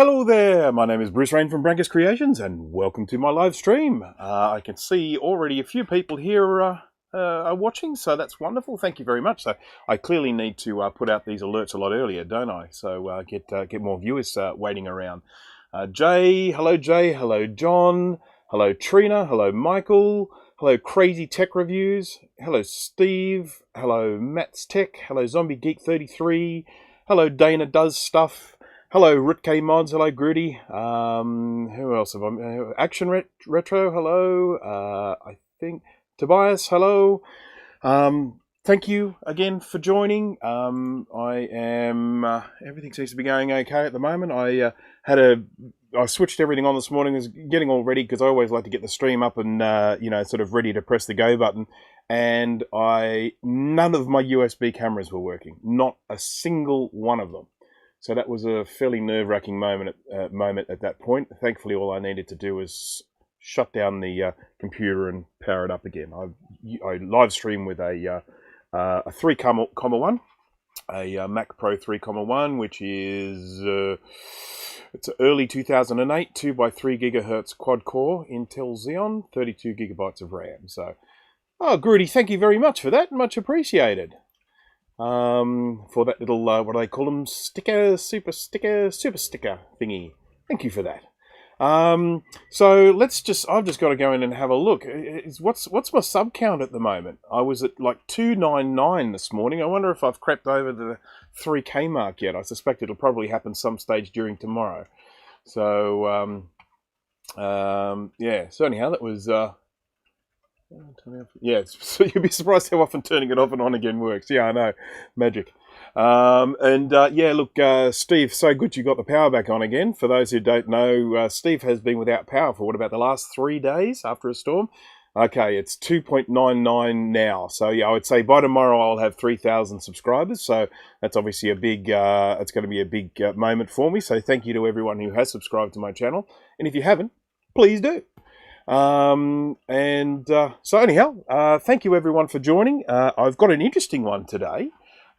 Hello there, my name is Bruce Rain from Brankus Creations and welcome to my live stream. I can see already a few people here are watching, so that's wonderful. Thank you very much. So I clearly need to put out these alerts a lot earlier, don't I? So get more viewers waiting around. Jay, hello John, hello Trina, hello Michael, hello Crazy Tech Reviews, hello Steve, hello Matt's Tech, hello Zombie Geek 33, hello Dana Does Stuff. Hello, Ritke Mods. Hello, Grudy. Who else have I? Action Retro. Hello. I think Tobias. Hello. Thank you again for joining. I am. Everything seems to be going okay at the moment. I switched everything on this morning. I was getting all ready because I always like to get the stream up and sort of ready to press the go button. And none of my USB cameras were working. Not a single one of them. So that was a fairly nerve-wracking moment at that point. Thankfully, all I needed to do was shut down the computer and power it up again. I live stream with a 3,1, a Mac Pro 3,1, which is it's early 2008, 2x3 gigahertz quad core Intel Xeon, 32 gigabytes of RAM. So, Grudy, thank you very much for that. Much appreciated. For that little, what do they call them? Super sticker thingy. Thank you for that. So I've just got to go in and have a look. What's my sub count at the moment? I was at like 299 this morning. I wonder if I've crept over the 3K mark yet. I suspect it'll probably happen some stage during tomorrow. So, yeah. So anyhow, that was, yeah, so you'd be surprised how often turning it off and on again works. Yeah, I know. Magic. Yeah, look, Steve, so good you got the power back on again. For those who don't know, Steve has been without power for, what, about the last 3 days after a storm? Okay, it's 2.99 now. So, yeah, I would say by tomorrow I'll have 3,000 subscribers. So that's obviously a big, it's going to be a big moment for me. So thank you to everyone who has subscribed to my channel. And if you haven't, please do. So anyhow, thank you everyone for joining. I've got an interesting one today,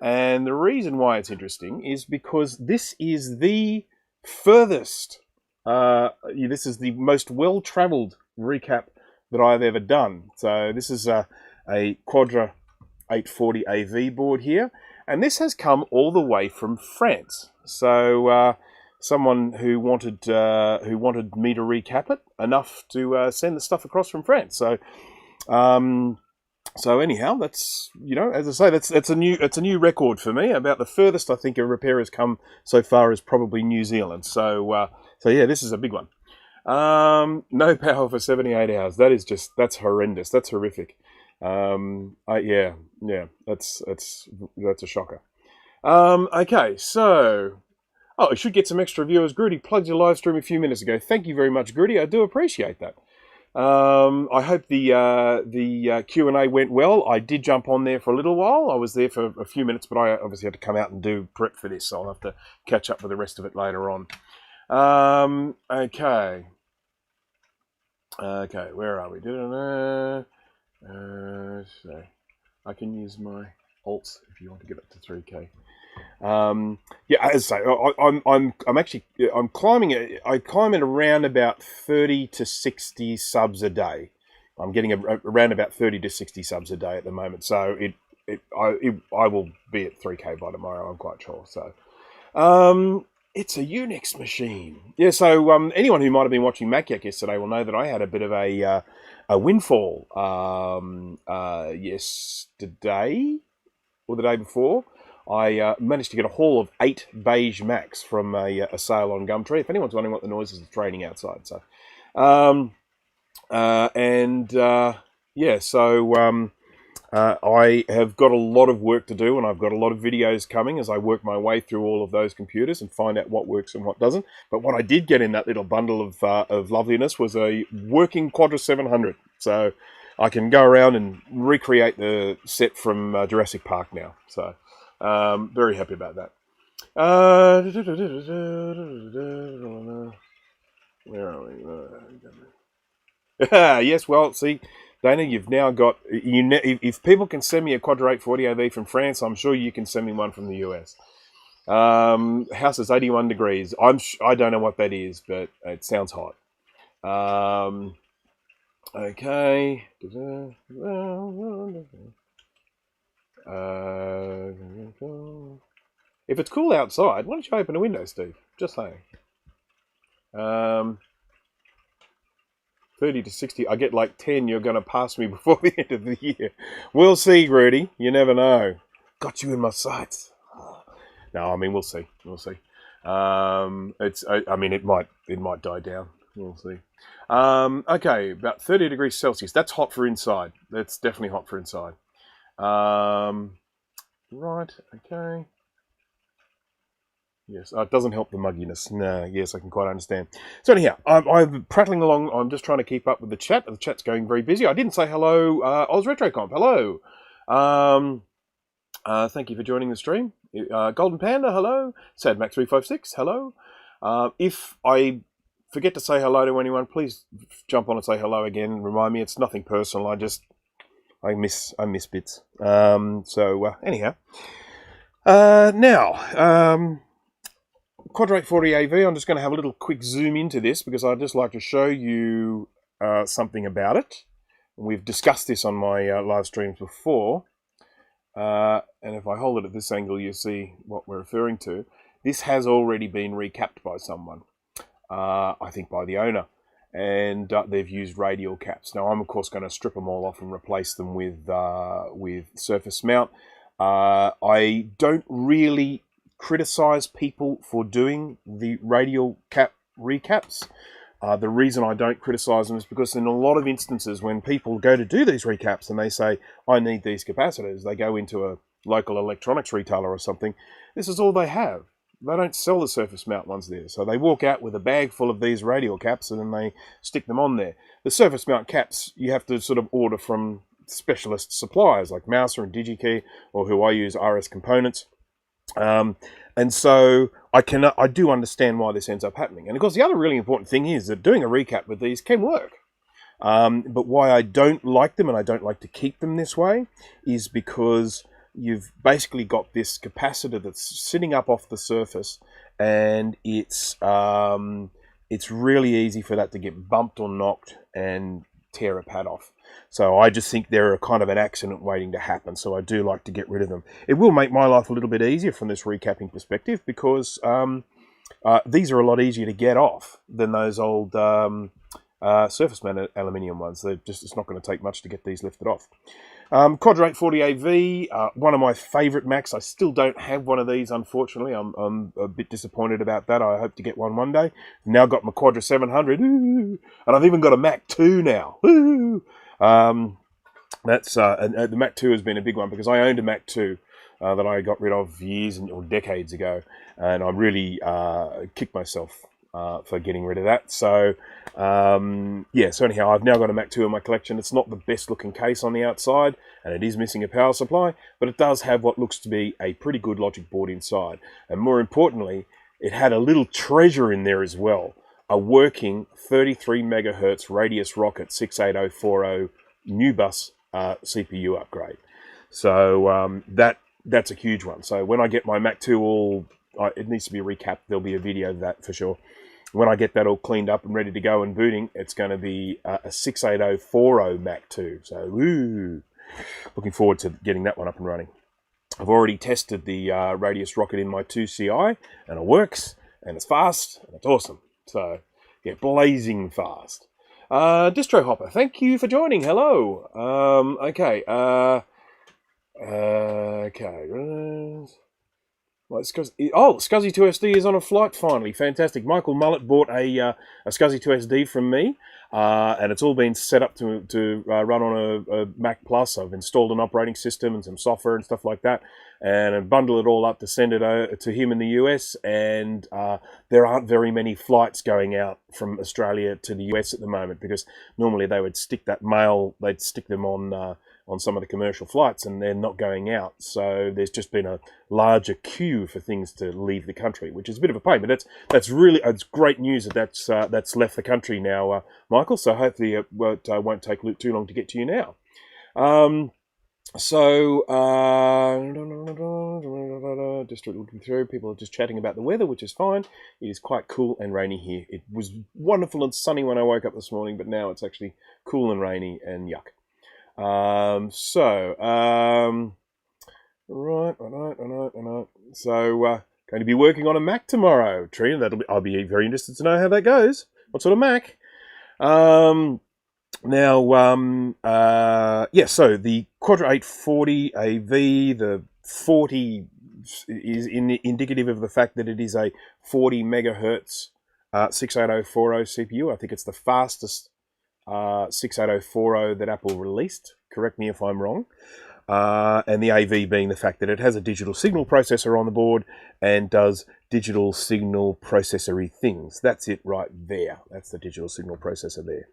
and the reason why it's interesting is because this is the furthest, this is the most well-traveled recap that I've ever done. So this is a Quadra 840 AV board here, and this has come all the way from France. So someone who wanted me to recap it enough to send the stuff across from France. So, so anyhow, that's, as I say, that's a new record for me. About the furthest I think a repair has come so far is probably New Zealand. So, so yeah, this is a big one. No power for 78 hours. That's horrendous. That's horrific. Yeah, that's a shocker. Okay, so. Oh, I should get some extra viewers. Grudy plugged your live stream a few minutes ago. Thank you very much, Grudy. I do appreciate that. I hope the Q&A went well. I did jump on there for a little while. I was there for a few minutes, but I obviously had to come out and do prep for this, so I'll have to catch up with the rest of it later on. Okay. Okay, where are we? So I can use my alts if you want to get up to 3K. Yeah, as I say, I'm climbing. I climb at around about 30 to 60 subs a day. I'm getting around about 30 to 60 subs a day at the moment. So I will be at 3K by tomorrow. I'm quite sure. So, it's a Unix machine. Yeah. So anyone who might have been watching MacYak yesterday will know that I had a bit of a windfall yesterday or the day before. I managed to get a haul of 8 beige Macs from a sale on Gumtree. If anyone's wondering what the noise is, it's raining outside. So, yeah, so I have got a lot of work to do, and I've got a lot of videos coming as I work my way through all of those computers and find out what works and what doesn't. But what I did get in that little bundle of loveliness was a working Quadra 700. So I can go around and recreate the set from Jurassic Park now. So. Very happy about that. Where are we? Yes, well, see, Dana, you've now got... if people can send me a Quadra 840 AV from France, I'm sure you can send me one from the US. House is 81 degrees. I don't know what that is, but it sounds hot. Okay. If it's cool outside, why don't you open a window, Steve? Just saying. 30 to 60. I get like 10. You're going to pass me before the end of the year. We'll see, Rudy. You never know. Got you in my sights. No, I mean, we'll see. We'll see. I mean, it might die down. We'll see. Okay, about 30 degrees Celsius. That's hot for inside. That's definitely hot for inside. Right. Okay. Yes, it doesn't help the mugginess. No, yes, I can quite understand. So anyhow, I'm prattling along. I'm just trying to keep up with the chat. The chat's going very busy. I didn't say hello, Oz RetroComp. Hello. Thank you for joining the stream. Golden Panda, hello. SadMax356, hello. If I forget to say hello to anyone, please jump on and say hello again. Remind me, it's nothing personal. I miss bits. Anyhow. Now, Quadra 840 AV, I'm just going to have a little quick zoom into this because I'd just like to show you something about it. We've discussed this on my live streams before. And if I hold it at this angle, you see what we're referring to. This has already been recapped by someone, I think by the owner. And they've used radial caps. Now, I'm, of course, going to strip them all off and replace them with surface mount. I don't really criticize people for doing the radial cap recaps. The reason I don't criticize them is because in a lot of instances when people go to do these recaps and they say, I need these capacitors, they go into a local electronics retailer or something, this is all they have. They don't sell the surface mount ones there. So they walk out with a bag full of these radial caps and then they stick them on there. The surface mount caps, you have to sort of order from specialist suppliers like Mouser and DigiKey, or who I use, RS Components. And so I do understand why this ends up happening. And of course, the other really important thing is that doing a recap with these can work. But why I don't like them and I don't like to keep them this way is because you've basically got this capacitor that's sitting up off the surface, and it's really easy for that to get bumped or knocked and tear a pad off. So I just think they're a kind of an accident waiting to happen. So I do like to get rid of them. It will make my life a little bit easier from this recapping perspective because these are a lot easier to get off than those old surface mount aluminium ones. It's not going to take much to get these lifted off. Quadra 840 AV, one of my favourite Macs. I still don't have one of these, unfortunately. I'm a bit disappointed about that. I hope to get one day. I've now got my Quadra 700, and I've even got a Mac 2 now. And the Mac 2 has been a big one because I owned a Mac 2 that I got rid of years or decades ago, and I really kicked myself for getting rid of that. So so anyhow, I've now got a Mac 2 in my collection. It's not the best looking case on the outside, and it is missing a power supply, but it does have what looks to be a pretty good logic board inside. And more importantly, it had a little treasure in there as well, a working 33 megahertz Radius Rocket 68040 new bus CPU upgrade. So that's a huge one. So when I get my Mac 2 it needs to be recapped. There'll be a video of that for sure. When I get that all cleaned up and ready to go and booting, it's going to be a 68040 Mac 2. So, looking forward to getting that one up and running. I've already tested the Radius Rocket in my 2CI, and it works, and it's fast, and it's awesome. So, yeah, blazing fast. Distro Hopper, thank you for joining. Hello. Okay. Scuzzy2SD is on a flight finally. Fantastic. Michael Mullet bought a Scuzzy2SD from me, and it's all been set up to run on a Mac Plus. I've installed an operating system and some software and stuff like that, and I bundle it all up to send it to him in the US. And there aren't very many flights going out from Australia to the US at the moment because normally they would stick that mail, they'd stick them on some of the commercial flights, and they're not going out. So there's just been a larger queue for things to leave the country, which is a bit of a pain. But it's great news that's left the country now, Michael. So hopefully it won't take too long to get to you now. So, just looking through, people are just chatting about the weather, which is fine. It is quite cool and rainy here. It was wonderful and sunny when I woke up this morning, but now it's actually cool and rainy and yuck. Right. So, going to be working on a Mac tomorrow, Trina. I'll be very interested to know how that goes. What sort of Mac? So the Quadra 840 AV, the 40 is indicative of the fact that it is a 40 megahertz 68040 CPU. I think it's the fastest 68040 that Apple released. Correct me if I'm wrong. And the AV being the fact that it has a digital signal processor on the board and does digital signal processory things. That's it right there. That's the digital signal processor there.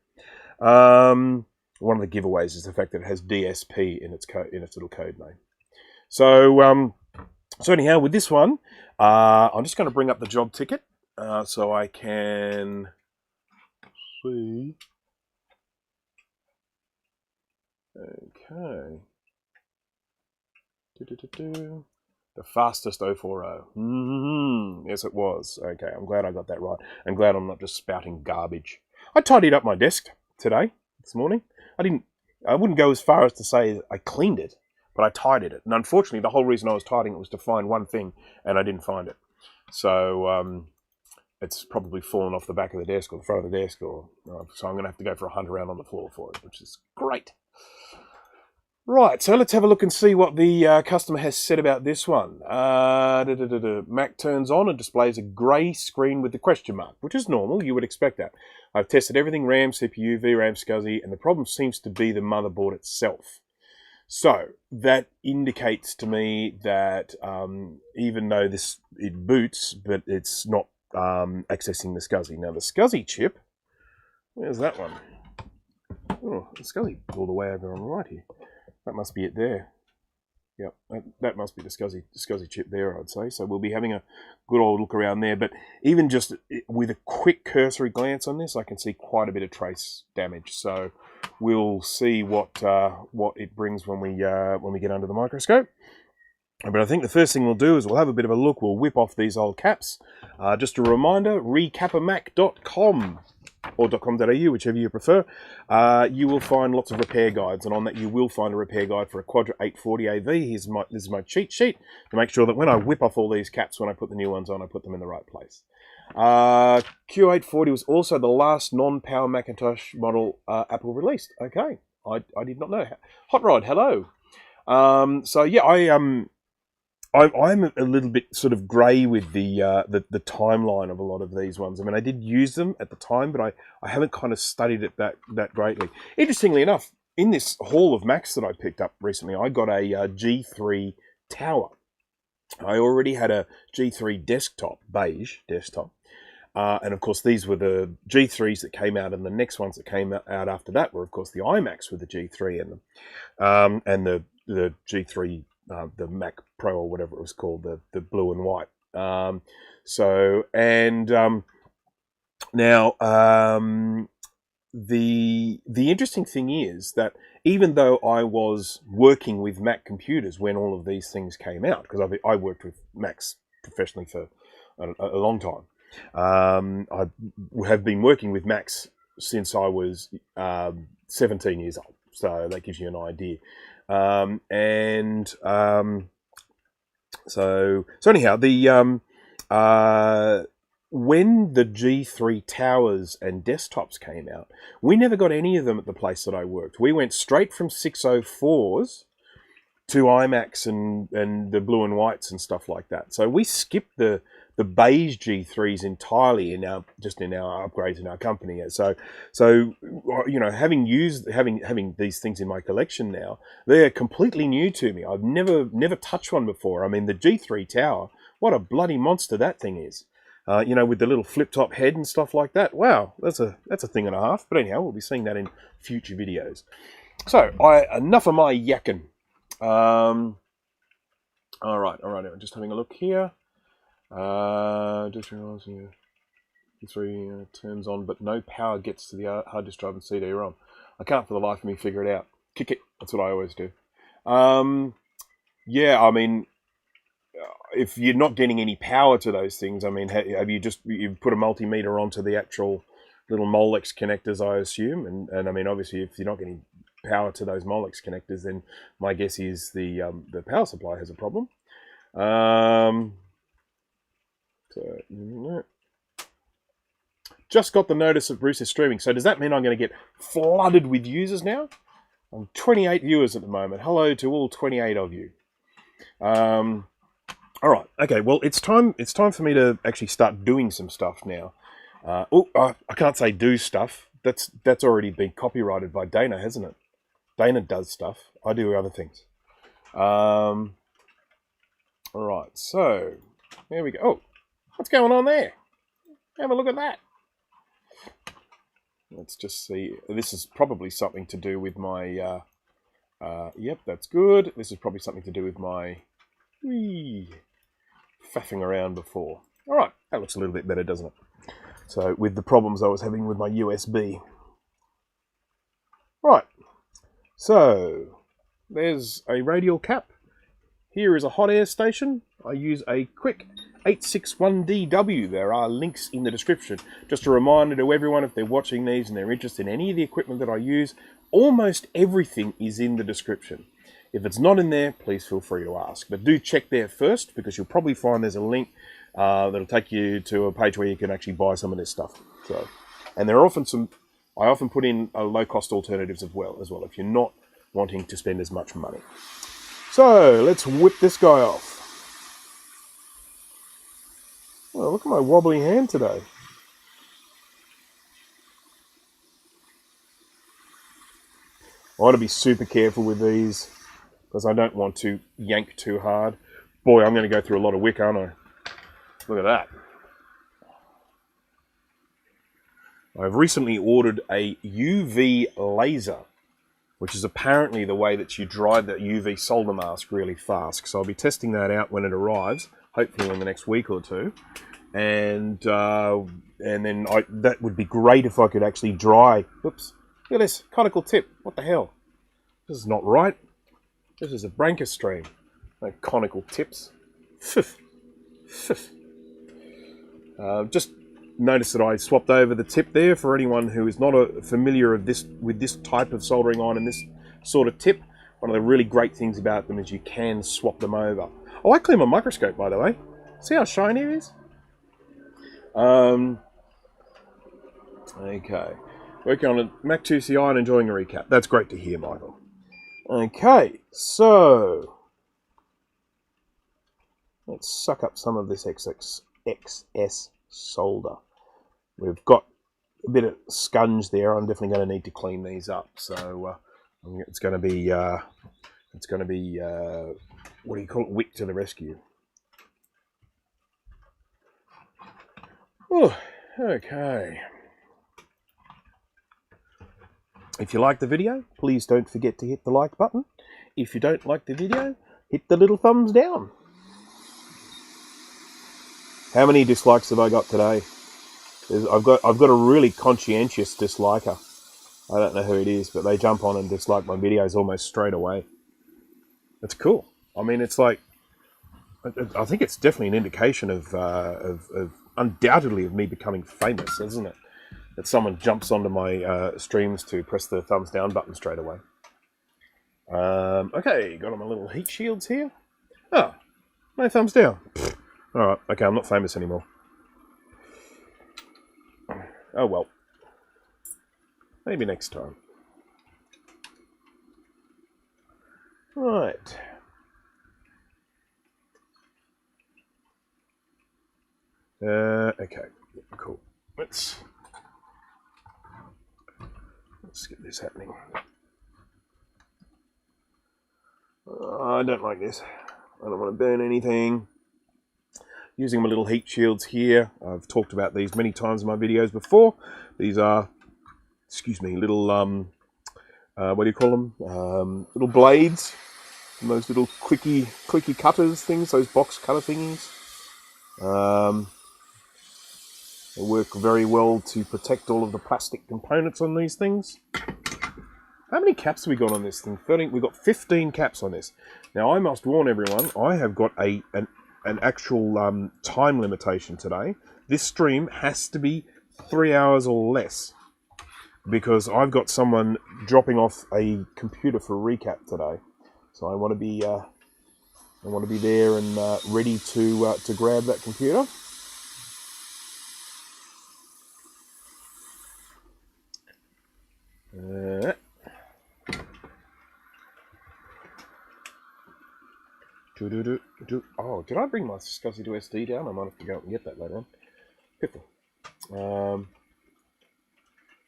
One of the giveaways is the fact that it has DSP in its little code name. So anyhow, with this one, I'm just going to bring up the job ticket so I can see. Okay. The fastest 040. Yes, it was. Okay, I'm glad I got that right. I'm glad I'm not just spouting garbage. I tidied up my desk this morning. I wouldn't go as far as to say I cleaned it, but I tidied it. And unfortunately, the whole reason I was tidying it was to find one thing, and I didn't find it. So it's probably fallen off the back of the desk or the front of the desk, so I'm going to have to go for a hunt around on the floor for it, which is great. Right, so let's have a look and see what the customer has said about this one. Mac turns on and displays a grey screen with the question mark, which is normal. You would expect that. I've tested everything, RAM, CPU, VRAM, SCSI, and the problem seems to be the motherboard itself. So that indicates to me that even though it boots, but it's not accessing the SCSI. Now the SCSI chip, where's that one? Oh, the SCSI all the way over on the right here. That must be it there. Yep, that must be the SCSI chip there, I'd say. So we'll be having a good old look around there. But even just with a quick cursory glance on this, I can see quite a bit of trace damage. So we'll see what it brings when we get under the microscope. But I think the first thing we'll do is we'll have a bit of a look. We'll whip off these old caps. Just a reminder, recapamac.com or .com.au, whichever you prefer. You will find lots of repair guides, and on that you will find a repair guide for a Quadra 840 AV. This is my cheat sheet to make sure that when I whip off all these caps, when I put the new ones on, I put them in the right place. Q840 was also the last non-power Macintosh model Apple released. Okay, I did not know. Hot Rod, hello. So yeah, I'm a little bit sort of grey with the timeline of a lot of these ones. I mean, I did use them at the time, but I haven't kind of studied it that greatly. Interestingly enough, in this haul of Macs that I picked up recently, I got a G3 Tower. I already had a G3 desktop, beige desktop. And of course, these were the G3s that came out, and the next ones that came out after that were, of course, the iMacs with the G3 in them, and the G3, the Mac Pro or whatever it was called, the blue and white. Now the interesting thing is that even though I was working with Mac computers when all of these things came out, because I worked with Macs professionally for a long time. I have been working with Macs since I was 17 years old, so that gives you an idea. So anyhow, when the G3 towers and desktops came out, we never got any of them at the place that I worked. We went straight from 604s to iMacs and the blue and whites and stuff like that. So we skipped the beige G3s entirely in our upgrades in our company. So you know, having these things in my collection now, they're completely new to me. I've never touched one before. I mean, the G3 Tower, what a bloody monster that thing is. You know, with the little flip-top head and stuff like that. Wow, that's a thing and a half. But anyhow, we'll be seeing that in future videos. So, enough of my yakking. All right. I'm just having a look here. Just realised, G3 turns on, but no power gets to the hard disk drive and CD-ROM. I can't for the life of me figure it out. Kick it. That's what I always do. Yeah, I mean, if you're not getting any power to those things, I mean, have you've put a multimeter onto the actual little Molex connectors, I assume, and I mean, obviously, if you're not getting power to those Molex connectors, then my guess is the power supply has a problem. Just got the notice that Bruce is streaming. So does that mean I'm going to get flooded with users now? I'm 28 viewers at the moment. Hello to all 28 of you. All right. Okay. Well, it's time for me to actually start doing some stuff now. I can't say do stuff. That's already been copyrighted by Dana, hasn't it? Dana does stuff. I do other things. All right. So there we go. Oh, what's going on there? Have a look at that. Let's just see. This is probably something to do with my... yep, that's good. This is probably something to do with my... faffing around before. All right, that looks a little bit better, doesn't it? So, with the problems I was having with my USB. Right. So, there's a radial cap. Here is a hot air station. I use a quick 861DW. There are links in the description. Just a reminder to everyone, if they're watching these and they're interested in any of the equipment that I use, almost everything is in the description. If it's not in there, please feel free to ask. But do check there first, because you'll probably find there's a link that'll take you to a page where you can actually buy some of this stuff. So, and there are often I often put in low-cost alternatives as well, if you're not wanting to spend as much money. So, let's whip this guy off. Oh, look at my wobbly hand today. I want to be super careful with these because I don't want to yank too hard. Boy, I'm going to go through a lot of wick, aren't I? Look at that. I've recently ordered a UV laser, which is apparently the way that you dry the UV solder mask really fast. So I'll be testing that out when it arrives, hopefully in the next week or two. And then that would be great if I could actually dry. Whoops! Look at this conical tip. What the hell? This is not right. This is a Branca stream. No conical tips. Just notice that I swapped over the tip there for anyone who is not familiar with this type of soldering iron and this sort of tip. One of the really great things about them is you can swap them over. Oh, I clean my microscope, by the way. See how shiny it is? Okay. Working on a Mac 2CI and enjoying a recap. That's great to hear, Michael. Okay, so let's suck up some of this excess solder. We've got a bit of scunge there. I'm definitely going to need to clean these up. So it's going to be what do you call it? Wick to the rescue. Oh, okay. If you like the video, please don't forget to hit the like button. If you don't like the video, hit the little thumbs down. How many dislikes have I got today? I've got a really conscientious disliker. I don't know who it is, but they jump on and dislike my videos almost straight away. That's cool. I mean, it's like, I think it's definitely an indication of undoubtedly of me becoming famous, isn't it? That someone jumps onto my streams to press the thumbs down button straight away. Okay, got on my little heat shields here. Oh, no thumbs down. Alright, okay, I'm not famous anymore. Oh well. Maybe next time. Right. Okay, cool. Let's get this happening. I don't like this. I don't want to burn anything. Using my little heat shields here. I've talked about these many times in my videos before. These are, excuse me, little, what do you call them? Little blades. And those little clicky cutters things, those box cutter thingies. They work very well to protect all of the plastic components on these things. How many caps have we got on this thing? 13. We've got 15 caps on this. Now, I must warn everyone, I have got an actual time limitation today. This stream has to be 3 hours or less because I've got someone dropping off a computer for a recap today. So I want to be there and ready to grab that computer. Oh, did I bring my SCSI to SD down? I might have to go and get that later on. Piffle.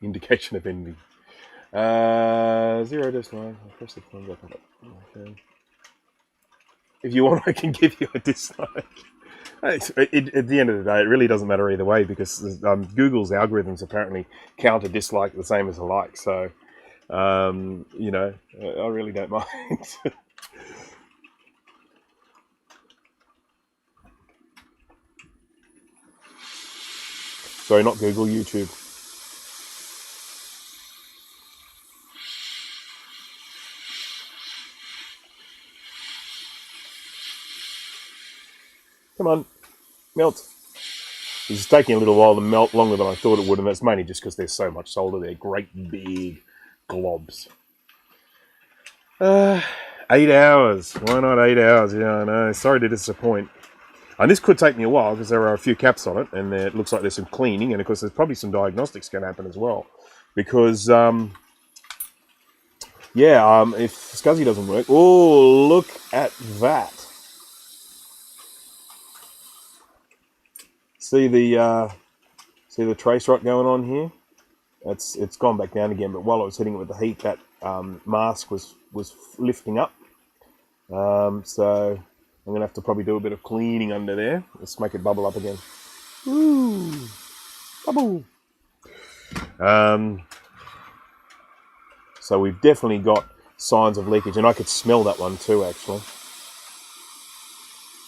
Indication of envy. 0.9. I'll press the thumbs up. Okay. If you want, I can give you a dislike. At the end of the day, it really doesn't matter either way because Google's algorithms apparently count a dislike the same as a like. So, you know, I really don't mind. Sorry, not Google, YouTube. Come on, melt. This is taking a little while to melt, longer than I thought it would, and that's mainly just because there's so much solder. They're great big globs. 8 hours. Why not 8 hours? Yeah, I know. Sorry to disappoint. And this could take me a while because there are a few caps on it, and it looks like there's some cleaning, and of course there's probably some diagnostics going to happen as well. Because, if SCSI doesn't work... Oh, look at that. See the trace rot going on here? It's gone back down again, but while I was hitting it with the heat, that mask was lifting up. So I'm going to have to probably do a bit of cleaning under there. Let's make it bubble up again. Woo! Bubble! So we've definitely got signs of leakage, and I could smell that one too, actually.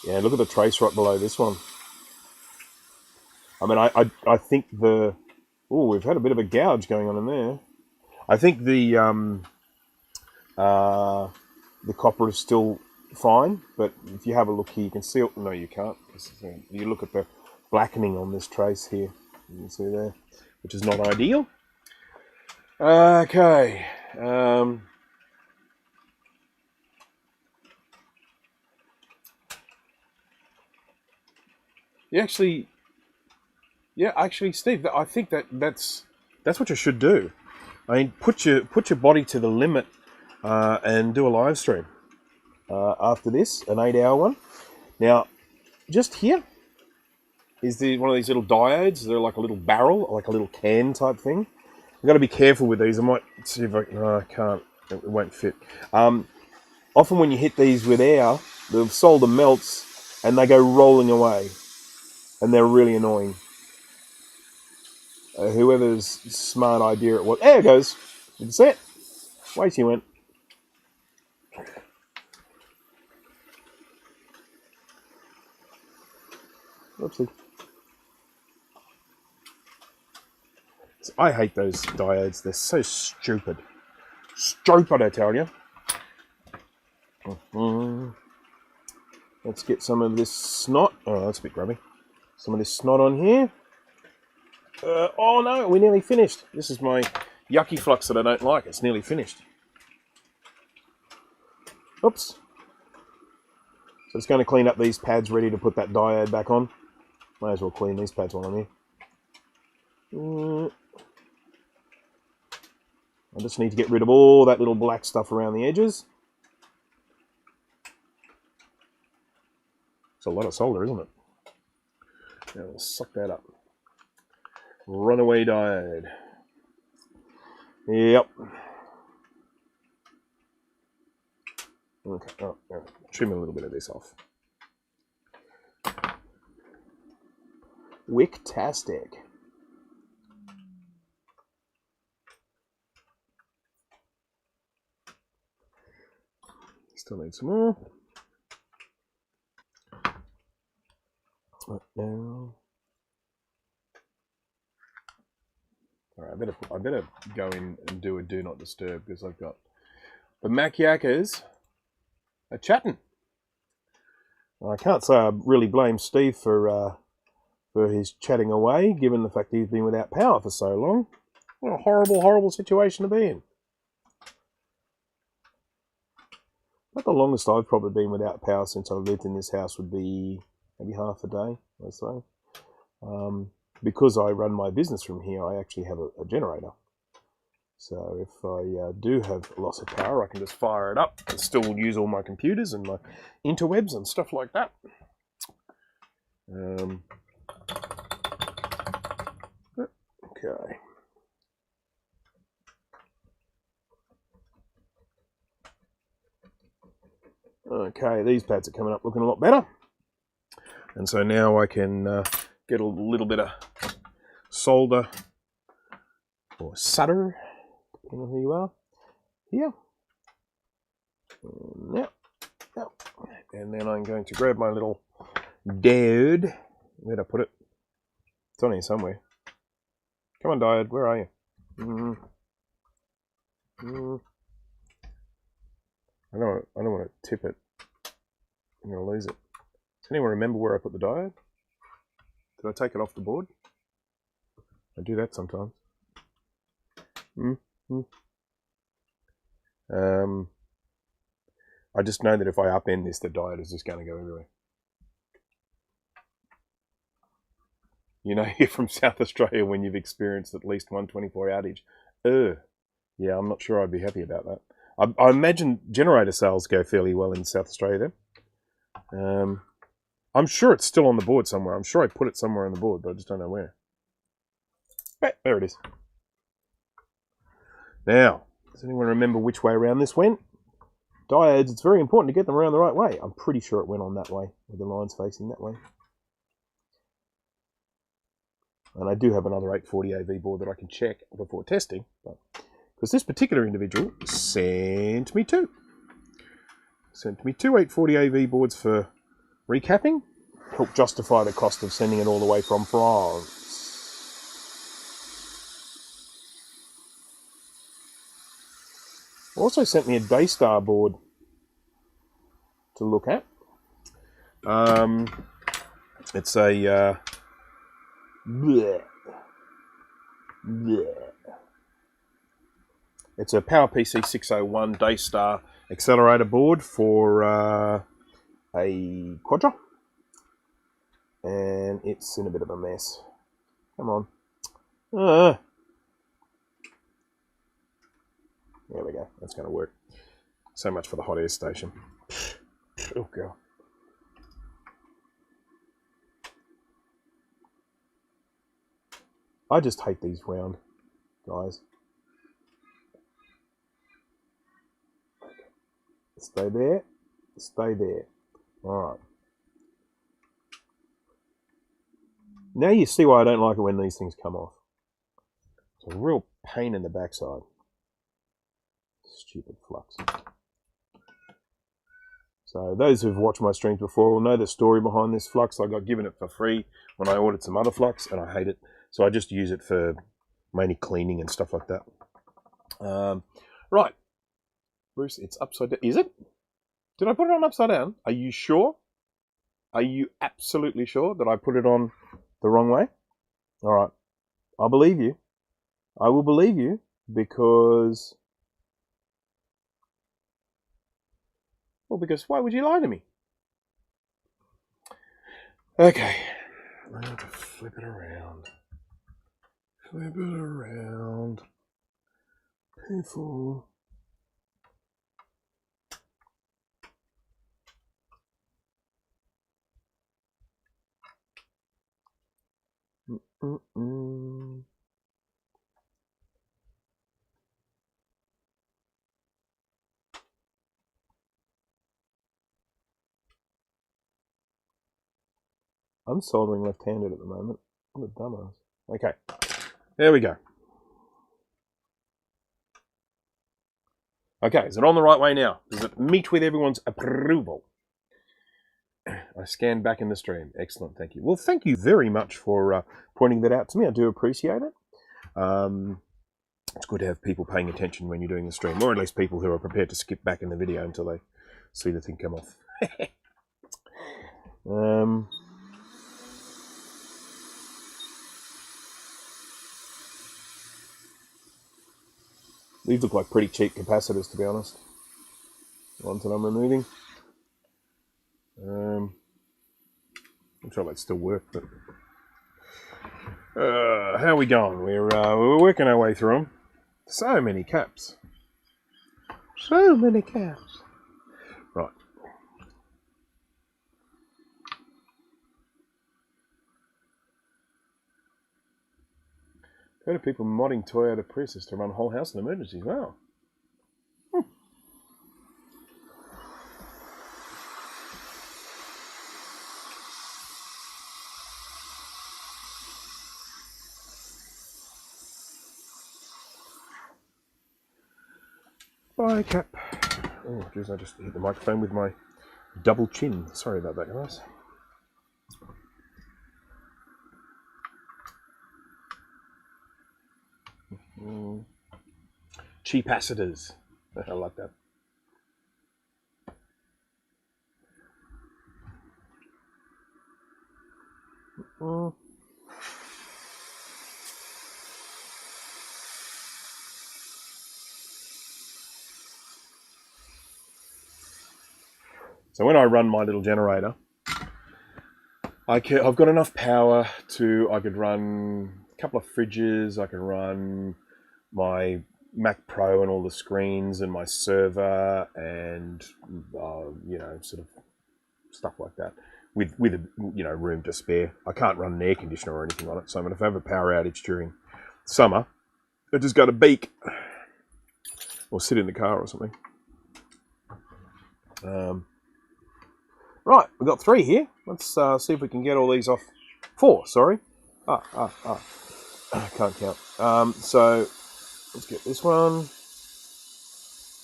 Yeah, look at the trace rot below this one. I mean, I think the... Oh, we've had a bit of a gouge going on in there. I think the copper is still fine, but if you have a look here, you can see it. No, you can't. You look at the blackening on this trace here. You can see there, which is not ideal. Okay. Actually, Steve, I think that's what you should do. I mean, put your body to the limit and do a live stream after this, an 8-hour one. Now, just here is one of these little diodes. They're like a little barrel, like a little can type thing. I've got to be careful with these. I might see if I... No, I can't. It won't fit. Often when you hit these with air, the solder melts and they go rolling away. And they're really annoying. Whoever's smart idea it was... There it goes. Did you see it? Way she went. Oopsie. I hate those diodes. They're so stupid. Stupid, I tell you. Let's get some of this snot. Oh, that's a bit grubby. Some of this snot on here. Oh no, we're nearly finished. This is my yucky flux that I don't like. It's nearly finished. Oops. So it's going to clean up these pads ready to put that diode back on. Might as well clean these pads while I'm here. I just need to get rid of all that little black stuff around the edges. It's a lot of solder, isn't it? Now we'll suck that up. Runaway diode. Yep. Okay, trim a little bit of this off. Wicktastic. Still need some more. Right now. Alright, I better go in and do a do not disturb, because I've got the Mac-yackers are chatting. I can't say I really blame Steve for his chatting away, given the fact that he's been without power for so long. What a horrible, horrible situation to be in. But the longest I've probably been without power since I've lived in this house would be maybe half a day, I'd say. Because I run my business from here, I actually have a generator. So if I do have loss of power, I can just fire it up and still use all my computers and my interwebs and stuff like that. Okay. Okay, these pads are coming up looking a lot better. And so now I can get a little bit of solder or solder, depending on who you are, here. Yep. And then I'm going to grab my little diode. Where'd I put it? It's on here somewhere. Come on, diode, where are you? I don't want to tip it. I'm going to lose it. Does anyone remember where I put the diode? Did I take it off the board? I do that sometimes. I just know that if I upend this, the diode is just going to go everywhere. You know, you're from South Australia when you've experienced at least one 24-hour outage. Yeah, I'm not sure I'd be happy about that. I imagine generator sales go fairly well in South Australia then. I'm sure it's still on the board somewhere. I'm sure I put it somewhere on the board, but I just don't know where. Right, there it is. Now, does anyone remember which way around this went? Diodes, it's very important to get them around the right way. I'm pretty sure it went on that way, with the lines facing that way. And I do have another 840 AV board that I can check before testing, but because this particular individual sent me two 840 AV boards for recapping. Help justify the cost of sending it all the way from France. Also sent me a Daystar board to look at. It's a it's a PowerPC 601 Daystar accelerator board for a Quadra, and it's in a bit of a mess. Come on. There we go. That's going to work. So much for the hot air station. Oh, God. I just hate these round guys. Stay there. Stay there. Alright. Now you see why I don't like it when these things come off. It's a real pain in the backside. Stupid flux. So those who've watched my streams before will know the story behind this flux. I got given it for free when I ordered some other flux, and I hate it. So I just use it for mainly cleaning and stuff like that. Right. Bruce, it's upside down. Is it? Did I put it on upside down? Are you sure? Are you absolutely sure that I put it on the wrong way? All right. I'll believe you. I will believe you because... Well, because why would you lie to me? Okay. I'm going to flip it around. Flip it around. Painful. I'm soldering left-handed at the moment. What a dumbass. Okay, there we go. Okay, is it on the right way now? Does it meet with everyone's approval? I scanned back in the stream. Excellent, thank you. Well, thank you very much for pointing that out to me. I do appreciate it. it's good to have people paying attention when you're doing the stream, or at least people who are prepared to skip back in the video until they see the thing come off. These look like pretty cheap capacitors, to be honest. The ones that I'm removing. I'm sure they'd still work, but how are we going? We're working our way through them. So many caps. So many caps. Right. Heard of people modding Toyota Priuses to run whole house in emergencies. Wow. Bye, Cap. Oh, jeez, I just hit the microphone with my double chin. Sorry about that, guys. Capacitors. I like that. So when I run my little generator, I've got enough power to, I could run a couple of fridges, I can run my Mac Pro and all the screens and my server and, you know, sort of stuff like that with a, you know, room to spare. I can't run an air conditioner or anything on it. So I mean, if I have a power outage during summer, I just go to Beak or sit in the car or something. Right, we've got 3 here. Let's see if we can get all these off. 4, sorry. I can't count. So let's get this one.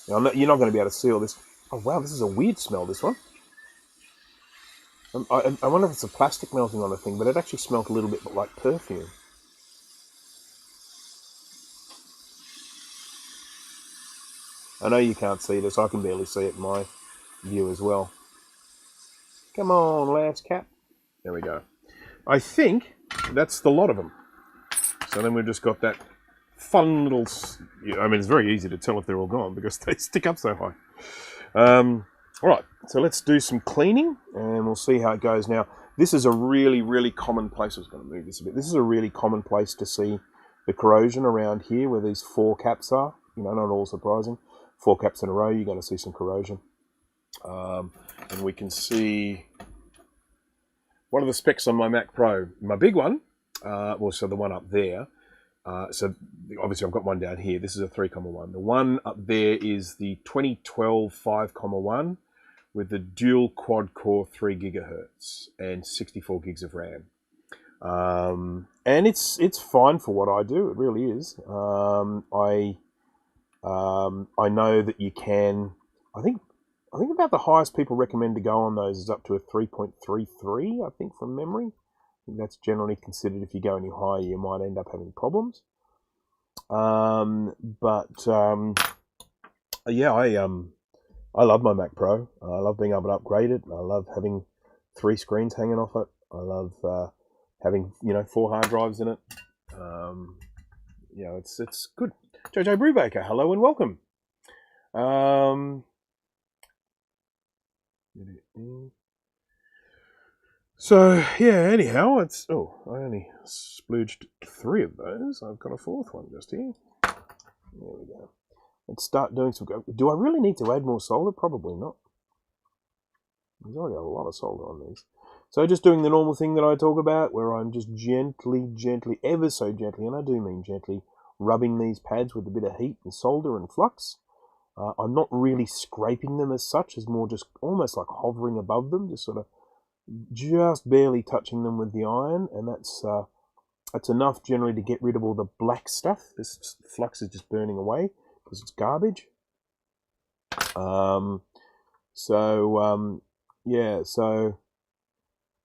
You're not going to be able to seal this. Oh wow, this is a weird smell, this one. I wonder if it's the plastic melting on the thing, but it actually smelled a little bit like perfume. I know you can't see this. I can barely see it in my view as well. Come on, last cap. There we go. I think that's the lot of them. So then we've just got that fun little... I mean, it's very easy to tell if they're all gone because they stick up so high. All right, so let's do some cleaning and we'll see how it goes. Now, this is a really, really common place. I was going to move this a bit. This is a really common place to see the corrosion around here where these 4 caps are. You know, not all surprising. 4 caps in a row, you're going to see some corrosion. And we can see what are the specs on my Mac Pro. My big one, so the one up there. So obviously I've got one down here. This is a 3,1. The one up there is the 2012 5,1 with the dual quad core 3 gigahertz and 64 gigs of RAM. And it's fine for what I do. It really is. I know that you can. I think about the highest people recommend to go on those is up to a 3.33, I think, from memory. I think that's generally considered if you go any higher, you might end up having problems. Yeah, I love my Mac Pro. I love being able to upgrade it. I love having 3 screens hanging off it. I love having 4 hard drives in it. It's good. Jojo Brubaker, hello and welcome. So yeah, anyhow, I only splooged 3 of those. I've got a 4th one just here. There we go. Let's start doing some. Do I really need to add more solder? Probably not. There's already a lot of solder on these. So just doing the normal thing that I talk about, where I'm just gently, ever so gently, and I do mean gently, rubbing these pads with a bit of heat and solder and flux. I'm not really scraping them as such, as more just almost like hovering above them, just sort of just barely touching them with the iron, and that's enough generally to get rid of all the black stuff. This flux is just burning away because it's garbage. So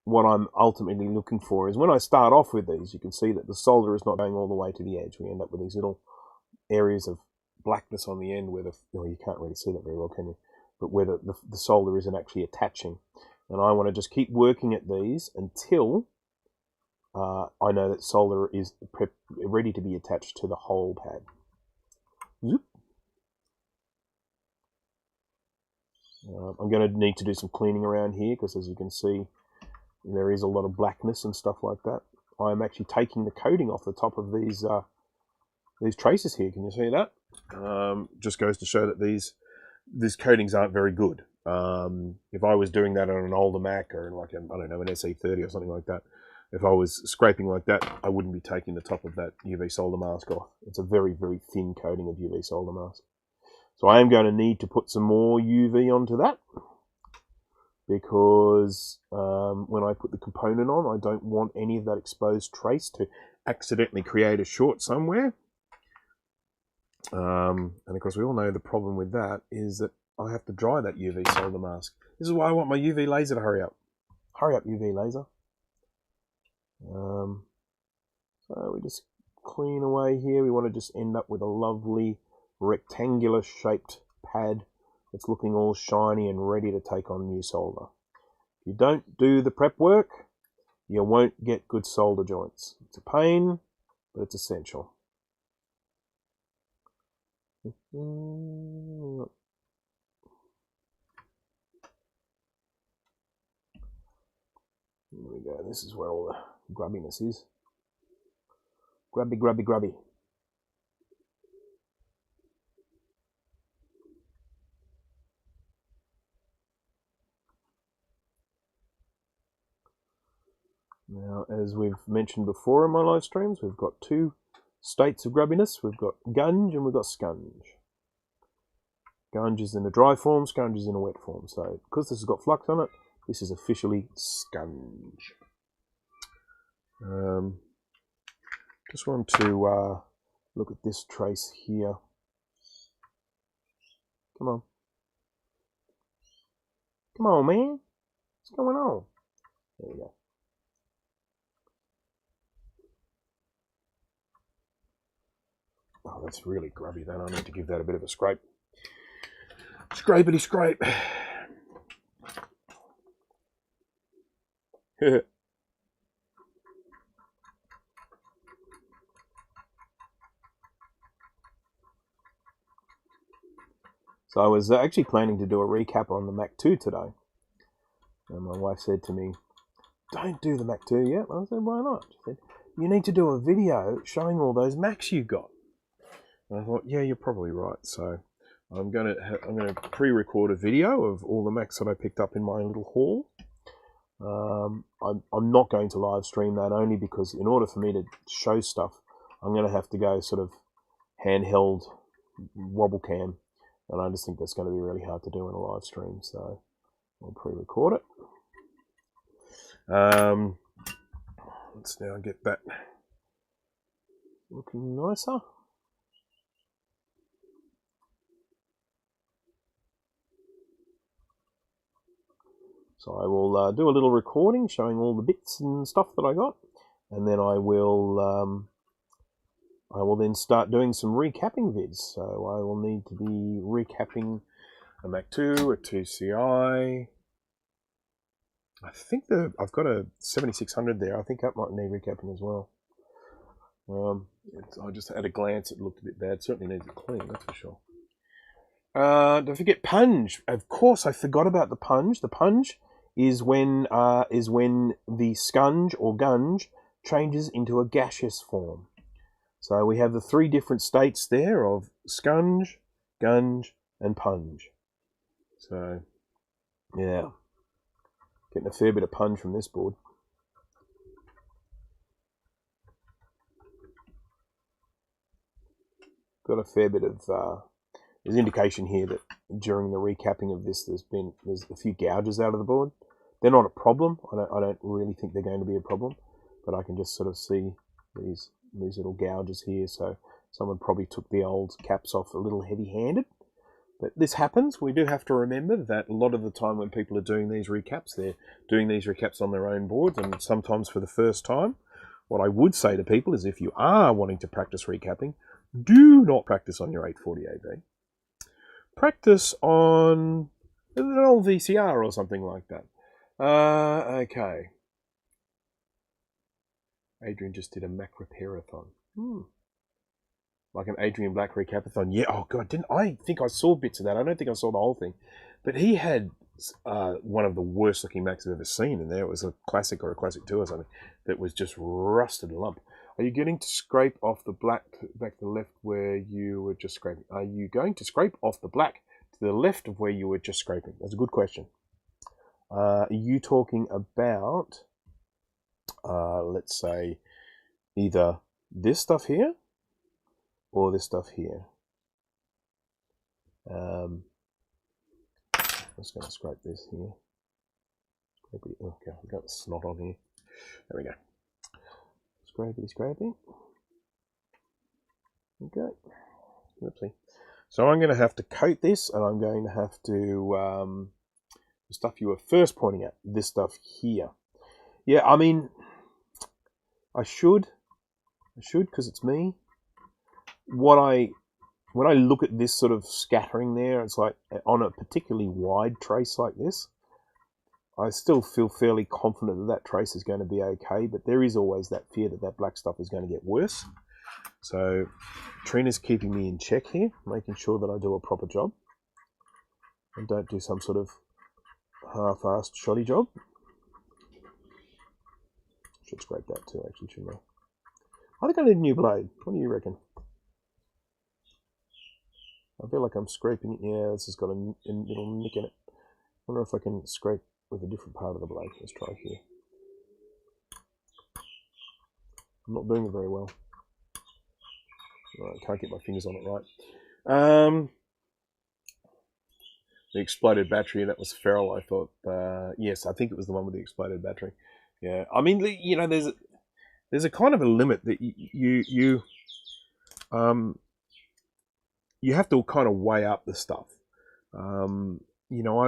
what I'm ultimately looking for is when I start off with these, you can see that the solder is not going all the way to the edge. We end up with these little areas of blackness on the end where well, you can't really see that very well, can you? But where the solder isn't actually attaching. And I want to just keep working at these until I know that solder is ready to be attached to the whole pad. Zoop. I'm going to need to do some cleaning around here because, as you can see, there is a lot of blackness and stuff like that. I'm actually taking the coating off the top of these traces here. Can you see that? Just goes to show that these coatings aren't very good. If I was doing that on an older Mac or like I don't know, an SE30 or something like that, if I was scraping like that, I wouldn't be taking the top of that UV solder mask off. It's a very, very thin coating of UV solder mask. So I am going to need to put some more UV onto that because when I put the component on, I don't want any of that exposed trace to accidentally create a short somewhere. And of course, we all know the problem with that is that I have to dry that UV solder mask. This is why I want my UV laser to hurry up. Hurry up, UV laser. So we just clean away here. We want to just end up with a lovely rectangular shaped pad that's looking all shiny and ready to take on new solder. If you don't do the prep work, you won't get good solder joints. It's a pain, but it's essential. There we go. This is where all the grubbiness is. Grubby, grubby, grubby. Now, as we've mentioned before in my live streams, we've got two states of grubbiness. We've got gunge and we've got scunge. Gunge is in a dry form, scunge is in a wet form. So, because this has got flux on it, this is officially scunge. Just want to look at this trace here. Come on. Come on, man. What's going on? There we go. Oh, that's really grubby then. I need to give that a bit of a scrape. Scrapity scrape. So I was actually planning to do a recap on the Mac 2 today. And my wife said to me, don't do the Mac 2 yet. I said, why not? She said, you need to do a video showing all those Macs you got. And I thought, yeah, you're probably right. So I'm going to pre-record a video of all the Macs that I picked up in my little haul. I'm not going to live stream that only because in order for me to show stuff, I'm going to have to go sort of handheld wobble cam. And I just think that's going to be really hard to do in a live stream. So I'll pre-record it. Let's now get that looking nicer. So I will do a little recording showing all the bits and stuff that I got, and then I will then start doing some recapping vids. So I will need to be recapping a Mac 2, a 2CI. I think I've got a 7600 there. I think that might need recapping as well. I just at a glance it looked a bit bad. Certainly needs a clean, that's for sure. Don't forget punge. Of course, I forgot about the punge. The punge is when the scunge or gunge changes into a gaseous form. So we have the three different states there of scunge, gunge, and punge. So yeah, getting a fair bit of punge from this board. Got a fair bit of there's indication here that during the recapping of this, there's a few gouges out of the board. They're not a problem. I don't really think they're going to be a problem, but I can just sort of see these little gouges here. So someone probably took the old caps off a little heavy-handed. But this happens. We do have to remember that a lot of the time when people are doing these recaps, they're doing these recaps on their own boards and sometimes for the first time. What I would say to people is if you are wanting to practice recapping, Do not practice on your 840 AV. Practice on an old VCR or something like that. Okay. Adrian just did a Mac repairathon. Like an Adrian Black recapathon. Yeah, oh god, I think I saw bits of that. I don't think I saw the whole thing. But he had one of the worst looking Macs I've ever seen in there. It was a classic or a classic 2 or something that was just rusted lump. Are you getting to scrape off the black back to the left where you were just scraping? Are you going to scrape off the black to the left of where you were just scraping? That's a good question. Are you talking about, let's say, either this stuff here or this stuff here? I'm just going to scrape this here. Okay, I've got the snot on here. There we go. Scrapey, scrapey. Okay. Oopsie. So I'm going to have to coat this, and I'm going to have to the stuff you were first pointing at, this stuff here. Yeah, I mean, I should because it's me. When I look at this sort of scattering there, it's like on a particularly wide trace like this, I still feel fairly confident that that trace is going to be okay, but there is always that fear that that black stuff is going to get worse. So Trina's keeping me in check here, making sure that I do a proper job and don't do some sort of half-assed shoddy job. Should scrape that too, actually, shouldn't I? I think I need a new blade. What do you reckon? I feel like I'm scraping it. Yeah, this has got a little nick in it. I wonder if I can scrape with a different part of the blade. Let's try here. I'm not doing it very well. I can't get my fingers on it right. The exploded battery, that was feral, I thought. Yes, I think it was the one with the exploded battery. Yeah, I mean, you know, there's a kind of a limit that you have to kind of weigh up the stuff. You know,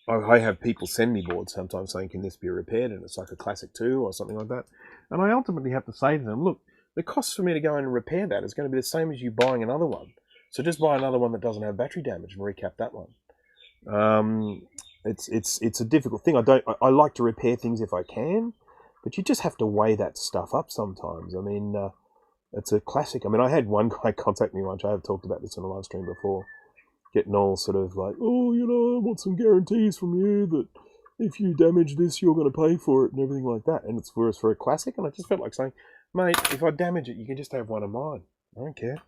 I have people send me boards sometimes saying, can this be repaired? And it's like a classic 2 or something like that. And I ultimately have to say to them, look, the cost for me to go in and repair that is going to be the same as you buying another one. So just buy another one that doesn't have battery damage and recap that one. It's a difficult thing. I like to repair things if I can, but you just have to weigh that stuff up sometimes. I mean, it's a classic. I mean, I had one guy contact me once. I have talked about this on a live stream before, getting all sort of like, oh, you know, I want some guarantees from you that if you damage this, you're going to pay for it and everything like that. And it's for a classic. And I just felt like saying, mate, if I damage it, you can just have one of mine. I don't care.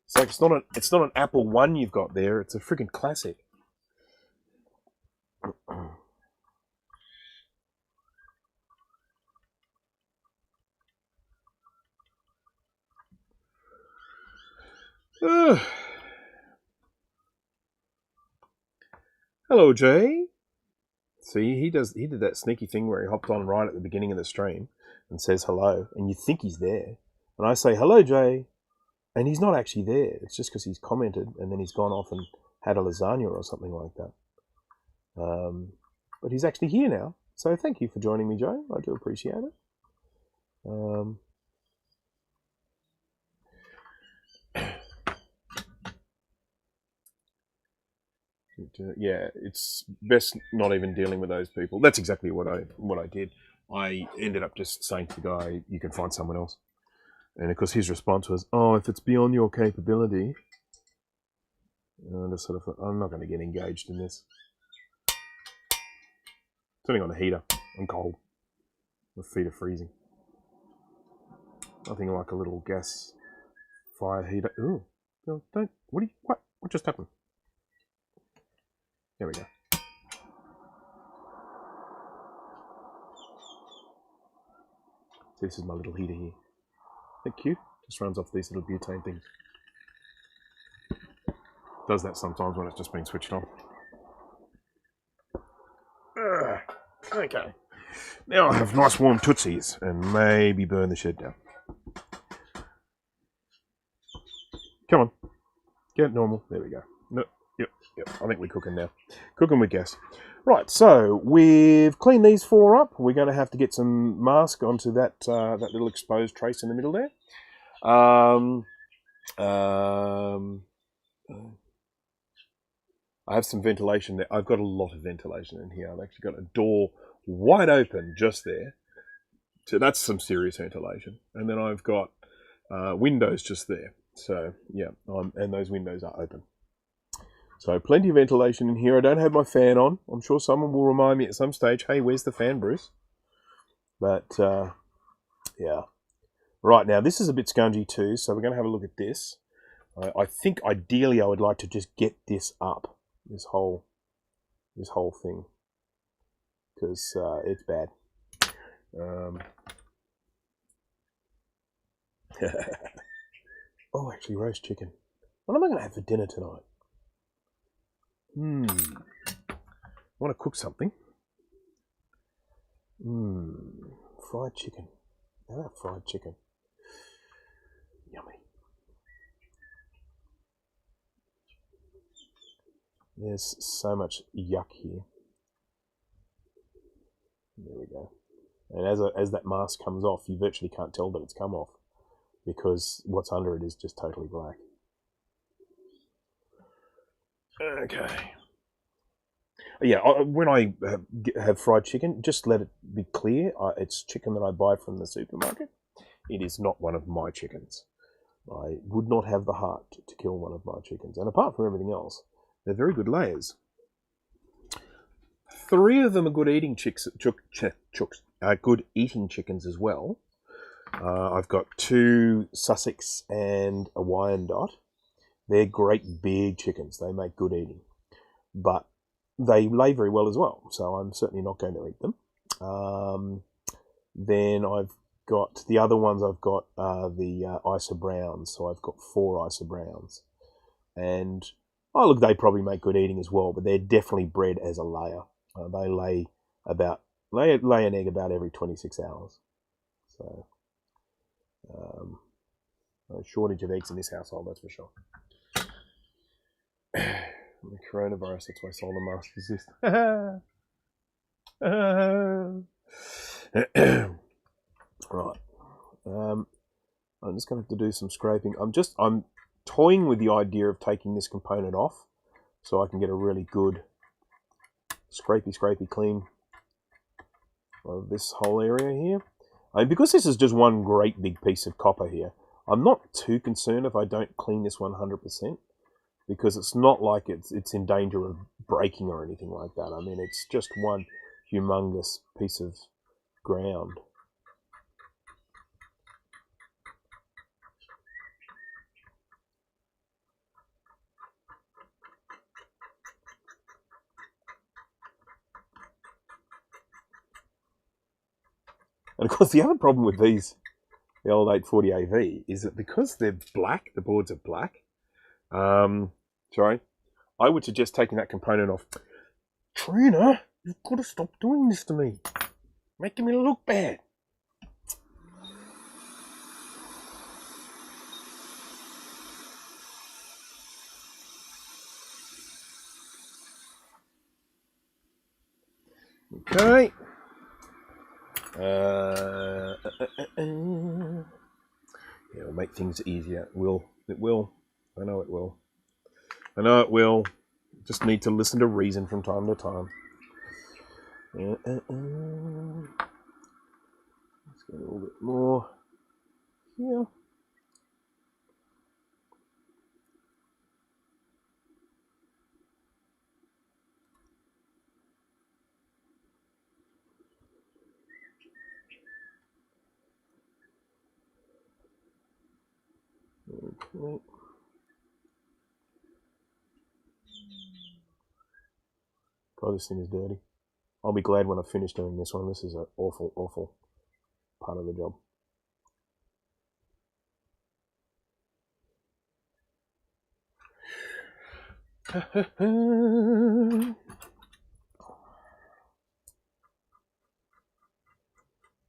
It's like it's not an Apple One you've got there. It's a freaking classic. Hello, Jay. See, he did that sneaky thing where he hopped on right at the beginning of the stream and says hello, and you think he's there. And I say, hello, Jay. And he's not actually there. It's just because he's commented and then he's gone off and had a lasagna or something like that. But he's actually here now. So thank you for joining me, Joe. I do appreciate it. Yeah, it's best not even dealing with those people. That's exactly what I did. I ended up just saying to the guy, you can find someone else. And of course his response was, oh, if it's beyond your capability, I just sort of thought, I'm not going to get engaged in this. Turning on the heater. I'm cold. My feet are freezing. Nothing like a little gas fire heater. Ooh, no, don't. What just happened? There we go. This is my little heater here. Isn't that cute? Just runs off these little butane things. Does that sometimes when it's just been switched on. Okay. Now I have nice warm tootsies and maybe burn the shed down. Come on. Get normal. There we go. No, Yep, yep. I think we're cooking now. Cooking with gas. Right, so we've cleaned these 4 up. We're going to have to get some mask onto that that little exposed trace in the middle there. I have some ventilation there. I've got a lot of ventilation in here. I've actually got a door wide open just there. So that's some serious ventilation. And then I've got windows just there. So yeah, and those windows are open. So plenty of ventilation in here. I don't have my fan on. I'm sure someone will remind me at some stage, hey, where's the fan, Bruce? But yeah. Right, now this is a bit scungy too, so we're going to have a look at this. I think ideally I would like to just get this up, this whole thing, because it's bad. Oh, actually, roast chicken. What am I going to have for dinner tonight? I want to cook something. Fried chicken. How about fried chicken? Yummy. There's so much yuck here. There we go. And as that mask comes off, you virtually can't tell that it's come off, because what's under it is just totally black. Okay. Yeah, when I have fried chicken, just let it be clear, it's chicken that I buy from the supermarket. It is not one of my chickens. I would not have the heart to kill one of my chickens. And apart from everything else, they're very good layers. 3 of them are good eating good eating chickens as well. I've got 2 Sussex and a Wyandotte. They're great big chickens. They make good eating, but they lay very well as well. So I'm certainly not going to eat them. Then I've got the other ones. I've got the Isa Browns. So I've got 4 Isa Browns, and oh look, they probably make good eating as well. But they're definitely bred as a layer. They lay an egg about every 26 hours. So no shortage of eggs in this household, that's for sure. The coronavirus, that's why solar masks exist. Right. I'm just going to have to do some scraping. I'm toying with the idea of taking this component off so I can get a really good scrapey clean of this whole area here. Because this is just one great big piece of copper here, I'm not too concerned if I don't clean this 100%, because it's not like it's in danger of breaking or anything like that. I mean, it's just one humongous piece of ground. And of course, the other problem with these, the old 840 AV, is that because they're black, the boards are black. Sorry, I would suggest taking that component off. Trina, you've got to stop doing this to me, making me look bad. Okay. It'll make things easier. It will. I know it will. Just need to listen to reason from time to time. Let's get a little bit more here. Okay. God, this thing is dirty. I'll be glad when I finish doing this one. This is an awful, awful part of the job.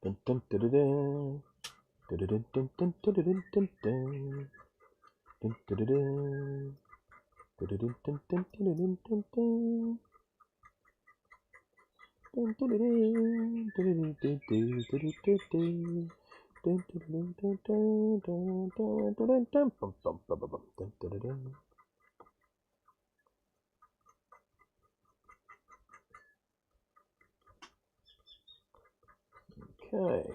Dun, dun, dun, dun, dun. Dun, dun, dun, dun, dun, dun, dun, dun. Dun, dun, dun, dun. Okay.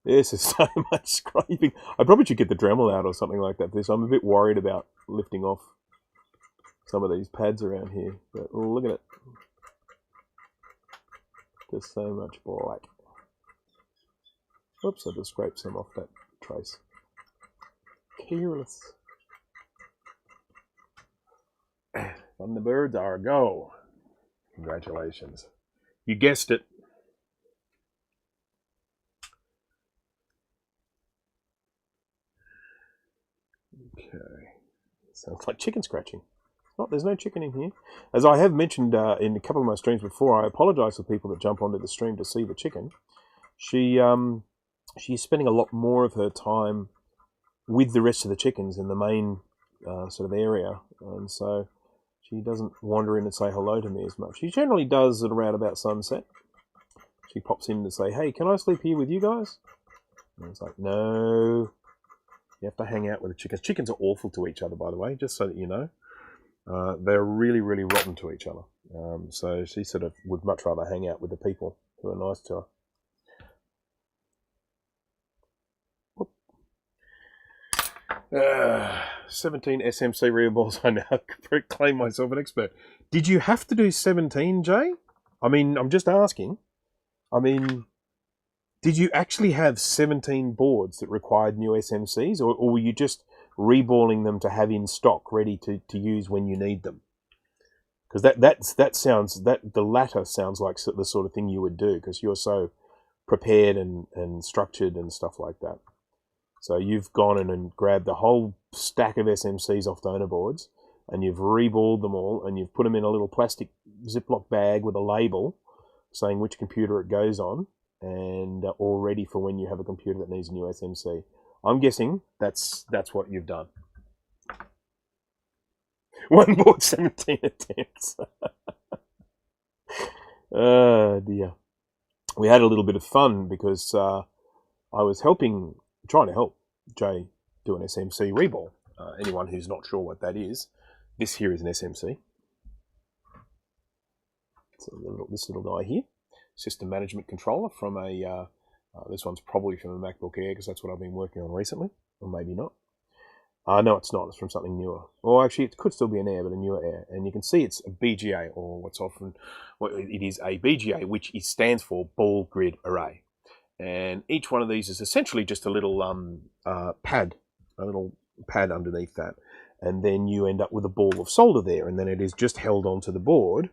This is so much scraping. I probably should get the Dremel out or something like that. I'm a bit worried about lifting off some of these pads around here. But look at it. Just so much black. Oops, I just scraped some off that trace. Careless. Thunderbirds are a go. Congratulations. You guessed it. Okay. Sounds like chicken scratching. There's no chicken in here. As I have mentioned in a couple of my streams before, I apologise for people that jump onto the stream to see the chicken. She's spending a lot more of her time with the rest of the chickens in the main sort of area, and so she doesn't wander in and say hello to me as much. She generally does at around about sunset. She pops in to say, "Hey, can I sleep here with you guys?" And it's like, no, you have to hang out with the chickens. Chickens are awful to each other, by the way, just so that you know. They're really, really rotten to each other. So she sort of would much rather hang out with the people who are nice to her. 17 SMC rear balls. I now claim myself an expert. Did you have to do 17, Jay? I mean, I'm just asking. I mean, did you actually have 17 boards that required new SMCs, or were you just reballing them to have in stock ready to use when you need them? Because the latter sounds like the sort of thing you would do, because you're so prepared and structured and stuff like that. So you've gone in and grabbed the whole stack of SMCs off donor boards, and you've reballed them all, and you've put them in a little plastic Ziploc bag with a label saying which computer it goes on, and all ready for when you have a computer that needs a new SMC. I'm guessing that's what you've done. One board, 17 attempts. Oh dear. We had a little bit of fun because I was trying to help Jay do an SMC reball. Anyone who's not sure what that is, this here is an SMC. So this little guy here, system management controller from a, this one's probably from a MacBook Air because that's what I've been working on recently, or maybe not. No, it's not. It's from something newer. Or actually, it could still be an Air, but a newer Air. And you can see it's a BGA, or it is a BGA, which stands for Ball Grid Array. And each one of these is essentially just a little pad underneath that. And then you end up with a ball of solder there, and then it is just held onto the board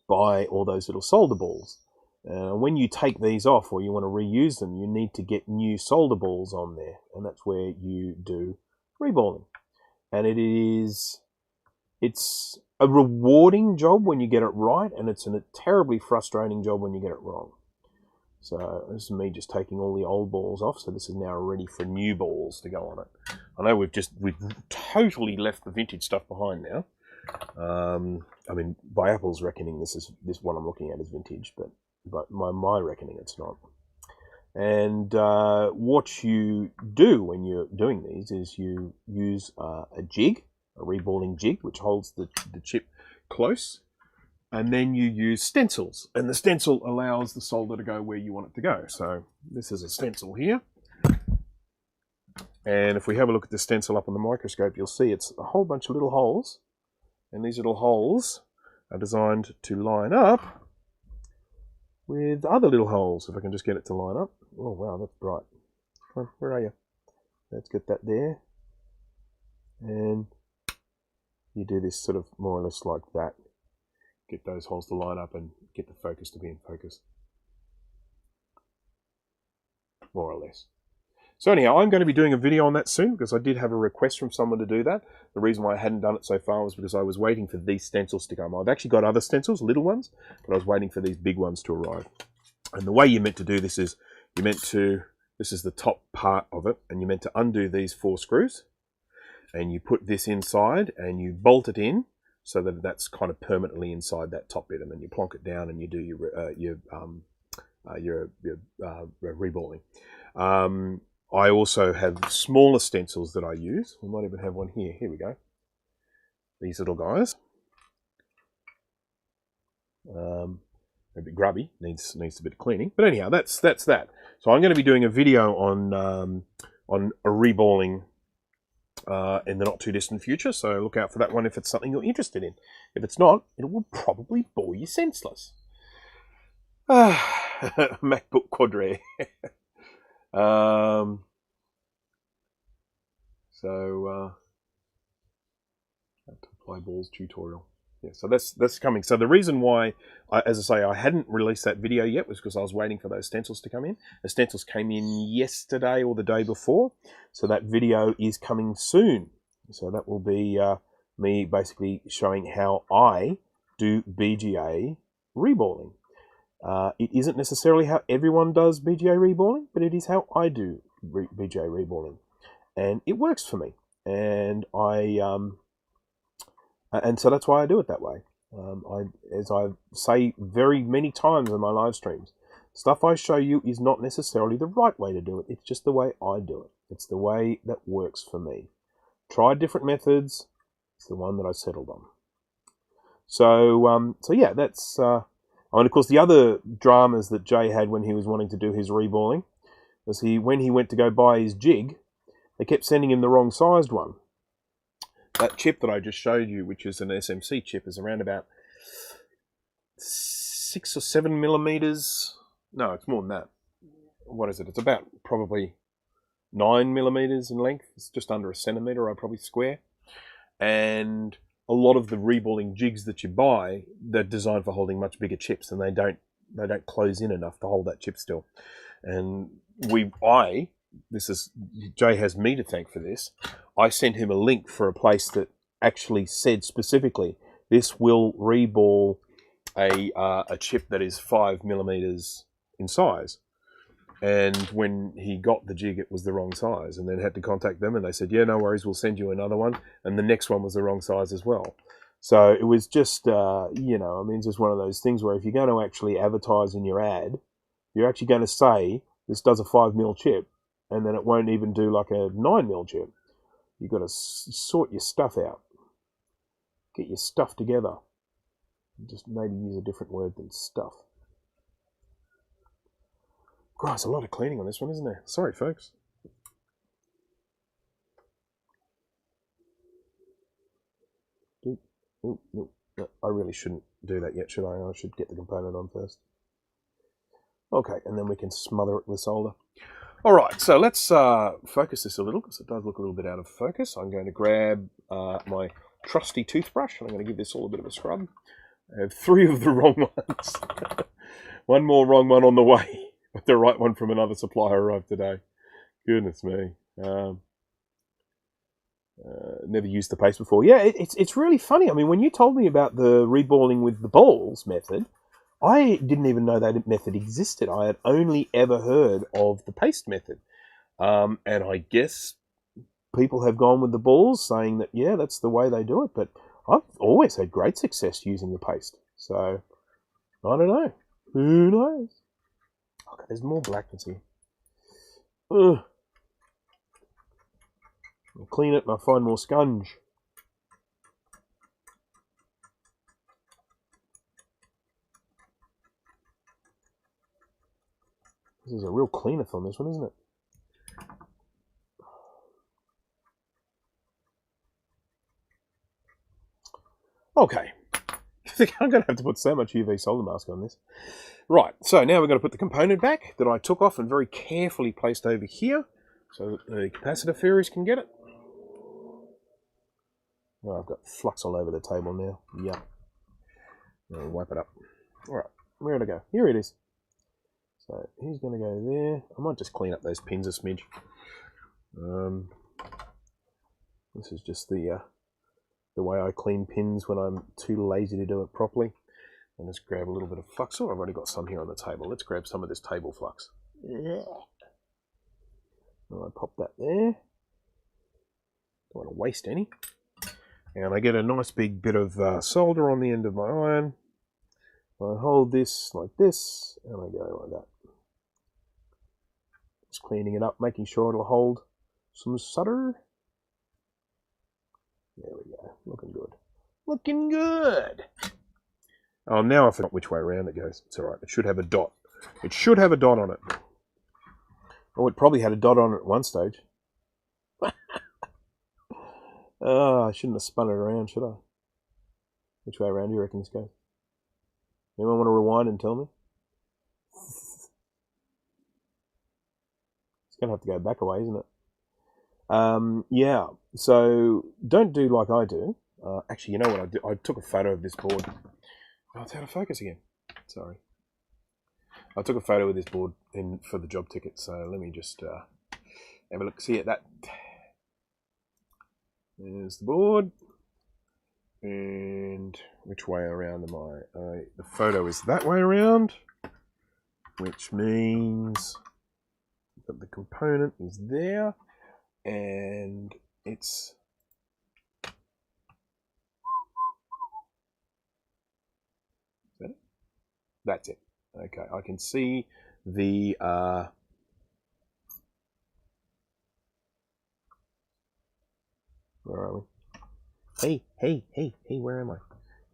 by all those little solder balls. When you take these off or you want to reuse them, you need to get new solder balls on there, and that's where you do reballing. And it's a rewarding job when you get it right, and it's a terribly frustrating job when you get it wrong. So this is me just taking all the old balls off, so this is now ready for new balls to go on it. I know we've totally left the vintage stuff behind now. I mean, by Apple's reckoning, this one I'm looking at is vintage, but my reckoning it's not. And what you do when you're doing these is you use a jig, a reballing jig, which holds the chip close, and then you use stencils, and the stencil allows the solder to go where you want it to go. So this is a stencil here, and if we have a look at the stencil up on the microscope, you'll see it's a whole bunch of little holes, and these little holes are designed to line up with other little holes. If I can just get it to line up. Oh wow, that's bright. Where are you? Let's get that there. And you do this sort of more or less like that. Get those holes to line up and get the focus to be in focus. More or less. So anyhow, I'm going to be doing a video on that soon because I did have a request from someone to do that. The reason why I hadn't done it so far was because I was waiting for these stencils to come. I've actually got other stencils, little ones, but I was waiting for these big ones to arrive. And the way you're meant to do this is, this is the top part of it, and you're meant to undo these 4 screws. and you put this inside and you bolt it in so that that's kind of permanently inside that top bit, and then you plonk it down and you do your reballing. I also have smaller stencils that I use. We might even have one here. Here we go. These little guys. A bit grubby, needs a bit of cleaning. But anyhow, that's that. So I'm going to be doing a video on a reballing in the not too distant future. So look out for that one if it's something you're interested in. If it's not, it will probably bore you senseless. MacBook Quadra. How to apply balls tutorial. Yeah, so that's coming. So the reason why, as I say, I hadn't released that video yet was because I was waiting for those stencils to come in. The stencils came in yesterday or the day before, so that video is coming soon. So that will be me basically showing how I do BGA reballing. It isn't necessarily how everyone does BGA reballing, but it is how I do BGA reballing, and it works for me. And and so that's why I do it that way. As I say very many times in my live streams, stuff I show you is not necessarily the right way to do it. It's just the way I do it. It's the way that works for me. Tried different methods. It's the one that I settled on. So yeah, that's. And of course, the other dramas that Jay had when he was wanting to do his reballing was when he went to go buy his jig, they kept sending him the wrong sized one. That chip that I just showed you, which is an SMC chip, is around about 6 or 7 millimeters. No, it's more than that. What is it? It's about probably 9 millimeters in length. It's just under a centimeter, probably square. And a lot of the reballing jigs that you buy, they're designed for holding much bigger chips, and they don't close in enough to hold that chip still. And Jay has me to thank for this. I sent him a link for a place that actually said specifically, this will reball a chip that is 5 millimeters in size. And when he got the jig, it was the wrong size, and then had to contact them, and they said, yeah, no worries, we'll send you another one. And the next one was the wrong size as well. So it was just, it's just one of those things where if you're going to actually advertise in your ad, you're actually going to say, this does a 5 mil chip, and then it won't even do like a 9 mil chip. You've got to sort your stuff out. Get your stuff together. Just maybe use a different word than stuff. Christ, a lot of cleaning on this one, isn't there? Sorry, folks. No, I really shouldn't do that yet, should I? I should get the component on first. Okay, and then we can smother it with solder. All right, so let's focus this a little, because it does look a little bit out of focus. I'm going to grab my trusty toothbrush, and I'm going to give this all a bit of a scrub. I have 3 of the wrong ones. One more wrong one on the way. But the right one from another supplier arrived today. Goodness me. Never used the paste before. Yeah, it's really funny. I mean, when you told me about the reballing with the balls method, I didn't even know that method existed. I had only ever heard of the paste method. And I guess people have gone with the balls, saying that, yeah, that's the way they do it. But I've always had great success using the paste. So, I don't know. Who knows? Okay, there's more blackness here. Ugh. I'll clean it and I find more sponge. This is a real cleaneth on this one, isn't it? Okay. I think I'm going to have to put so much UV solder mask on this. Right, so now we're going to put the component back that I took off and very carefully placed over here so that the capacitor fairies can get it. Oh, I've got flux all over the table now. Yeah. I'll wipe it up. Alright, where'd it go? Here it is. So he's going to go there. I might just clean up those pins a smidge. This is just the way I clean pins when I'm too lazy to do it properly. And let's grab a little bit of flux. Oh, I've already got some here on the table. Let's grab some of this table flux. Yeah. And I pop that there. want to waste any. And I get a nice big bit of solder on the end of my iron. I hold this like this, and I go like that. Just cleaning it up, making sure it'll hold some solder. There we go. Looking good. Looking good. Oh, now I forgot which way around it goes. It's all right. It should have a dot. It should have a dot on it. Oh, it probably had a dot on it at one stage. Oh, I shouldn't have spun it around, should I? Which way around do you reckon this goes? Anyone want to rewind and tell me? It's going to have to go back away, isn't it? Yeah, so don't do like I do. Actually, you know what I do? I took a photo of this board. Oh, it's out of focus again. Sorry. I took a photo of this board for the job ticket, so let me just have a look. See at that. There's the board. And which way around am I? The photo is that way around, which means that the component is there, and it's that's it. Okay, I can see the where are we? Hey, where am I?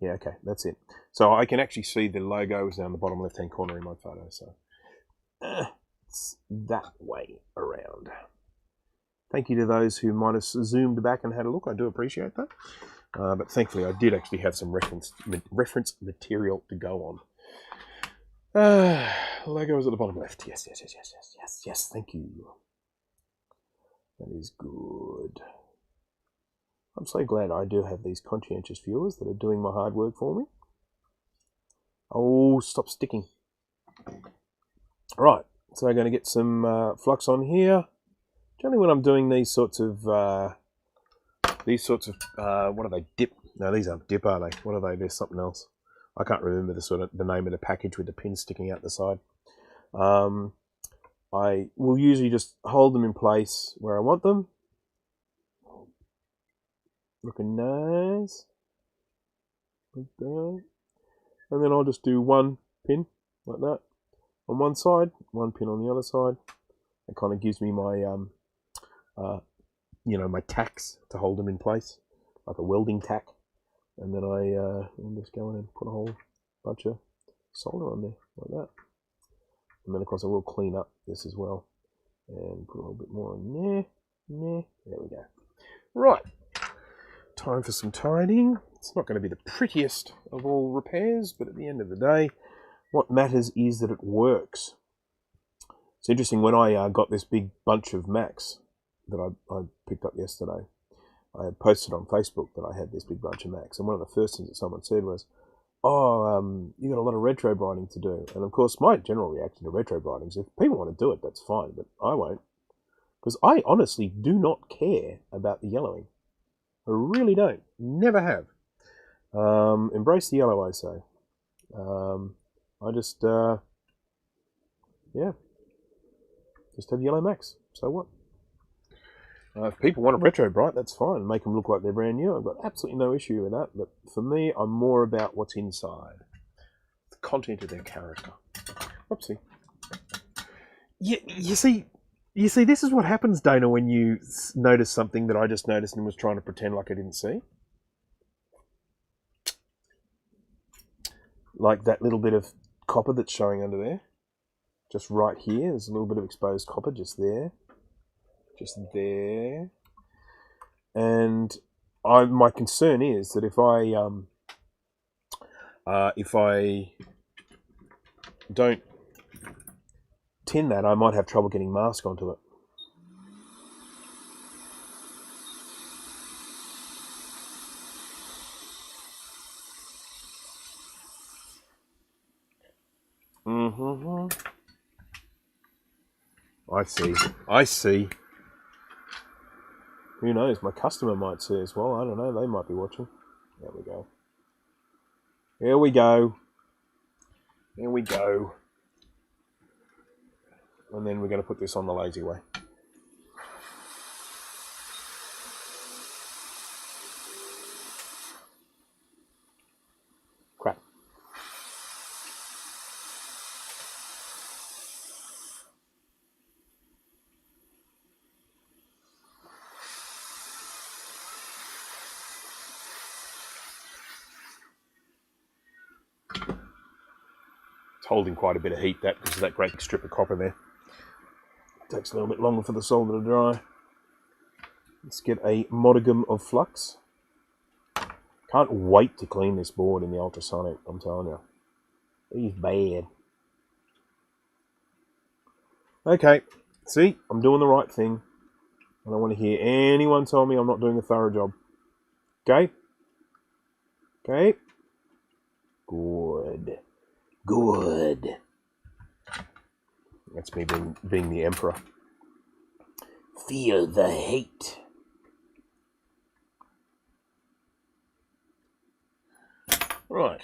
Yeah, okay, that's it. So I can actually see the logos down the bottom left-hand corner in my photo. So it's that way around. Thank you to those who might have zoomed back and had a look. I do appreciate that. But thankfully, I did actually have some reference material to go on. Logos at the bottom left. Yes. Thank you. That is good. I'm so glad I do have these conscientious viewers that are doing my hard work for me. Oh, stop sticking. Right, so I'm going to get some flux on here. Generally when I'm doing these sorts of, what are they, dip? No, these aren't dip, are they? What are they? There's something else. I can't remember the name of the package with the pins sticking out the side. I will usually just hold them in place where I want them. Looking nice. Like that. And then I'll just do one pin like that on one side, one pin on the other side. It kind of gives me my, my tacks to hold them in place, like a welding tack. And then I'll just go in and put a whole bunch of solder on there like that. And then of course I will clean up this as well and put a little bit more on there. There we go. Right. Time for some tidying. It's not going to be the prettiest of all repairs, but at the end of the day, what matters is that it works. It's interesting, when I got this big bunch of Macs that I picked up yesterday, I had posted on Facebook that I had this big bunch of Macs, and one of the first things that someone said was, you got a lot of retro brighting to do. And of course, my general reaction to retro brighting is, if people want to do it, that's fine, but I won't. Because I honestly do not care about the yellowing. I really don't. Never have. Embrace the yellow, I say. I just have yellow Macs. So what? If people want a retro bright, that's fine. Make them look like they're brand new. I've got absolutely no issue with that. But for me, I'm more about what's inside. The content of their character. Whoopsie. You see, this is what happens, Dana, when you notice something that I just noticed and was trying to pretend like I didn't see. Like that little bit of copper that's showing under there. Just right here, there's a little bit of exposed copper just there. Just there. And my concern is that if I don't tin that, I might have trouble getting mask onto it. I see. Who knows? My customer might see as well. I don't know. They might be watching. There we go. Here we go. Here we go. And then we're going to put this on the lazy way. It's holding quite a bit of heat, that, because of that great strip of copper there. It takes a little bit longer for the solder to dry. Let's get a modicum of flux. Can't wait to clean this board in the ultrasonic, I'm telling you. He's bad. Okay, see, I'm doing the right thing. I don't want to hear anyone tell me I'm not doing a thorough job. Okay? Okay? Good. Good. That's me being the emperor. Feel the hate. Right.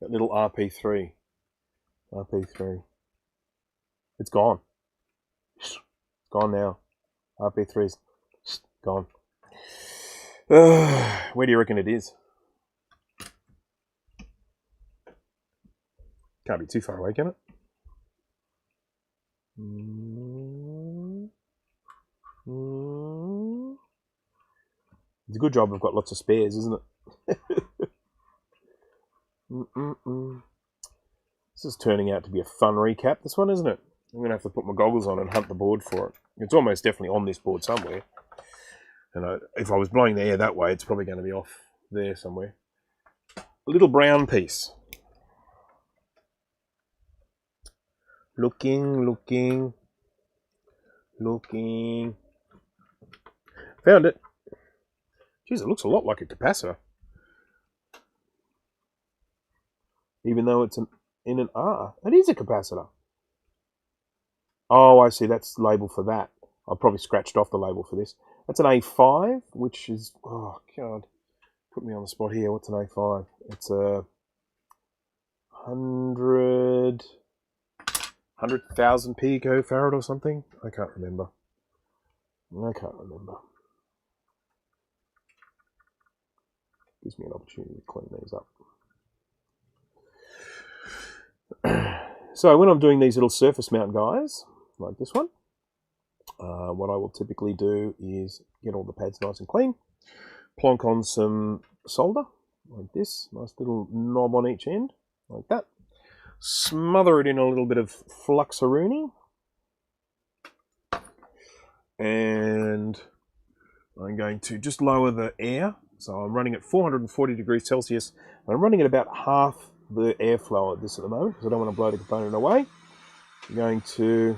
That little RP3. RP3. It's gone. It's gone now. RP3's gone. Where do you reckon it is? Can't be too far away, can it? It's a good job I've got lots of spares, isn't it? This is turning out to be a fun recap, this one, isn't it? I'm going to have to put my goggles on and hunt the board for it. It's almost definitely on this board somewhere. And if I was blowing the air that way, it's probably going to be off there somewhere. A little brown piece. Looking. Found it. Jeez, it looks a lot like a capacitor. Even though it's in an R. It is a capacitor. Oh, I see. That's the label for that. I've probably scratched off the label for this. That's an A5, which is... Oh, God. Put me on the spot here. What's an A5? It's a 100,000 picofarad or something? I can't remember. Gives me an opportunity to clean these up. So when I'm doing these little surface mount guys, like this one, what I will typically do is get all the pads nice and clean, plonk on some solder, like this, nice little knob on each end, like that, smother it in a little bit of fluxaroonie, and I'm going to just lower the air. So I'm running at 440 degrees Celsius, and I'm running at about half the airflow at this at the moment, because I don't want to blow the component away. I'm going to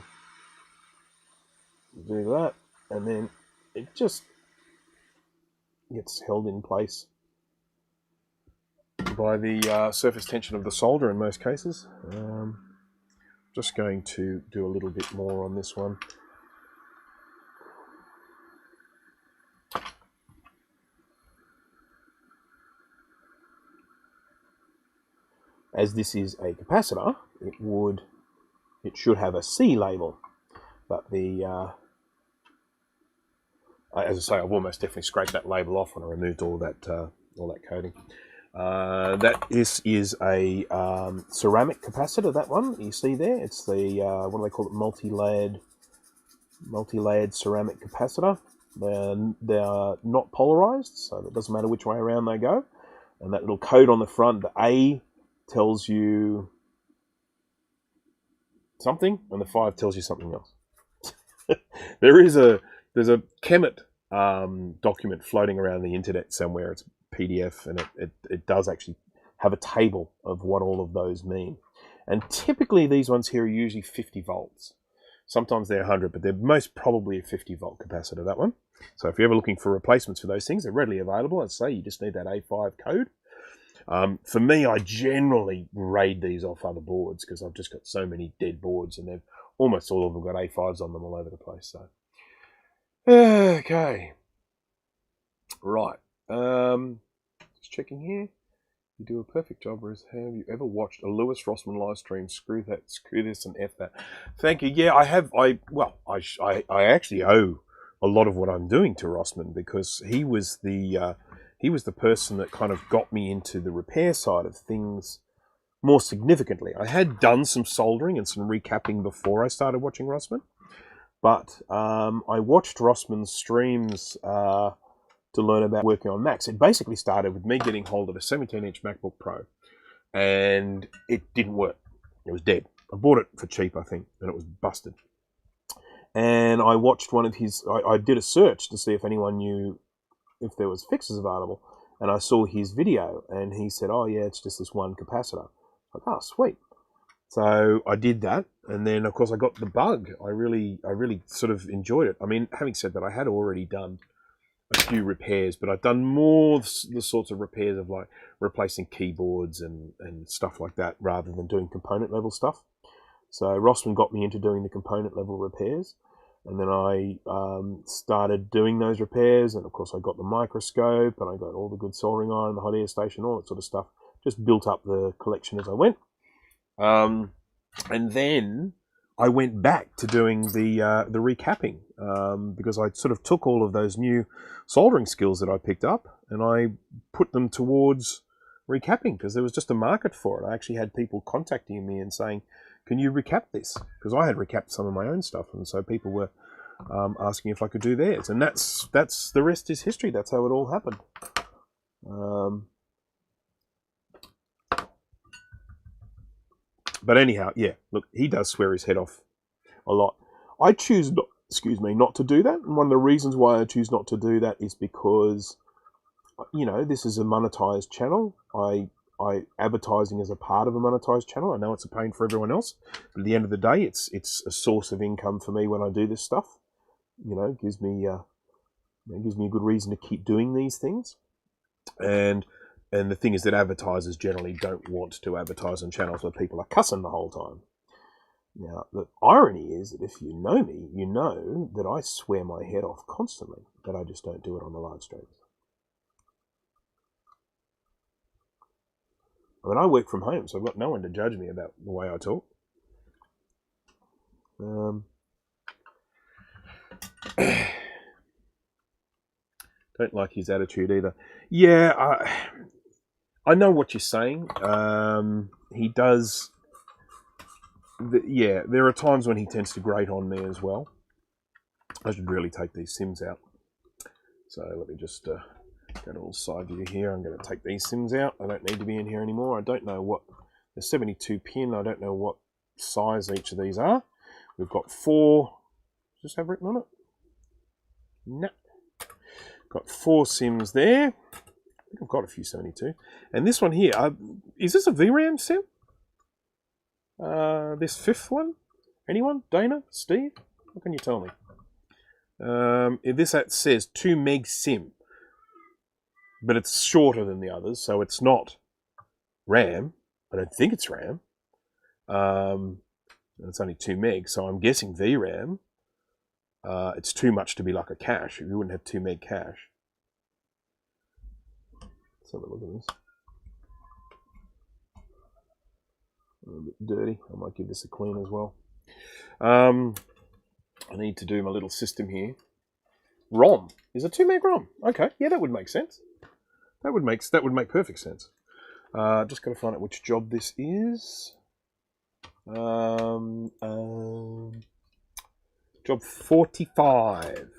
do that, and then it just gets held in place by the surface tension of the solder in most cases. Just going to do a little bit more on this one. As this is a capacitor, it should have a C label, but the as I say, I've almost definitely scraped that label off when I removed all that coating. This is a ceramic capacitor. That one you see there, it's the what do they call it? Multi-layered ceramic capacitor. They are not polarized, so it doesn't matter which way around they go. And that little code on the front, the A, tells you something, and the 5 tells you something else. There's a Chemet document floating around the internet somewhere. It's PDF, and it does actually have a table of what all of those mean. And typically these ones here are usually 50 volts. Sometimes they're 100, but they're most probably a 50 volt capacitor, that one. So if you're ever looking for replacements for those things, they're readily available. I'd say you just need that A5 code. For me, I generally raid these off other boards because I've just got so many dead boards, and they've almost all of them got A5s on them all over the place. So, okay, right. Just checking here. You do a perfect job, Bruce. Have you ever watched a Lewis Rossman live stream? Screw this, and F that. Thank you. Yeah, I have. I actually owe a lot of what I'm doing to Rossman, because he was the person that kind of got me into the repair side of things more significantly. I had done some soldering and some recapping before I started watching Rossman, But I watched Rossman's streams to learn about working on Macs. It basically started with me getting hold of a 17-inch MacBook Pro, and it didn't work. It was dead. I bought it for cheap, I think, and it was busted. And I watched one of his... I did a search to see if anyone knew if there was fixes available, and I saw his video, and he said, oh yeah, it's just this one capacitor. Like, oh, sweet. So I did that, and then of course I got the bug. I really sort of enjoyed it. I mean, having said that, I had already done a few repairs, but I've done more the sorts of repairs of like replacing keyboards and stuff like that, rather than doing component level stuff. So Rossman got me into doing the component level repairs, and then I started doing those repairs, and of course I got the microscope, and I got all the good soldering iron, the hot air station, all that sort of stuff. Just built up the collection as I went. And then I went back to doing the recapping, because I sort of took all of those new soldering skills that I picked up and I put them towards recapping, because there was just a market for it. I actually had people contacting me and saying, can you recap this? Because I had recapped some of my own stuff, and so people were asking if I could do theirs. And that's the rest is history. That's how it all happened. But anyhow, yeah, look, he does swear his head off a lot. I choose not, not to do that. And one of the reasons why I choose not to do that is because, you know, this is a monetized channel. Advertising is a part of a monetized channel. I know it's a pain for everyone else, but at the end of the day, it's a source of income for me when I do this stuff. You know, it gives me a good reason to keep doing these things. And the thing is that advertisers generally don't want to advertise on channels where people are cussing the whole time. Now, the irony is that if you know me, you know that I swear my head off constantly, but I just don't do it on the live streams. I mean, I work from home, so I've got no one to judge me about the way I talk. Don't like his attitude either. Yeah, I know what you're saying. He does. Yeah, there are times when he tends to grate on me as well. I should really take these sims out. So let me just go to a little side view here. I'm going to take these sims out. I don't need to be in here anymore. I don't know what the 72 pin. I don't know what size each of these are. We've got 4. Does this have written on it? No. Got 4 sims there. I've got a few 72. And this one here, is this a VRAM sim? This 5th one? Anyone? Dana? Steve? What can you tell me? This says 2 meg sim. But it's shorter than the others, so it's not RAM. I don't think it's RAM. It's only 2 meg, so I'm guessing VRAM. It's too much to be like a cache. You wouldn't have 2 meg cache. Let's have a look at this. A little bit dirty. I might give this a clean as well. I need to do my little system here. ROM is a 2 meg ROM. Okay, yeah, that would make sense. That would make perfect sense. Just got to find out which job this is. Job 45.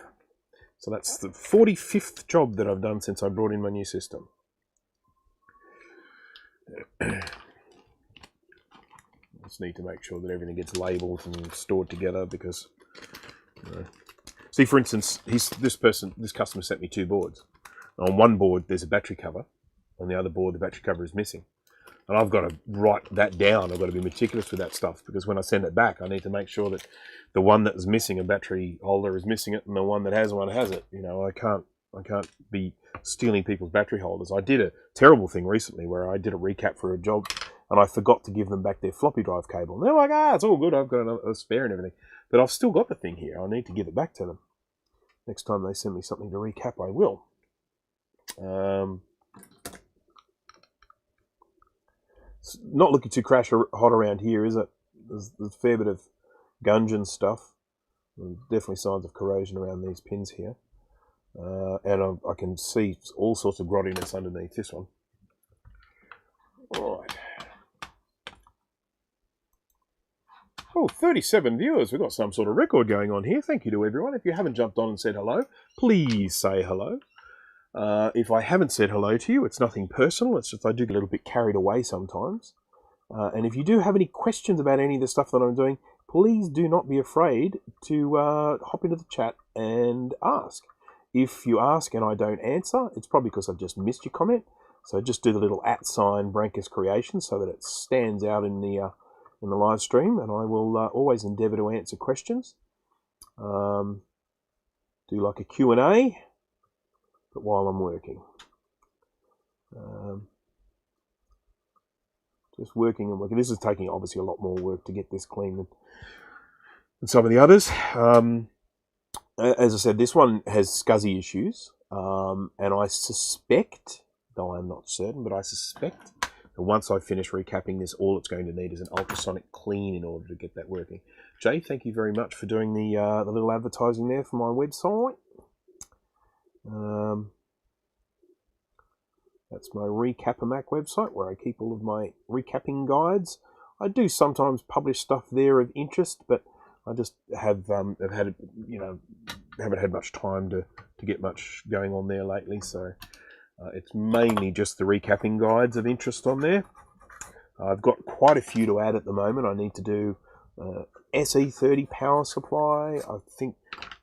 So that's the 45th job that I've done since I brought in my new system. Just need to make sure that everything gets labelled and stored together, because, you know. See, for instance, this customer sent me 2 boards. On one board, there's a battery cover. On the other board, the battery cover is missing. And I've got to write that down. I've got to be meticulous with that stuff, because when I send it back, I need to make sure that the one that is missing a battery holder is missing it, and the one that has one has it. You know, I can't be stealing people's battery holders. I did a terrible thing recently where I did a recap for a job, and I forgot to give them back their floppy drive cable. And they're like, it's all good. I've got a spare and everything. But I've still got the thing here. I need to give it back to them. Next time they send me something to recap, I will. It's not looking too crash hot around here, is it? There's a fair bit of gungeon stuff. And definitely signs of corrosion around these pins here. And I can see all sorts of grottiness underneath this one. All right. Oh, 37 viewers. We've got some sort of record going on here. Thank you to everyone. If you haven't jumped on and said hello, please say hello. If I haven't said hello to you, it's nothing personal. It's just I do get a little bit carried away sometimes. And if you do have any questions about any of the stuff that I'm doing, please do not be afraid to hop into the chat and ask. If you ask and I don't answer, it's probably because I've just missed your comment. So just do the little @ Brankus Creation so that it stands out in the live stream, and I will always endeavour to answer questions. Do like a Q&A, but while I'm working. Just working and working. This is taking obviously a lot more work to get this clean than some of the others. As I said, this one has SCSI issues, and I suspect, though I'm not certain, but I suspect that once I finish recapping this, all it's going to need is an ultrasonic clean in order to get that working. Jay, thank you very much for doing the little advertising there for my website. That's my Recap-A-Mac website where I keep all of my recapping guides. I do sometimes publish stuff there of interest, but I just haven't had much time to get much going on there lately. So it's mainly just the recapping guides of interest on there. I've got quite a few to add at the moment. I need to do SE30 power supply. I think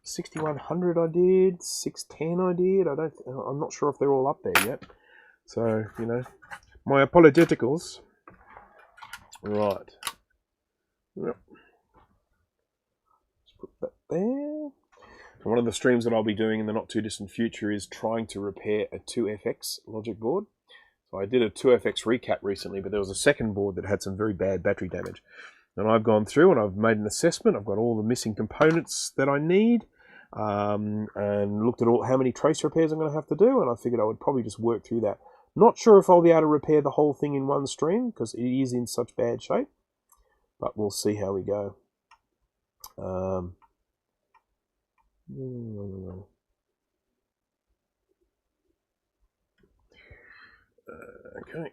6100 I did, 610 I did. I'm not sure if they're all up there yet. So, you know, my apologeticals. Right. Yep. Let's put that there. One of the streams that I'll be doing in the not too distant future is trying to repair a 2FX logic board. So I did a 2FX recap recently, but there was a second board that had some very bad battery damage. And I've gone through and I've made an assessment. I've got all the missing components that I need, and looked at how many trace repairs I'm going to have to do, and I figured I would probably just work through that. Not sure if I'll be able to repair the whole thing in one stream because it is in such bad shape, but we'll see how we go. Okay.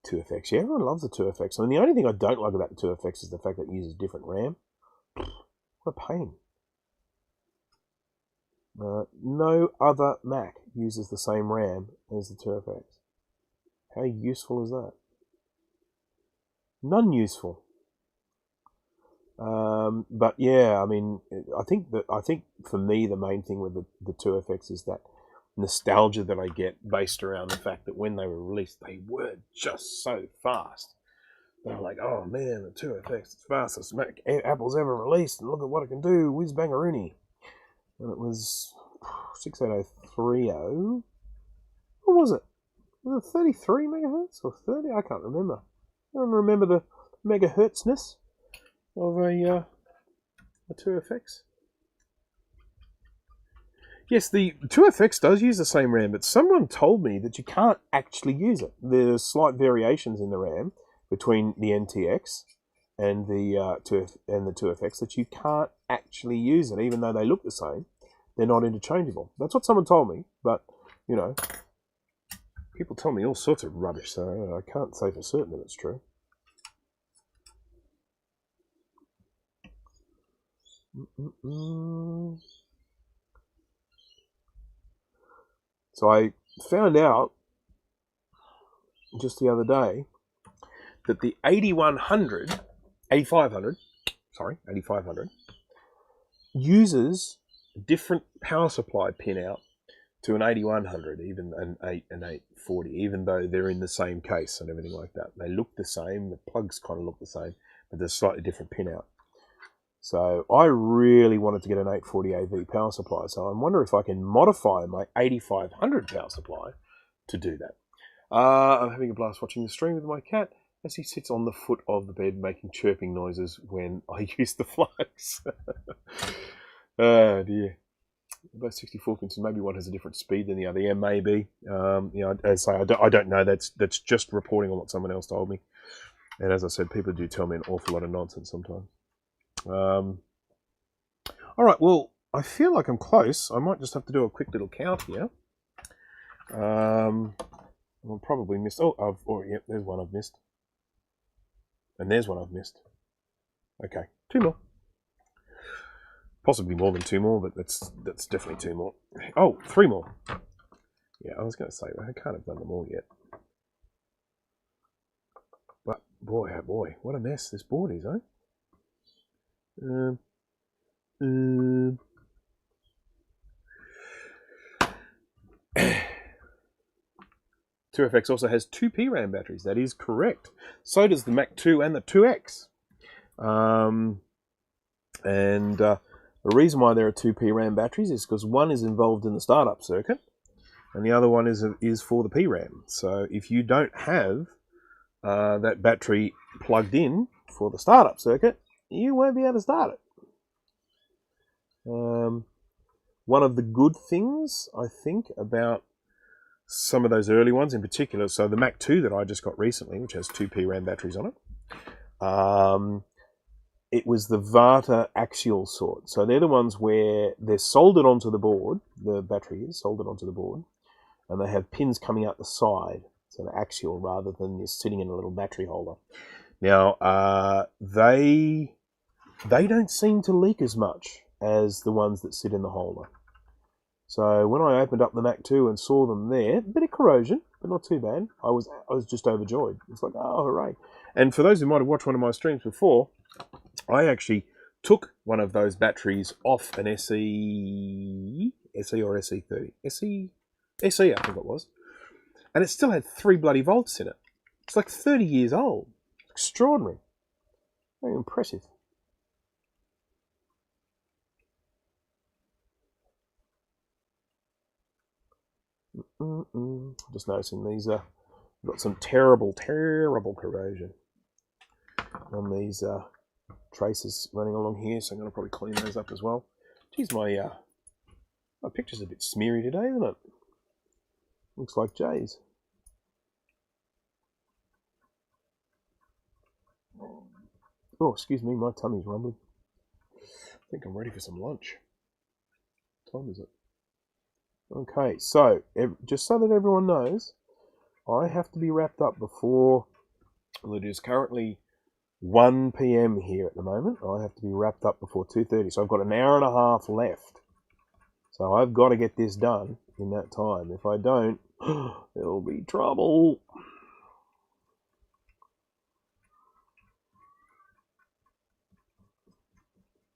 2FX. Yeah, everyone loves the 2FX. I mean, the only thing I don't like about the 2FX is the fact that it uses different RAM. What a pain. No other Mac uses the same RAM as the 2FX. How useful is that? None useful. But yeah, I mean, I think for me the main thing with the 2FX is that nostalgia that I get based around the fact that when they were released, they were just so fast. They were like, oh man, the 2FX is the fastest Mac Apple's ever released, and look at what it can do, whiz bangaroony. And it was 68030. What was it? Was it 33 megahertz or 30? I can't remember. I don't remember the megahertzness of a 2FX. Yes, the 2FX does use the same RAM, but someone told me that you can't actually use it. There's slight variations in the RAM between the NTX and the 2FX that you can't actually use it, even though they look the same. They're not interchangeable. That's what someone told me, but, you know, people tell me all sorts of rubbish, so I can't say for certain that it's true. So I found out just the other day that the 8500 uses a different power supply pin out to an 8100, even an 840, even though they're in the same case and everything like that. They look the same, the plugs kind of look the same, but there's a slightly different pin out. So I really wanted to get an 840 AV power supply, so I wonder if I can modify my 8500 power supply to do that. I'm having a blast watching the stream with my cat as he sits on the foot of the bed making chirping noises when I use the flux. Oh dear. Both 64 pins, maybe one has a different speed than the other. Yeah, maybe. You know, as I say, I don't know. That's just reporting on what someone else told me. And as I said, people do tell me an awful lot of nonsense sometimes. All right, well, I feel like I'm close. I might just have to do a quick little count here. I'll probably miss. Oh, yep, there's one I've missed. And there's one I've missed. Okay, 2 more. Possibly more than 2 more, but that's definitely 2 more. Oh, 3 more. Yeah, I was going to say, I can't have done them all yet. But, boy, oh boy, what a mess this board is, eh? 2FX also has 2 PRAM batteries. That is correct. So does the Mac 2 and the 2X. The reason why there are 2 PRAM batteries is because one is involved in the startup circuit, and the other one is for the PRAM. So if you don't have that battery plugged in for the startup circuit, you won't be able to start it. One of the good things, I think, about some of those early ones in particular, so the Mac 2 that I just got recently, which has 2 PRAM batteries on it, it was the Vata axial sort. So they're the ones where they're soldered onto the board, the battery is soldered onto the board, and they have pins coming out the side, so they're axial rather than just sitting in a little battery holder. Now, they don't seem to leak as much as the ones that sit in the holder. So when I opened up the Mac 2 and saw them there, a bit of corrosion, but not too bad. I was just overjoyed. It's like, oh, hooray. And for those who might have watched one of my streams before, I actually took one of those batteries off an SE or SE30? SE, I think it was. And it still had 3 bloody volts in it. It's like 30 years old. Extraordinary. Very impressive. Just noticing these got some terrible corrosion on these traces running along here, so I'm going to probably clean those up as well. Geez, my picture's a bit smeary today, isn't it? Looks like Jay's. Oh, excuse me, my tummy's rumbling. I think I'm ready for some lunch. What time is it? Okay, so just so that everyone knows, I have to be wrapped up before, well, it is currently 1 p.m. here at the moment. I have to be wrapped up before 2:30, so I've got an hour and a half left. So I've got to get this done in that time. If I don't, there'll be trouble.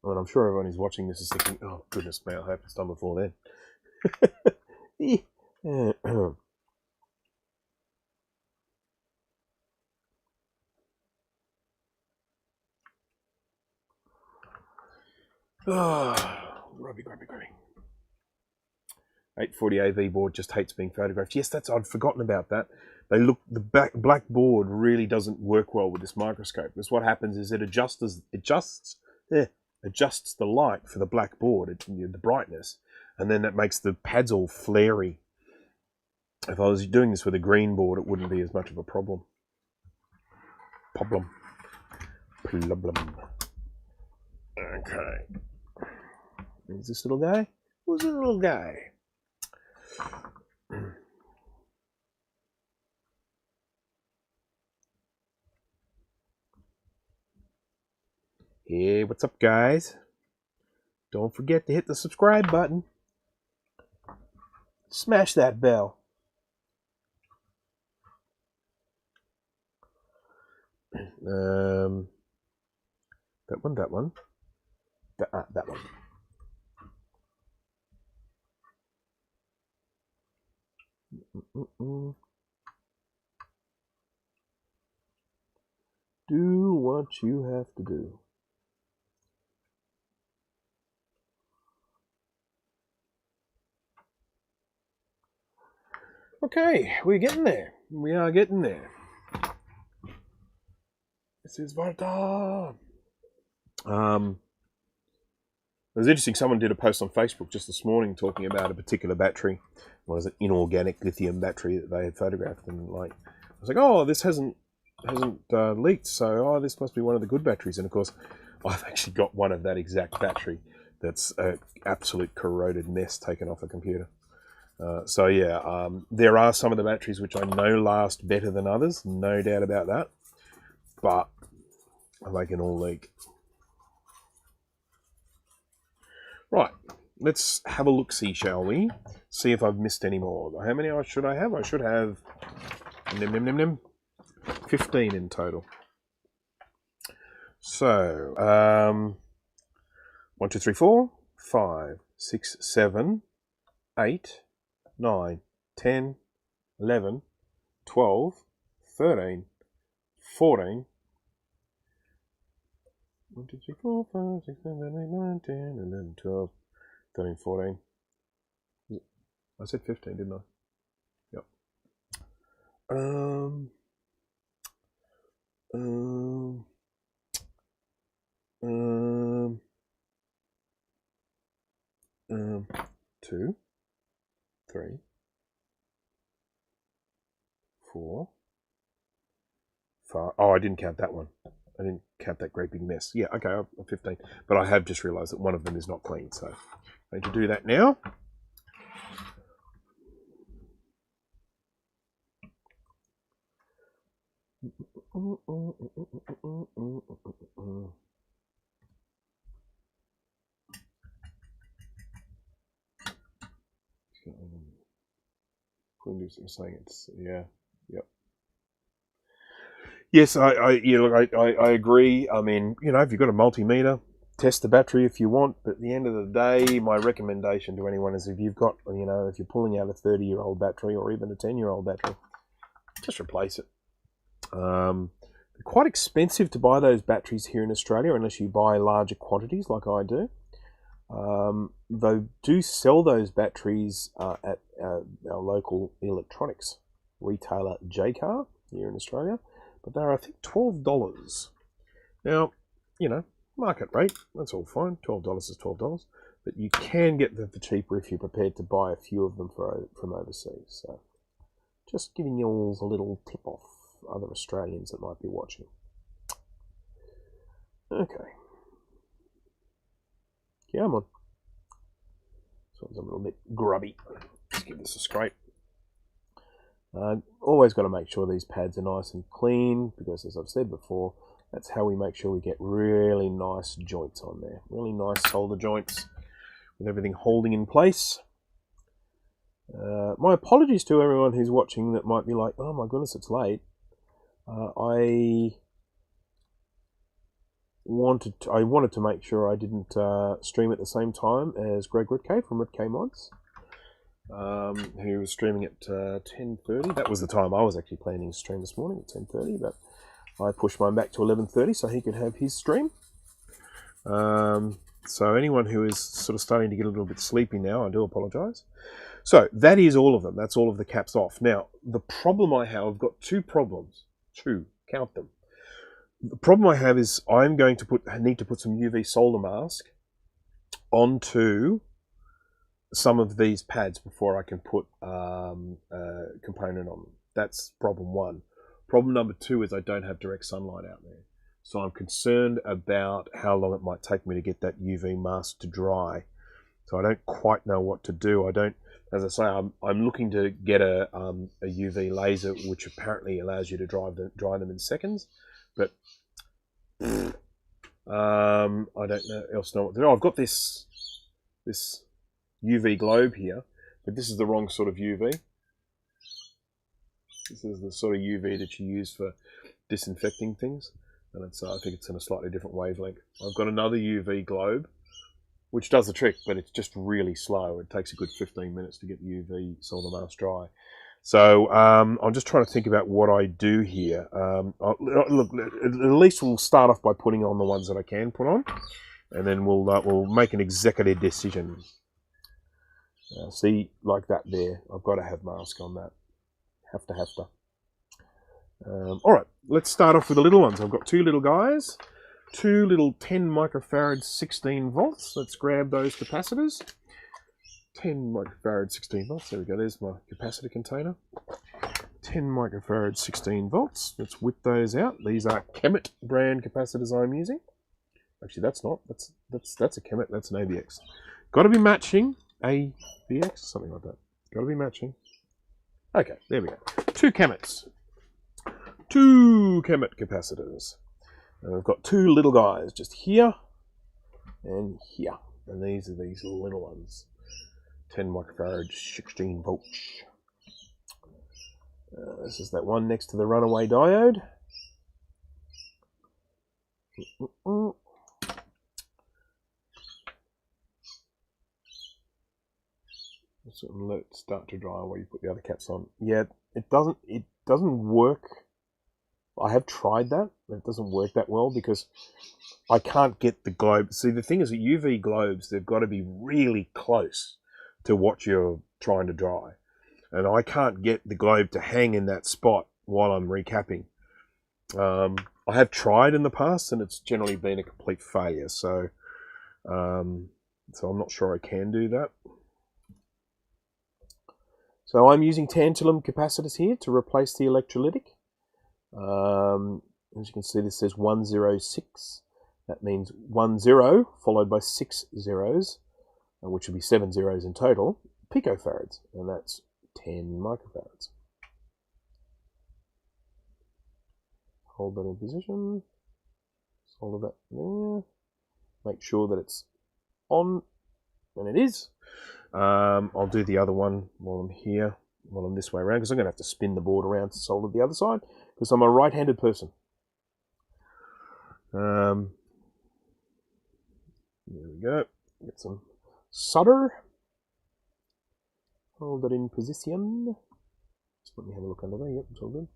And I'm sure everyone who's watching this is thinking, oh, goodness me, I hope it's done before then. Grubby. 840 AV board just hates being photographed. Yes, I'd forgotten about that. The black board really doesn't work well with this microscope, because what happens is it adjusts the light for the black board, the brightness, and then that makes the pads all flary. If I was doing this with a green board, it wouldn't be as much of a problem. Okay. Who's this little guy? Who's this little guy? Hey, what's up, guys? Don't forget to hit the subscribe button. Smash that bell. That one. That one. Do what you have to do. Okay, we're getting there. We are getting there. This is Varda. It was interesting. Someone did a post on Facebook just this morning talking about a particular battery. What is it? Inorganic lithium battery that they had photographed, and like, I was like, oh, this hasn't leaked, so this must be one of the good batteries. And of course, I've actually got one of that exact battery that's an absolute corroded mess taken off a computer. So yeah, there are some of the batteries which I know last better than others, no doubt about that. But they can all leak. Right, let's have a look-see, shall we? See if I've missed any more. How many should I have? I should have 15 in total. So, 1, 2, 3, 4, 5, 6, 7, 8, 9, 10, 11, 12, 13, 14, 1, 2, 3, 4, 5, 6, 7, 8, 9, 10, 11, 12, 13, 14. I said 15, didn't I? Yep. 2, 3, 4, 5. Oh, I didn't count that one. I didn't count that great big mess. Yeah, okay, I'm 15. But I have just realised that one of them is not clean, so I'm going to do that now. Saying it's, yeah, yep. Yes, I agree. I mean, you know, if you've got a multimeter, test the battery if you want. But at the end of the day, my recommendation to anyone is if you've got, you know, if you're pulling out a 30-year-old battery or even a 10-year-old battery, just replace it. They're quite expensive to buy those batteries here in Australia unless you buy larger quantities like I do. They do sell those batteries at our local electronics retailer, JCar, here in Australia. But they're, I think, $12. Now, you know, market rate, that's all fine. $12 is $12. But you can get them for cheaper if you're prepared to buy a few of them from overseas. So, just giving you all a little tip off other Australians that might be watching. Okay. Come on. So it's a little bit grubby. Let's give this a scrape. Always got to make sure these pads are nice and clean because, as I've said before, that's how we make sure we get really nice joints on there. Really nice solder joints with everything holding in place. My apologies to everyone who's watching that might be like, oh my goodness, it's late. I wanted to make sure I didn't stream at the same time as Greg Ritke from Ritke Mods, who was streaming at 10:30. That was the time I was actually planning to stream this morning, at 10:30, but I pushed mine back to 11:30 so he could have his stream. So anyone who is sort of starting to get a little bit sleepy now, I do apologise. So that is all of them. That's all of the caps off. Now, the problem I have, I've got two problems. Two, count them. The problem I have is I need to put some UV solder mask onto some of these pads before I can put a component on them. That's problem one. Problem number two is I don't have direct sunlight out there. So I'm concerned about how long it might take me to get that UV mask to dry. So I don't quite know what to do. As I say, I'm looking to get a UV laser, which apparently allows you to dry them in seconds. But I don't know what to do. I've got this UV globe here, but this is the wrong sort of UV. This is the sort of UV that you use for disinfecting things, and I think it's in a slightly different wavelength. I've got another UV globe, which does the trick, but it's just really slow. It takes a good 15 minutes to get the UV solder mask dry. So I'm just trying to think about what I do here. Look, at least we'll start off by putting on the ones that I can put on, and then we'll make an executive decision. See, like that there, I've got to have mask on that. Have to. All right, let's start off with the little ones. I've got two little guys, two little 10 microfarad 16 volts. Let's grab those capacitors. 10 microfarad 16 volts. There we go. There's my capacitor container. 10 microfarad 16 volts. Let's whip those out. These are Chemet brand capacitors I'm using. Actually, that's not. That's a Chemet. That's an AVX. Got to be matching. AVX, something like that. Got to be matching. Okay, there we go. Two Chemets. Two Chemet capacitors. And we've got two little guys just here and here. and these are these little ones, 10 microfarads, 16 volts. This is that one next to the runaway diode. Sort of let it start to dry while you put the other caps on. Yeah, it doesn't work. I have tried that. It doesn't work that well because I can't get the globe. See, the thing is that UV globes, they've got to be really close to what you're trying to dry. And I can't get the globe to hang in that spot while I'm recapping. I have tried in the past and it's generally been a complete failure. So, I'm not sure I can do that. So I'm using tantalum capacitors here to replace the electrolytic. As you can see, this says 106. That means 10 followed by 6 zeros, which would be 7 zeros in total, picofarads, and that's 10 microfarads. Hold that in position, solder that there, make sure that it's on, and it is. I'll do the other one while I'm here, while I'm this way around, because I'm going to have to spin the board around to solder the other side, because I'm a right-handed person. There we go. Get some solder. Hold that in position. Just let me have a look under there. Yep, it's all good.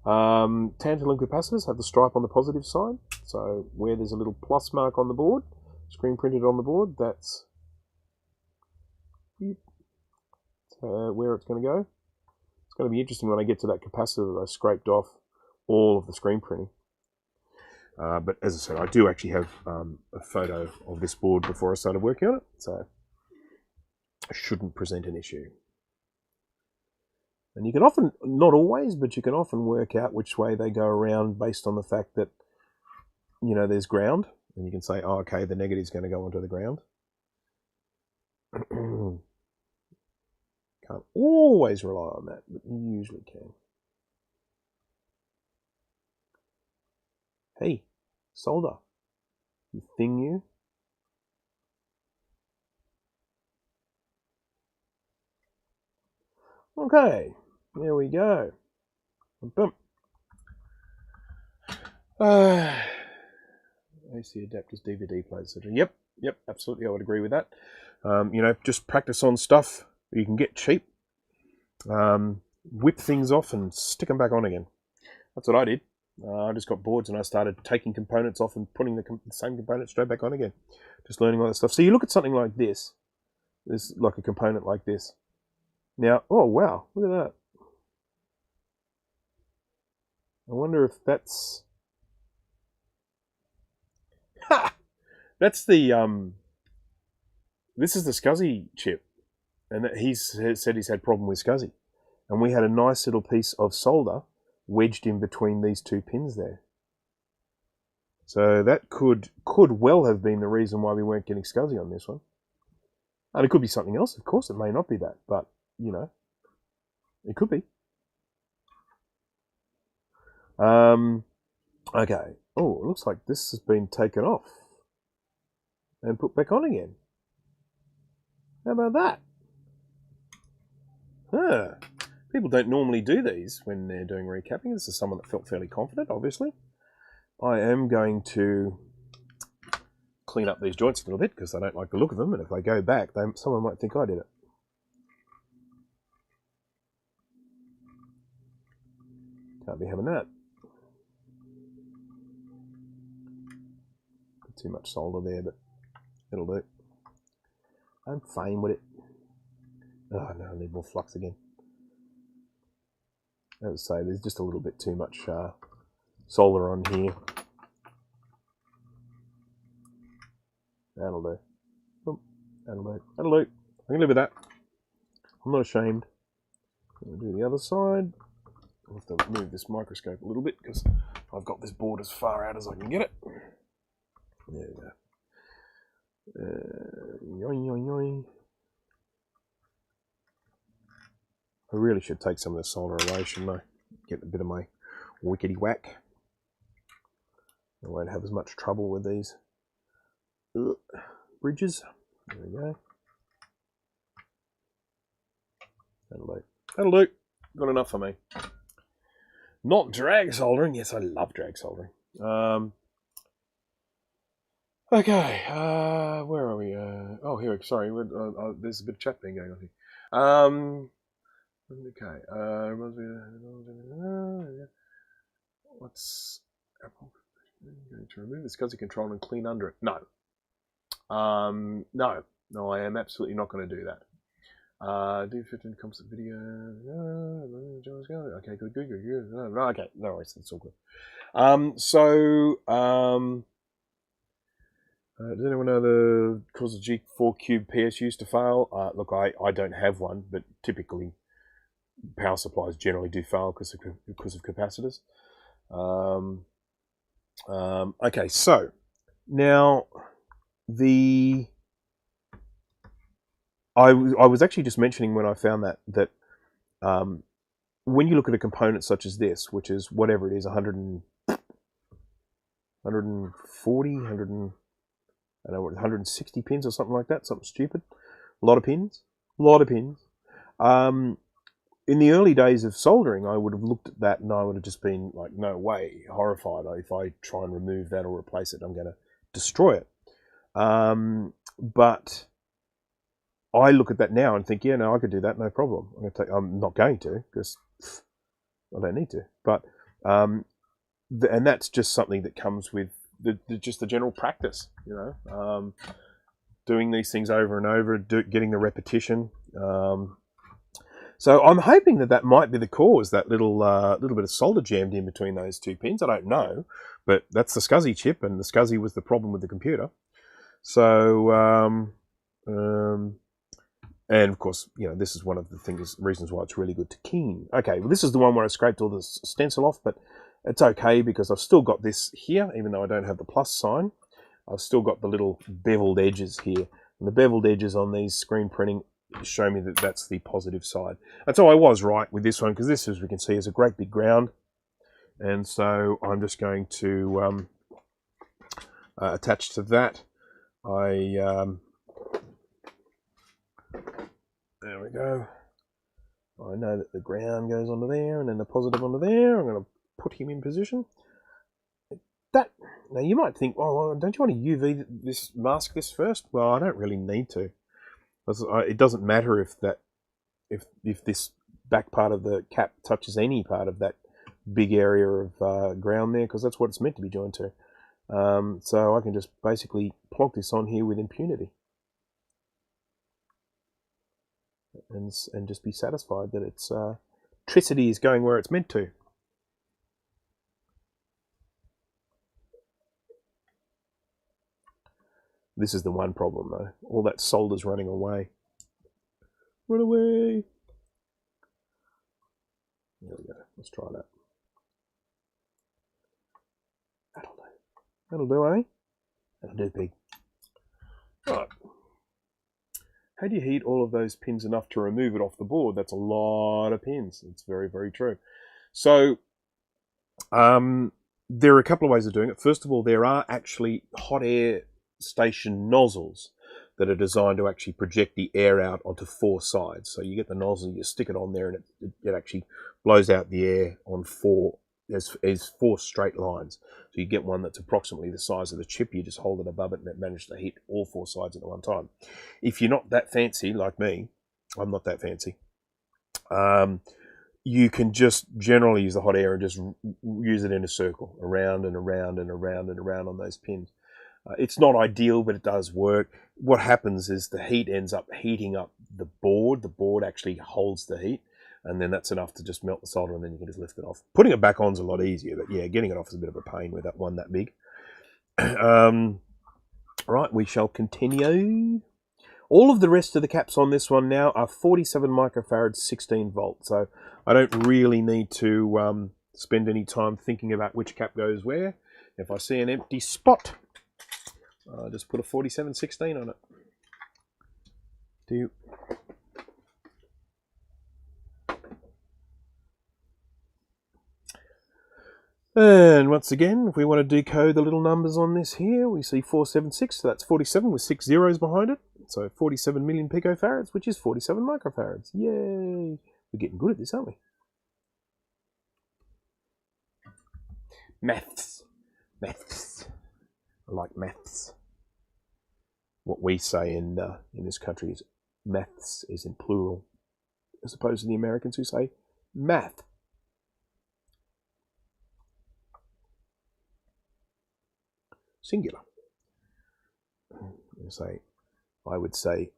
Tantalum capacitors have the stripe on the positive side. So where there's a little plus mark on the board, screen printed on the board, that's where it's going to go. It's going to be interesting when I get to that capacitor that I scraped off all of the screen printing. But as I said, I do actually have a photo of this board before I started working on it, so it shouldn't present an issue. And you can often, not always, but you can often work out which way they go around based on the fact that, you know, there's ground, and you can say, oh, okay, the negative's going to go onto the ground. Can't always rely on that, but you usually can. Hey, solder, you thing you. Okay, there we go. Boom. AC adapters, DVD players, etc. Yep, absolutely, I would agree with that. You know, just practice on stuff you can get cheap. Whip things off and stick them back on again. That's what I did. I just got bored and I started taking components off and putting the same components straight back on again. Just learning all that stuff. So you look at something like this. There's like a component like this. Now, oh wow, look at that. I wonder if that's... Ha! That's the, this is the SCSI chip. And he's said he's had problem with SCSI. And we had a nice little piece of solder wedged in between these two pins there. So that could well have been the reason why we weren't getting SCSI on this one. And it could be something else, of course. It may not be that, but, you know, it could be. Okay. Oh, it looks like this has been taken off and put back on again. How about that? Huh. People don't normally do these when they're doing recapping. This is someone that felt fairly confident, obviously. I am going to clean up these joints a little bit because I don't like the look of them, and if they go back, someone might think I did it. Can't be having that. Too much solder there, but it'll do. I'm fine with it. Oh no, I need more flux again. As I say, there's just a little bit too much solder on here. That'll do. Oh, that'll do. That'll do. I can live with that. I'm not ashamed. I'll do the other side. I'll have to move this microscope a little bit because I've got this board as far out as I can get it. There we go. Yoing, yoing, yoing. I really should take some of the solder away, shouldn't I? Get a bit of my wickety whack. I won't have as much trouble with these bridges. There we go. That'll do. That'll do. Got enough for me. Not drag soldering. Yes, I love drag soldering. Okay, where are we? Oh, here. Sorry, there's a bit of chatting going on here. Okay. What's Apple going to remove the SCSI control and clean under it? No. No. I am absolutely not going to do that. Do 15 composite video. Okay, good. Okay, no worries. It's all good. Does anyone know the cause of G4 cube PSUs to fail? Look, I don't have one, but typically power supplies generally do fail because of capacitors. Okay, so now I was actually just mentioning when I found that when you look at a component such as this, which is whatever it is, 160 pins or something like that, something stupid, a lot of pins. In the early days of soldering, I would have looked at that and I would have just been like, no way, horrified. If I try and remove that or replace it, I'm going to destroy it. But I look at that now and think, yeah, no, I could do that, no problem. I'm not going to because I don't need to. But and that's just something that comes with just the general practice, doing these things over and over, getting the repetition. So I'm hoping that might be the cause, that little bit of solder jammed in between those two pins. I don't know, but that's the SCSI chip, and the SCSI was the problem with the computer. So, and of course, this is one of the reasons why it's really good to keen. Okay, well, this is the one where I scraped all the stencil off, but it's okay because I've still got this here, even though I don't have the plus sign. I've still got the little beveled edges here. And the beveled edges on these screen printing show me that that's the positive side. And so I was right with this one, because this, as we can see, is a great big ground. And so I'm just going to attach to that. There we go. I know that the ground goes onto there and then the positive onto there. I'm going to put him in position. Now you might think, well, don't you want to UV mask this first? Well, I don't really need to. It doesn't matter if this back part of the cap touches any part of that big area of ground there, because that's what it's meant to be joined to. So I can just basically plonk this on here with impunity. And just be satisfied that its electricity is going where it's meant to. This is the one problem, though. All that solder's running away. Run away! There we go. Let's try that. That'll do. That'll do, eh? That'll do, pig. Right. How do you heat all of those pins enough to remove it off the board? That's a lot of pins. It's very, very true. So, there are a couple of ways of doing it. First of all, there are actually hot air station nozzles that are designed to actually project the air out onto 4 sides. So you get the nozzle, you stick it on there, and it actually blows out the air on 4 straight lines. So you get one that's approximately the size of the chip. You just hold it above it, and it manages to hit all 4 sides at one time. If you're not that fancy like me, I'm not that fancy. You can just generally use the hot air and just use it in a circle, around and around and around and around on those pins. It's not ideal, but it does work. What happens is the heat ends up heating up the board. The board actually holds the heat, and then that's enough to just melt the solder, and then you can just lift it off. Putting it back on is a lot easier, but yeah, getting it off is a bit of a pain with that one that big. Right, we shall continue. All of the rest of the caps on this one now are 47 microfarads, 16 volts. So I don't really need to spend any time thinking about which cap goes where. If I see an empty spot, I'll just put a 4716 on it. And once again, if we want to decode the little numbers on this here, we see 476, so that's 47 with 6 zeros behind it. So 47 million picofarads, which is 47 microfarads. Yay! We're getting good at this, aren't we? Maths. Maths. I like maths. What we say in this country is maths is in plural, as opposed to the Americans who say math. Singular. I would say,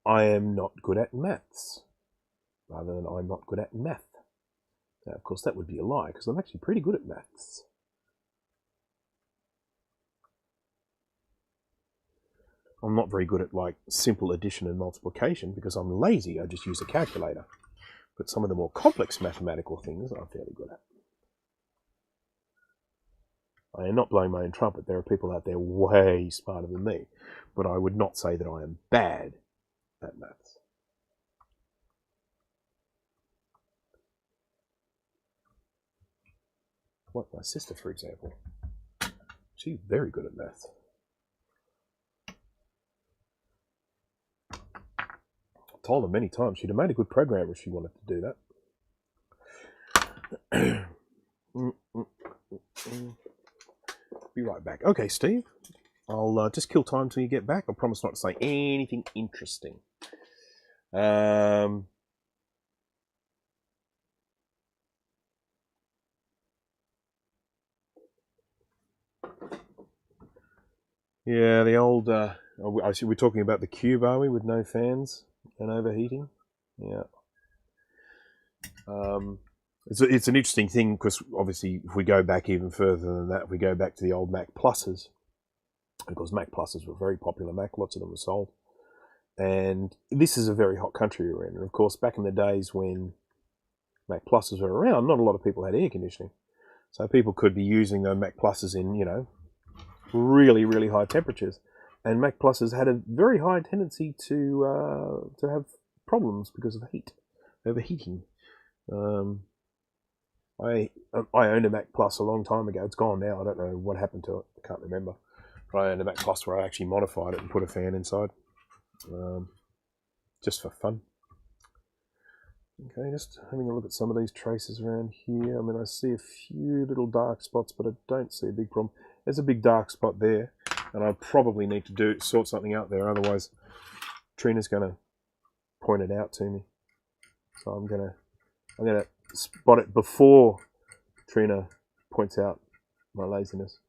I am not good at maths, rather than I'm not good at math. Now, of course, that would be a lie, because I'm actually pretty good at maths. I'm not very good at, like, simple addition and multiplication, because I'm lazy. I just use a calculator. But some of the more complex mathematical things I'm fairly good at. I am not blowing my own trumpet. There are people out there way smarter than me. But I would not say that I am bad at maths. Like my sister, for example. She's very good at maths. I've told her many times she'd have made a good programmer if she wanted to do that. Be right back. Okay, Steve. I'll just kill time till you get back. I promise not to say anything interesting. Yeah, the old... I see we're talking about the cube, are we, with no fans and overheating? Yeah. It's an interesting thing, because obviously if we go back even further than that, if we go back to the old Mac Pluses, because Mac Pluses were very popular Mac, lots of them were sold. And this is a very hot country we're in. And of course, back in the days when Mac Pluses were around, not a lot of people had air conditioning. So people could be using the Mac Pluses in, you know, really, really high temperatures. And Mac Pluses had a very high tendency to have problems because of heat, overheating. I owned a Mac Plus a long time ago. It's gone now. I don't know what happened to it. I can't remember. But I owned a Mac Plus where I actually modified it and put a fan inside, just for fun. Okay, just having a look at some of these traces around here. I mean, I see a few little dark spots, but I don't see a big problem. There's a big dark spot there, and I probably need to sort something out there. Otherwise, Trina's going to point it out to me. So I'm gonna spot it before Trina points out my laziness.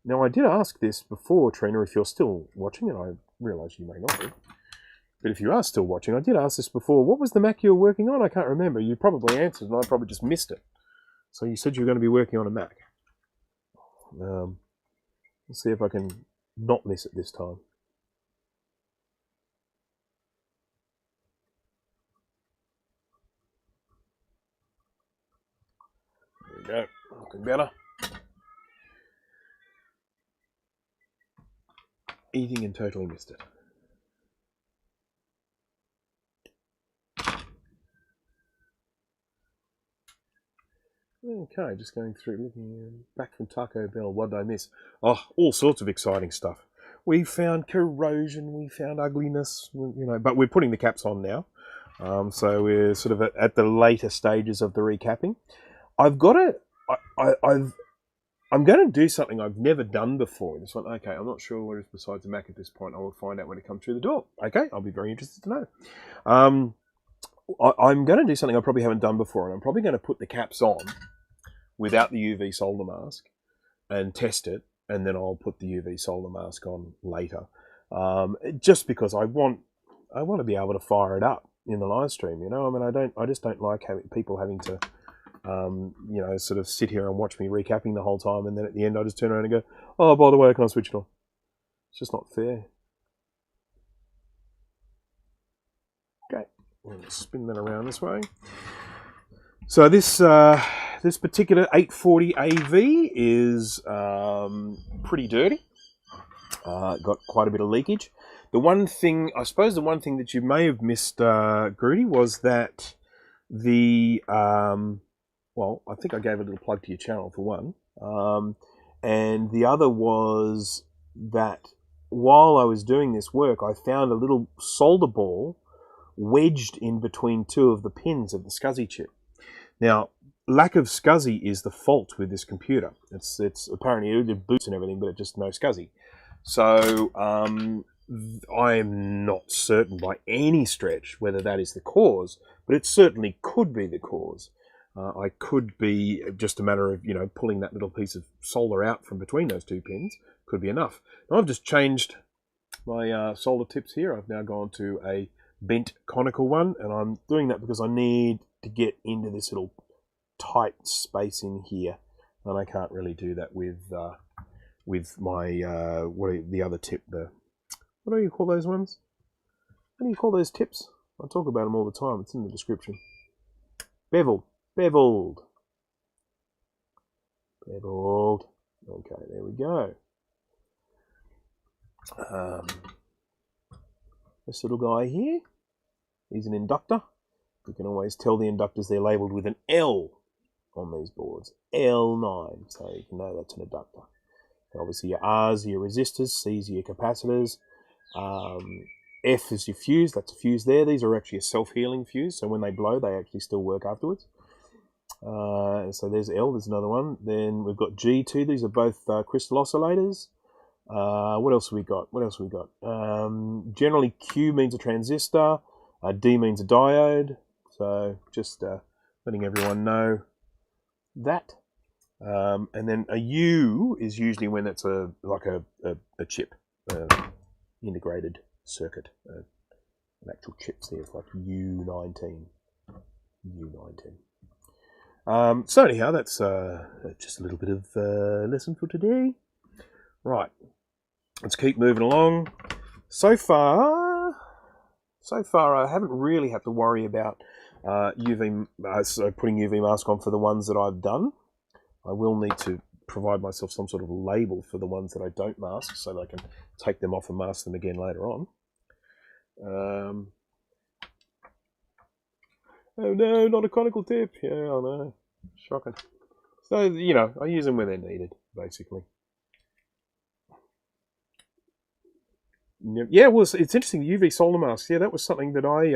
Now, I did ask this before, Trina, if you're still watching, and I realise you may not be. But if you are still watching, I did ask this before. What was the Mac you were working on? I can't remember. You probably answered, and I probably just missed it. So you said you were going to be working on a Mac. Let's see if I can not miss it this time. There we go. Looking better. Eating and totally missed it. Okay, just going through, looking back from Taco Bell. What did I miss? Oh, all sorts of exciting stuff. We found corrosion, we found ugliness, you know, but we're putting the caps on now. So we're sort of at the later stages of the recapping. I'm going to do something I've never done before. This one, okay, I'm not sure what is besides the Mac at this point. I will find out when it comes through the door. Okay, I'll be very interested to know. I'm going to do something I probably haven't done before, and I'm probably going to put the caps on without the UV solder mask and test it, and then I'll put the UV solder mask on later. Just because I want to be able to fire it up in the live stream. You know, I mean, I just don't like people having to, you know, sort of sit here and watch me recapping the whole time, and then at the end I just turn around and go, oh, by the way, I can't switch it on. It's just not fair. Okay. Let's spin that around this way. So this particular 840 AV is pretty dirty. Got quite a bit of leakage. The one thing, I suppose, the one thing that you may have missed, Grudy, was that the well, I think I gave a little plug to your channel for one, and the other was that while I was doing this work, I found a little solder ball wedged in between two of the pins of the SCSI chip. Now, lack of SCSI is the fault with this computer. It's apparently it boots and everything, but it just no SCSI. So I am not certain by any stretch whether that is the cause, but it certainly could be the cause. I could be just a matter of, you know, pulling that little piece of solder out from between those two pins. Could be enough. Now I've just changed my solder tips here. I've now gone to a bent conical one, and I'm doing that because I need to get into this little tight space in here, and I can't really do that with my the other tip. What do you call those ones? What do you call those tips? I talk about them all the time. It's in the description. Beveled. Okay, there we go. This little guy here, he's an inductor. You can always tell the inductors they're labelled with an L on these boards. L9, so you can know that's an inductor. And obviously your R's are your resistors, C's are your capacitors. F is your fuse, that's a fuse there. These are actually a self-healing fuse, so when they blow, they actually still work afterwards. So there's L, there's another one. Then we've got G2, these are both crystal oscillators. What else have we got? Generally Q means a transistor, D means a diode. So just letting everyone know that. And then a U is usually when it's like a chip, integrated circuit, an actual chip. So it's like U19. So anyhow, that's just a little bit of lesson for today. Right, let's keep moving along. So far I haven't really had to worry about putting UV mask on for the ones that I've done. I will need to provide myself some sort of label for the ones that I don't mask, so that I can take them off and mask them again later on. Oh no, not a conical tip. Yeah, I know. Shocking. So, you know, I use them when they're needed, basically. Yeah, well, it's interesting, UV solder masks. Yeah, that was something that I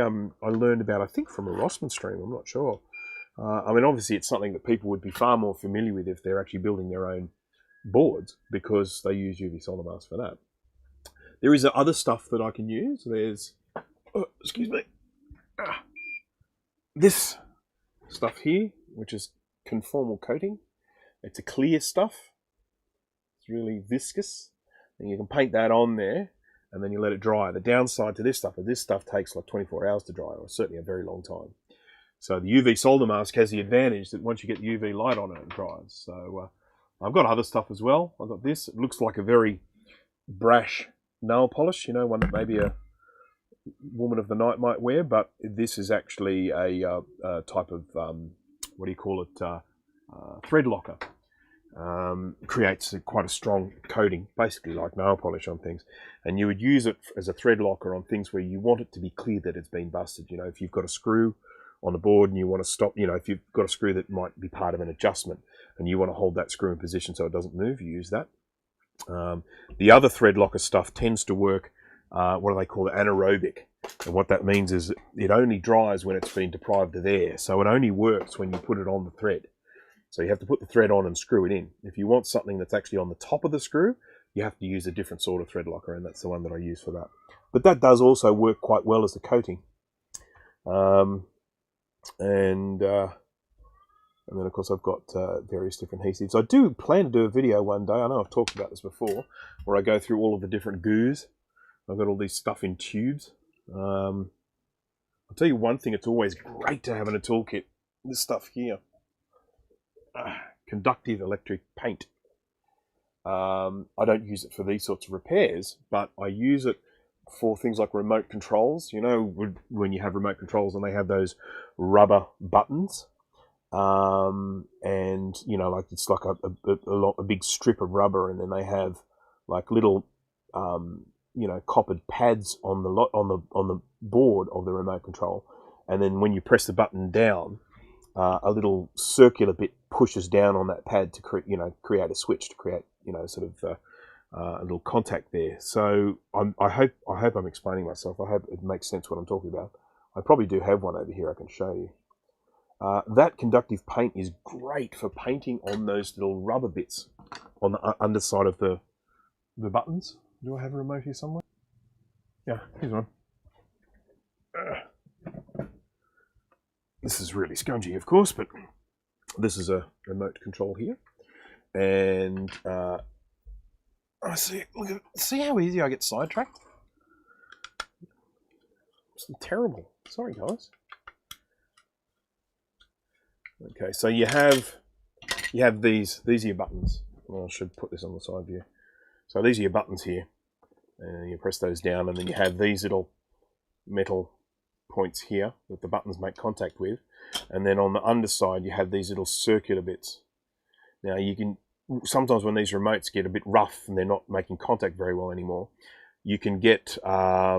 learned about, I think, from a Rossman stream. I'm not sure. I mean, obviously, it's something that people would be far more familiar with if they're actually building their own boards, because they use UV solder masks for that. There is other stuff that I can use. There's, excuse me, this stuff here, which is conformal coating. It's a clear stuff. It's really viscous, and you can paint that on there, and then you let it dry. The downside to this stuff takes like 24 hours to dry, or certainly a very long time. So the UV solder mask has the advantage that once you get the UV light on it, it dries. So I've got other stuff as well. I've got this. It looks like a very brash nail polish, you know, one that maybe a woman of the night might wear, but this is actually a type of, what do you call it, thread locker. Creates quite a strong coating, basically like nail polish on things. And you would use it as a thread locker on things where you want it to be clear that it's been busted. You know, if you've got a screw on a board and you want to stop, you know, if you've got a screw that might be part of an adjustment and you want to hold that screw in position so it doesn't move, you use that. The other thread locker stuff tends to work, what do they call it, anaerobic. And what that means is it only dries when it's been deprived of air. So it only works when you put it on the thread. So you have to put the thread on and screw it in. If you want something that's actually on the top of the screw, you have to use a different sort of thread locker, and that's the one that I use for that. But that does also work quite well as a coating. And then, of course, I've got various different adhesives. I do plan to do a video one day. I know I've talked about this before, where I go through all of the different goos. I've got all these stuff in tubes. I'll tell you one thing, it's always great to have in a toolkit. This stuff here. Conductive electric paint. I don't use it for these sorts of repairs, but I use it for things like remote controls. You know, when you have remote controls and they have those rubber buttons, and you know, like it's like a big strip of rubber, and then they have like little coppered pads on the board of the remote control, and then when you press the button down, a little circular bit pushes down on that pad to create a switch, to create a little contact there. So I hope I'm explaining myself. I hope it makes sense what I'm talking about. I probably do have one over here I can show you. That conductive paint is great for painting on those little rubber bits on the underside of the buttons. Do I have a remote here somewhere? Yeah, here's one. This is really scungy, of course, but this is a remote control here, and I see. See how easy I get sidetracked. It's terrible. Sorry, guys. Okay, so you have these. These are your buttons. Well, I should put this on the side view. So these are your buttons here, and you press those down, and then you have these little metal points here that the buttons make contact with, and then on the underside you have these little circular bits. Now you can sometimes, when these remotes get a bit rough and they're not making contact very well anymore, you can get what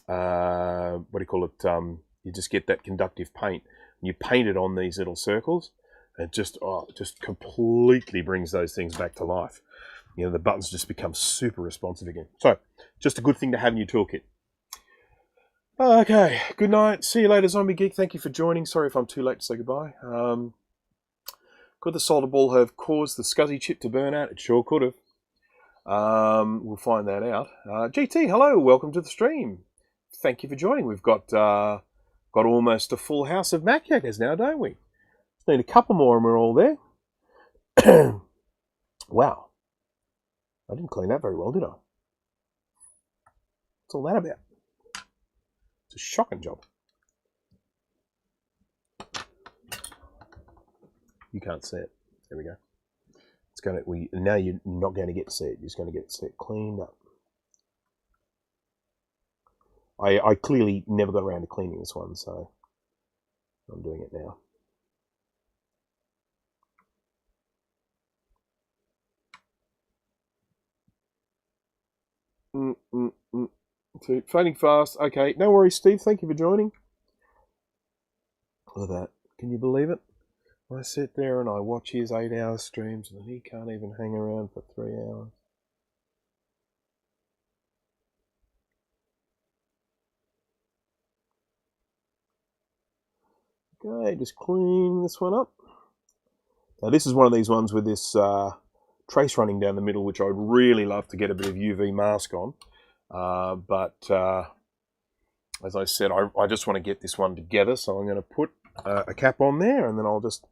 do you call it? You just get that conductive paint, and you paint it on these little circles, and it just completely brings those things back to life. The buttons just become super responsive again. So, just a good thing to have in your toolkit. Okay, good night. See you later, Zombie Geek. Thank you for joining. Sorry if I'm too late to say goodbye. Could the solder ball have caused the SCSI chip to burn out? It sure could have. We'll find that out. GT, hello. Welcome to the stream. Thank you for joining. We've got almost a full house of Mac hackers now, don't we? Just need a couple more and we're all there. Wow. I didn't clean that very well, did I? What's all that about? It's a shocking job. You can't see it. There we go. It's going to. Now you're not going to get to see it. You're just going to get it cleaned up. I clearly never got around to cleaning this one, so I'm doing it now. Fading fast. Okay, no worries, Steve. Thank you for joining. Look at that. Can you believe it? I sit there and I watch his 8-hour streams and he can't even hang around for 3 hours. Okay, just clean this one up. Now this is one of these ones with this trace running down the middle, which I'd really love to get a bit of UV mask on. But as I said, I just want to get this one together, so I'm going to put a cap on there, and then I'll just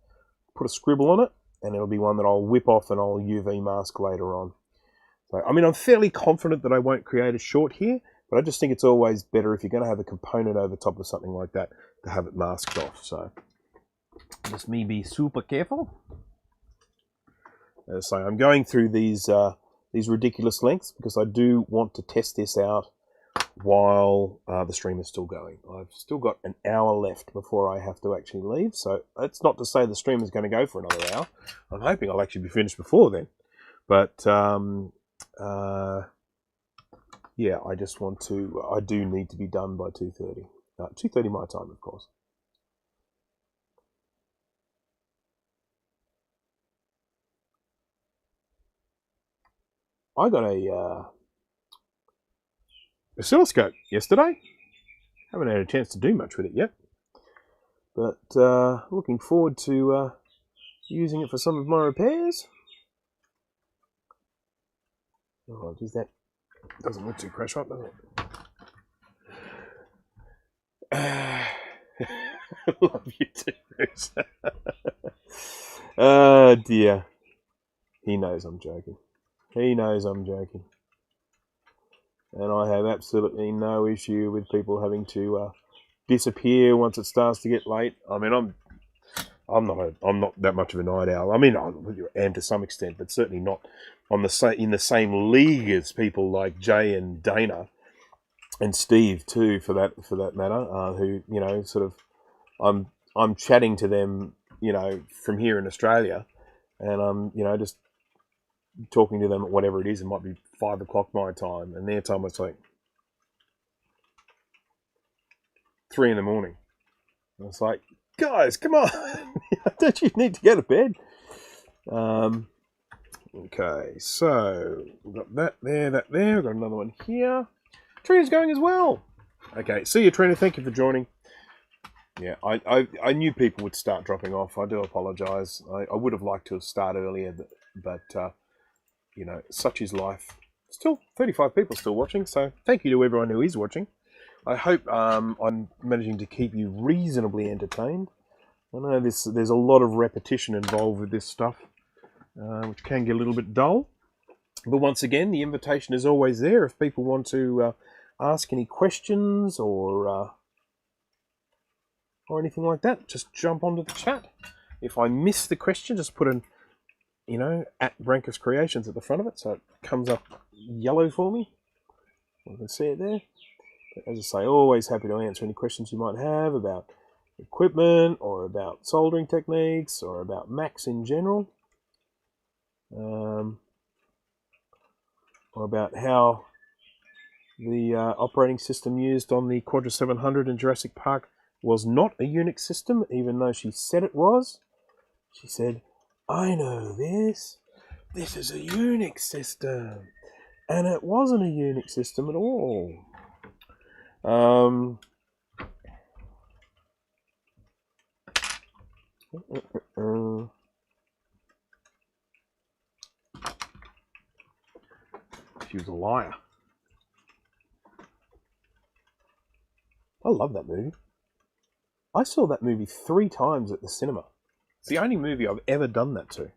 put a scribble on it, and it'll be one that I'll whip off and I'll UV mask later on. So, I mean, I'm fairly confident that I won't create a short here, but I just think it's always better if you're going to have a component over top of something like that to have it masked off. So just me be super careful. As I say, I'm going through these ridiculous lengths because I do want to test this out while the stream is still going. I've still got an hour left before I have to actually leave, so it's not to say the stream is going to go for another hour. I'm hoping I'll actually be finished before then. But yeah, I just want to. I do need to be done by 2:30. 2:30 my time, of course. I got a oscilloscope yesterday. Haven't had a chance to do much with it yet, but looking forward to using it for some of my repairs. Oh, geez, that doesn't look too pressure up, does it? Love you too, Bruce. Oh dear. He knows I'm joking. He knows I'm joking. And I have absolutely no issue with people having to disappear once it starts to get late. I mean, I'm not that much of a night owl. I mean, I am to some extent, but certainly not in the same league as people like Jay and Dana and Steve too, for that matter. Who, you know, sort of, I'm chatting to them, you know, from here in Australia, and I'm, you know, just talking to them at whatever it is. It might be 5 o'clock my time, and their time it's like 3 in the morning. And it's like, guys, come on, don't you need to go to bed? Okay, so we've got that there, that there. We've got another one here. Trina's going as well. Okay, see you, Trina. Thank you for joining. Yeah, I knew people would start dropping off. I do apologise. I would have liked to have started earlier, but you know, such is life. Still, 35 people still watching, so thank you to everyone who is watching. I hope I'm managing to keep you reasonably entertained. I know there's a lot of repetition involved with this stuff, which can get a little bit dull. But once again, the invitation is always there if people want to ask any questions or anything like that. Just jump onto the chat. If I miss the question, just put an, you know, at Brankus Creations at the front of it, so it comes up yellow for me. You can see it there. But as I say, always happy to answer any questions you might have about equipment or about soldering techniques or about Macs in general. Or about how the operating system used on the Quadra 700 in Jurassic Park was not a Unix system, even though she said it was. She said, I know this. This is a Unix system. And it wasn't a Unix system at all. She was a liar. I love that movie. I saw that movie 3 times at the cinema. It's the only movie I've ever done that to.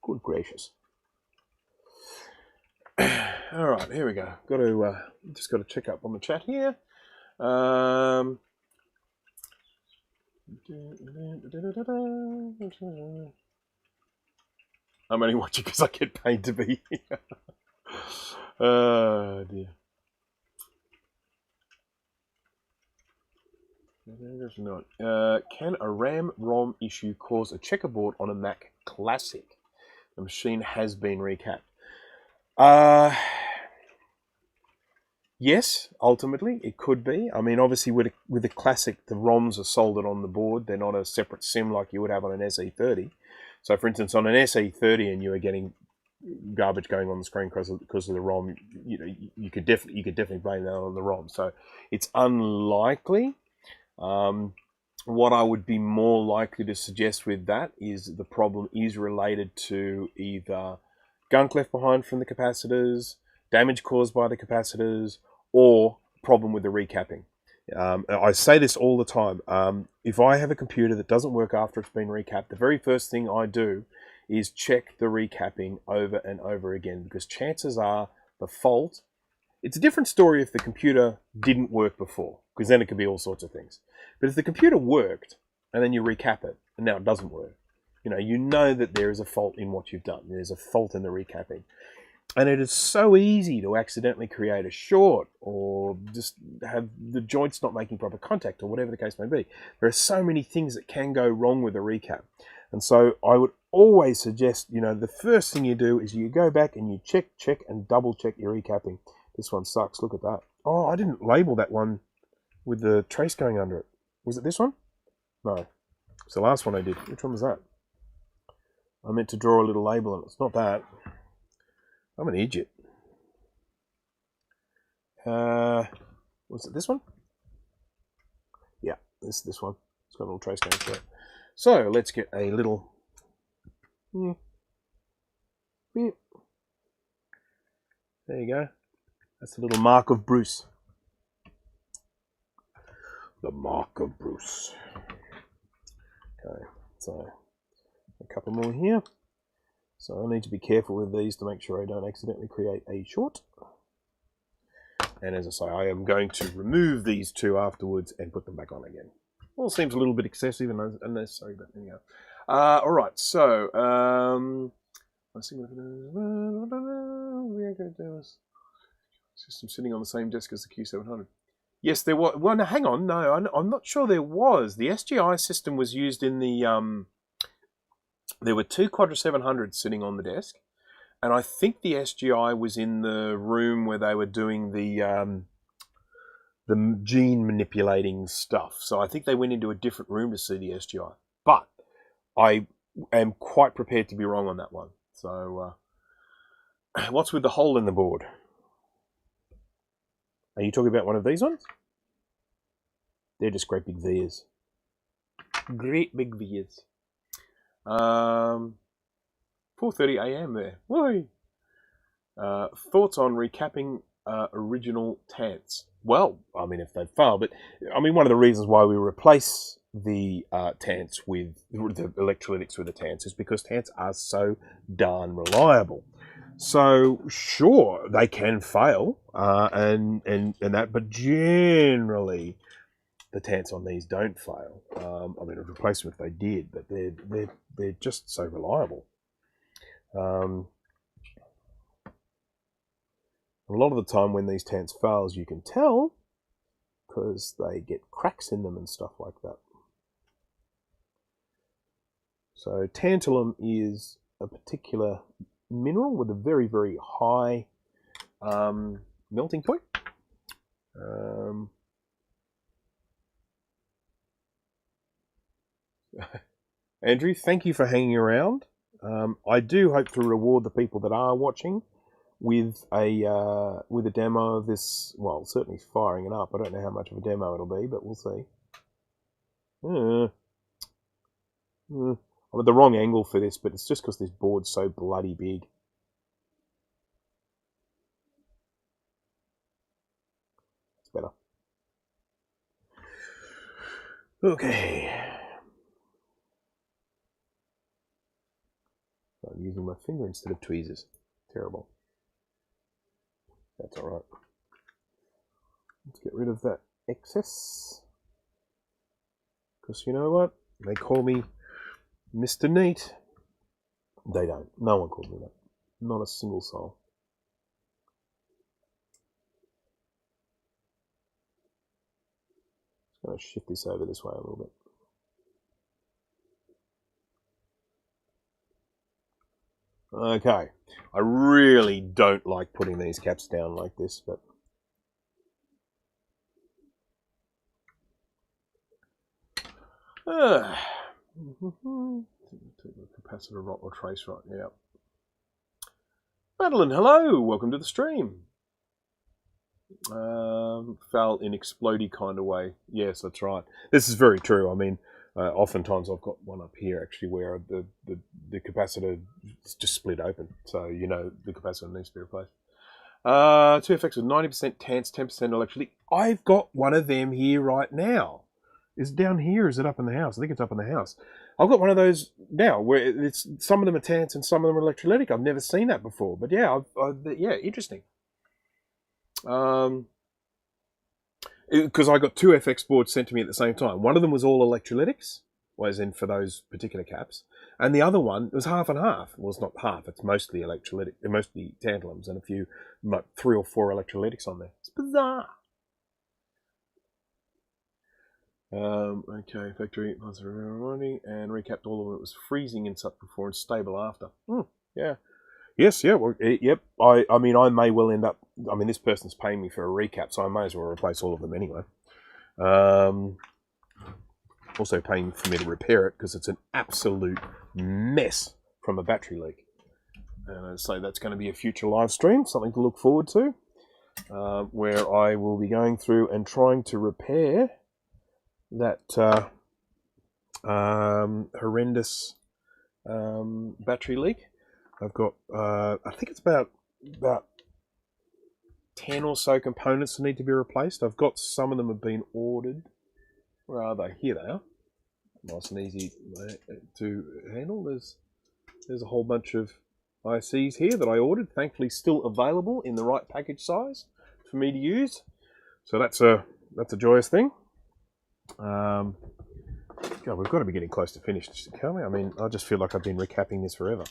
Good gracious. All right, here we go. Got to just got to check up on the chat here. I'm only watching because I get paid to be here. Oh dear. Can a RAM-ROM issue cause a checkerboard on a Mac Classic? The machine has been recapped. Yes, ultimately it could be. I mean, obviously with a Classic, the ROMs are soldered on the board. They're not a separate SIM like you would have on an SE30. So, for instance, on an SE30, and you are getting garbage going on the screen because of the ROM, you know, you could definitely blame that on the ROM. So, it's unlikely. What I would be more likely to suggest with that is the problem is related to either gunk left behind from the capacitors, damage caused by the capacitors, or problem with the recapping. I say this all the time. If I have a computer that doesn't work after it's been recapped, the very first thing I do is check the recapping over and over again, because chances are the fault... It's a different story if the computer didn't work before, because then it could be all sorts of things. But if the computer worked, and then you recap it, and now it doesn't work, you know that there is a fault in what you've done. There's a fault in the recapping. And it is so easy to accidentally create a short, or just have the joints not making proper contact, or whatever the case may be. There are so many things that can go wrong with a recap. And so I would always suggest, the first thing you do is you go back and you check, and double check your recapping. This one sucks. Look at that. Oh, I didn't label that one with the trace going under it. Was it this one? No. It's the last one I did. Which one was that? I meant to draw a little label on it. It's not that. I'm an idiot. Was it this one? Yeah, this one. It's got a little trace going through it. So let's get a little... There you go. That's the little mark of Bruce. The mark of Bruce. Okay, so a couple more here. So I need to be careful with these to make sure I don't accidentally create a short. And as I say, I am going to remove these two afterwards and put them back on again. All seems a little bit excessive and unnecessary, but anyhow. All right, so System sitting on the same desk as the Q700. Yes, there was. Well, no, hang on. No, I'm not sure there was. The SGI system was used in the. There were two Quadra 700s sitting on the desk, and I think the SGI was in the room where they were doing the gene manipulating stuff. So I think they went into a different room to see the SGI. But I am quite prepared to be wrong on that one. So what's with the hole in the board? Are you talking about one of these ones? They're just great big vias. Great big vias. 4:30 a.m. there. Whee! Thoughts on recapping original TANTs? Well, I mean, if they fail, but I mean, one of the reasons why we replace the TANTs with the electrolytics with the TANTs is because TANTs are so darn reliable. So sure, they can fail, and that, but generally the TANTs on these don't fail. I mean, I'd replace them if they did, but they're just so reliable. A lot of the time when these TANTs fails, you can tell because they get cracks in them and stuff like that. So tantalum is a particular mineral with a very, very high melting point. Andrew, thank you for hanging around. I do hope to reward the people that are watching with a demo of this. Well, certainly firing it up. I don't know how much of a demo it'll be, but we'll see. I'm at the wrong angle for this, but it's just because this board's so bloody big. It's better. Okay. I'm using my finger instead of tweezers. Terrible. That's all right. Let's get rid of that excess. Because you know what? They call me Mr. Neat. They don't. No one calls me that. Not a single soul. Just going to shift this over this way a little bit. Okay, I really don't like putting these caps down like this, but capacitor rot or trace rot, yeah. Madeline, hello, welcome to the stream. Foul in explodey kind of way. Yes, that's right. This is very true. I mean, oftentimes I've got one up here actually where the capacitor is just split open. So, you know, the capacitor needs to be replaced. 2FX with 90% TANTs, 10% electrolytic. I've got one of them here right now. Is it down here or is it up in the house? I think it's up in the house. I've got one of those now where it's some of them are TANTs and some of them are electrolytic. I've never seen that before. But yeah, yeah, interesting. Because I got two FX boards sent to me at the same time. One of them was all electrolytics, as in for those particular caps, and the other one was half and half. Well, it's not half; it's mostly electrolytic, mostly tantalums, and a few, like 3 or 4 electrolytics on there. It's bizarre. Okay, factory running and recapped all of it. It was freezing and such before and stable after. Yeah. Yes, yeah, well, yep. I mean, I may well end up. I mean, this person's paying me for a recap, so I may as well replace all of them anyway. Also paying for me to repair it because it's an absolute mess from a battery leak. And so that's going to be a future live stream, something to look forward to, where I will be going through and trying to repair that horrendous battery leak. I've got, I think it's about 10 or so components that need to be replaced. I've got some of them have been ordered. Where are they? Here they are. Nice and easy to handle. There's a whole bunch of ICs here that I ordered. Thankfully, still available in the right package size for me to use. So that's a joyous thing. God, we've got to be getting close to finished, can't we? I mean, I just feel like I've been recapping this forever.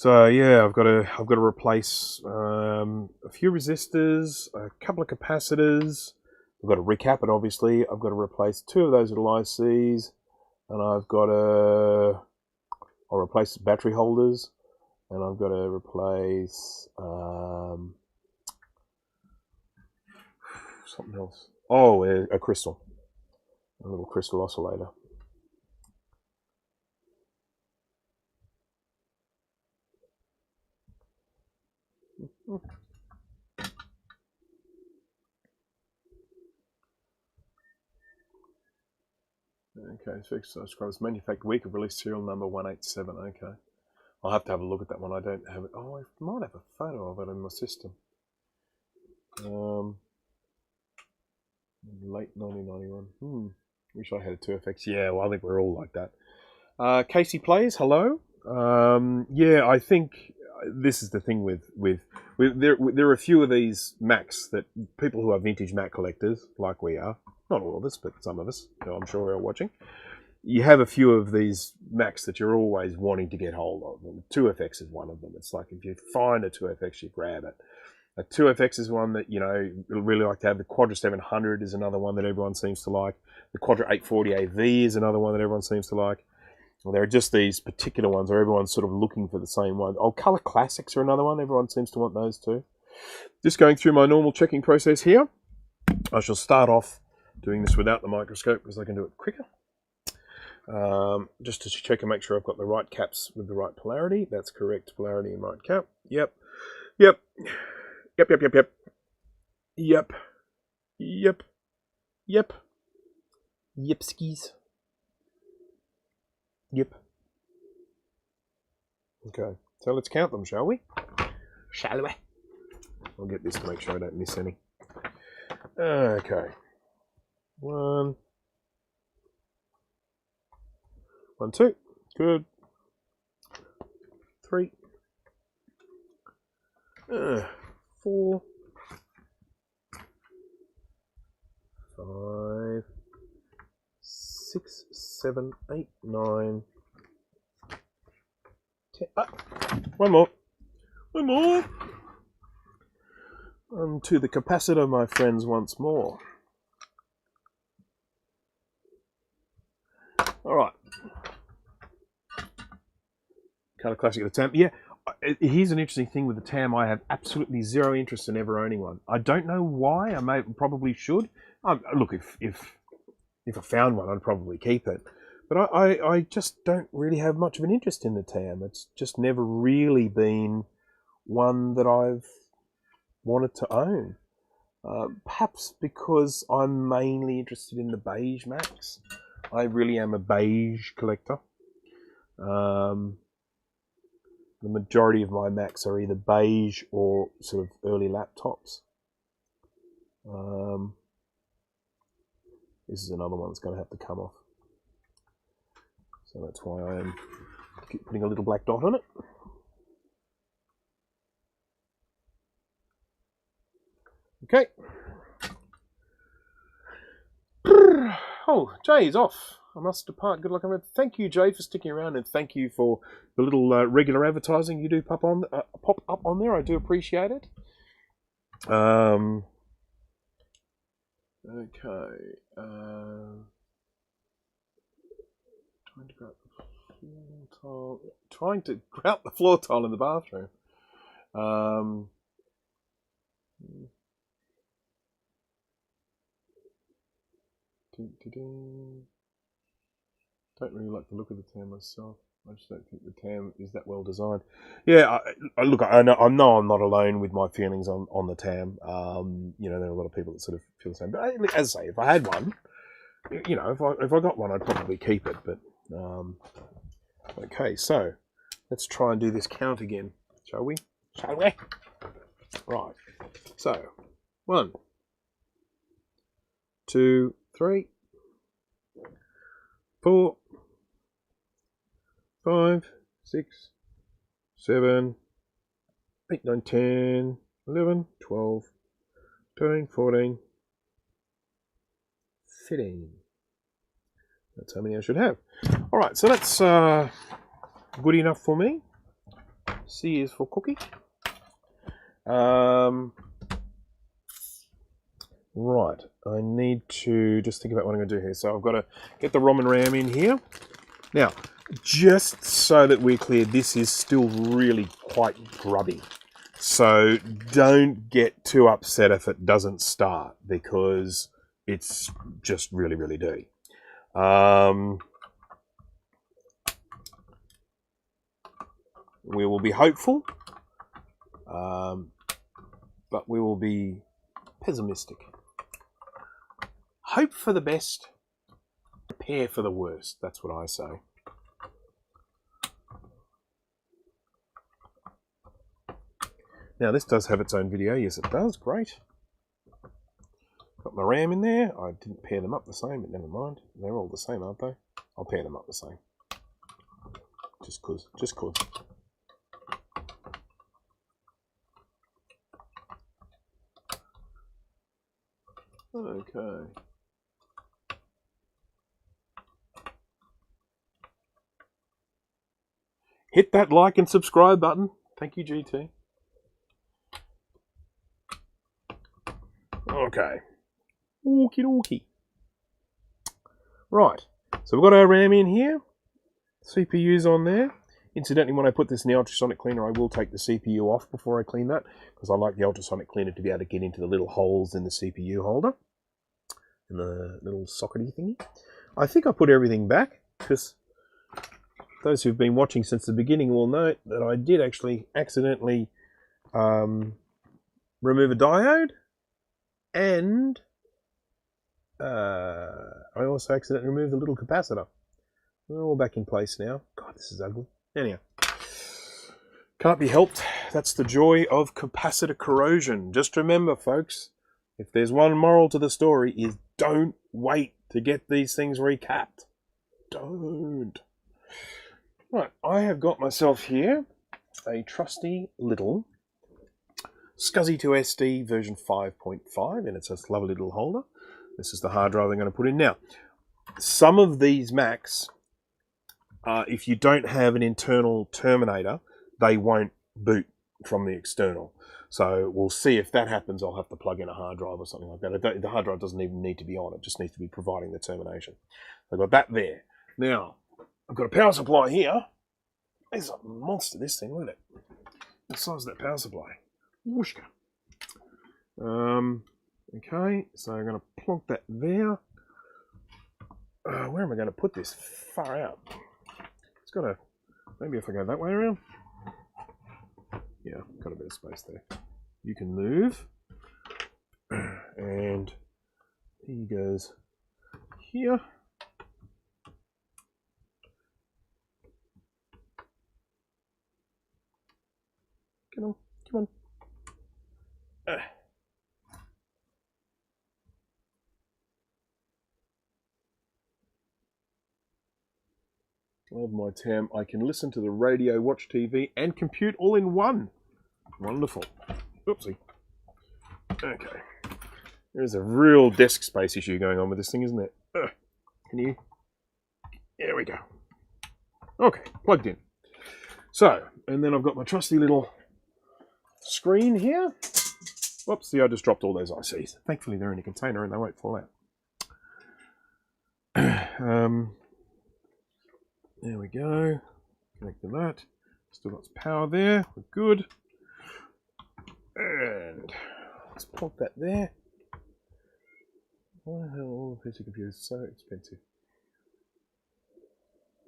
So yeah, I've got to replace a few resistors, a couple of capacitors. I've got to recap it, obviously. I've got to replace 2 of those little ICs, and I've got to I'll replace the battery holders, and I've got to replace something else. Oh, a crystal, a little crystal oscillator. Okay, fixed subscribers. Manufactured week of release serial number 187. Okay. I'll have to have a look at that one. I don't have it. Oh, I might have a photo of it in my system. Late 1991. Wish I had a 2FX. Yeah, well, I think we're all like that. Casey Plays, hello. Yeah, I think this is the thing with there are a few of these Macs that people who are vintage Mac collectors, like we are, not all of us, but some of us, who I'm sure are watching. You have a few of these Macs that you're always wanting to get hold of. And 2FX is one of them. It's like if you find a 2FX, you grab it. A 2FX is one that, you know, you'll really like to have. The Quadra 700 is another one that everyone seems to like. The Quadra 840 AV is another one that everyone seems to like. Well, there are just these particular ones where everyone's sort of looking for the same one. Oh, Color Classics are another one. Everyone seems to want those too. Just going through my normal checking process here. I shall start off doing this without the microscope because I can do it quicker. Just to check and make sure I've got the right caps with the right polarity. That's correct polarity and right cap. Yep. Yep. Yep, yep, yep, yep. Yep. Yep. Yep. Yipskis. Yep. Okay, so let's count them, shall we? Shall we? I'll get this to make sure I don't miss any. Okay. 1, 2. Good. 3. 4. 5. 6, 7, 8, 9. 10. One more. One more. To the capacitor, my friends, once more. All right. Color Classic of the TAM. Yeah, here's an interesting thing with the TAM. I have absolutely zero interest in ever owning one. I don't know why. I probably should. Look, if I found one, I'd probably keep it. But I just don't really have much of an interest in the TAM. It's just never really been one that I've wanted to own. Perhaps because I'm mainly interested in the beige Macs. I really am a beige collector. The majority of my Macs are either beige or sort of early laptops. This is another one that's going to have to come off. So that's why I am putting a little black dot on it. Okay. Oh, Jay is off. I must depart. Good luck. Thank you, Jay, for sticking around, and thank you for the little regular advertising you do pop up on there. I do appreciate it. Okay. Trying to grout the floor tile in the bathroom. Don't really like the look of the TAM myself. I just don't think the TAM is that well designed. Yeah, look, I know I'm not alone with my feelings on the TAM. You know, there are a lot of people that sort of feel the same. But as I say, if I had one, you know, if I got one, I'd probably keep it. But okay, so let's try and do this count again, shall we? Shall we? Right. So 1, 2, 3, 4, 5, 6, 7, 8, 9, 10, 11, 12, 13, 14, 15. That's how many I should have. All right, so that's good enough for me. C is for cookie. Right, I need to just think about what I'm going to do here. So I've got to get the ROM and RAM in here. Now, just so that we're clear, this is still really quite grubby. So don't get too upset if it doesn't start, because it's just really, really dirty. We will be hopeful, but we will be pessimistic. Hope for the best, prepare for the worst. That's what I say. Now this does have its own video. Yes, it does. Great. Got my RAM in there. I didn't pair them up the same, but never mind. They're all the same, aren't they? I'll pair them up the same. Just cause. Just cause. Okay. Hit that like and subscribe button. Thank you, GT. Okay. Okie dokie. Right. So we've got our RAM in here. CPU's on there. Incidentally, when I put this in the ultrasonic cleaner, I will take the CPU off before I clean that, because I like the ultrasonic cleaner to be able to get into the little holes in the CPU holder, in the little sockety thingy. I think I put everything back, because those who've been watching since the beginning will note that I did actually accidentally remove a diode, and I also accidentally removed the little capacitor. They're all back in place now. God, this is ugly. Anyhow, can't be helped. That's the joy of capacitor corrosion. Just remember, folks, if there's one moral to the story, is don't wait to get these things recapped. Don't. Right, I have got myself here a trusty little SCSI-2SD version 5.5, and it's a lovely little holder. This is the hard drive I'm going to put in. Now, some of these Macs, if you don't have an internal terminator, they won't boot from the external. So we'll see if that happens. I'll have to plug in a hard drive or something like that. The hard drive doesn't even need to be on. It just needs to be providing the termination. I've got that there. Now, I've got a power supply here. It's a monster, this thing. Look at it. The size of that power supply. Whooshka. Okay, so I'm going to plonk that there. Where am I going to put this? Far out. It's got a... Maybe if I go that way around. Yeah, got a bit of space there. You can move. And he goes here. Come on, come on. Of my time, I can listen to the radio, watch TV, and compute all in one. Wonderful. Oopsie. Okay. There's a real desk space issue going on with this thing, isn't it? Can you? There we go. Okay, plugged in. So, and then I've got my trusty little screen here. Whoops, see, I just dropped all those ICs. Thankfully, they're in a container and they won't fall out. There we go. Connect to that. Still got some power there. We're good. And let's plop that there. Why the hell are all the PC computers so expensive?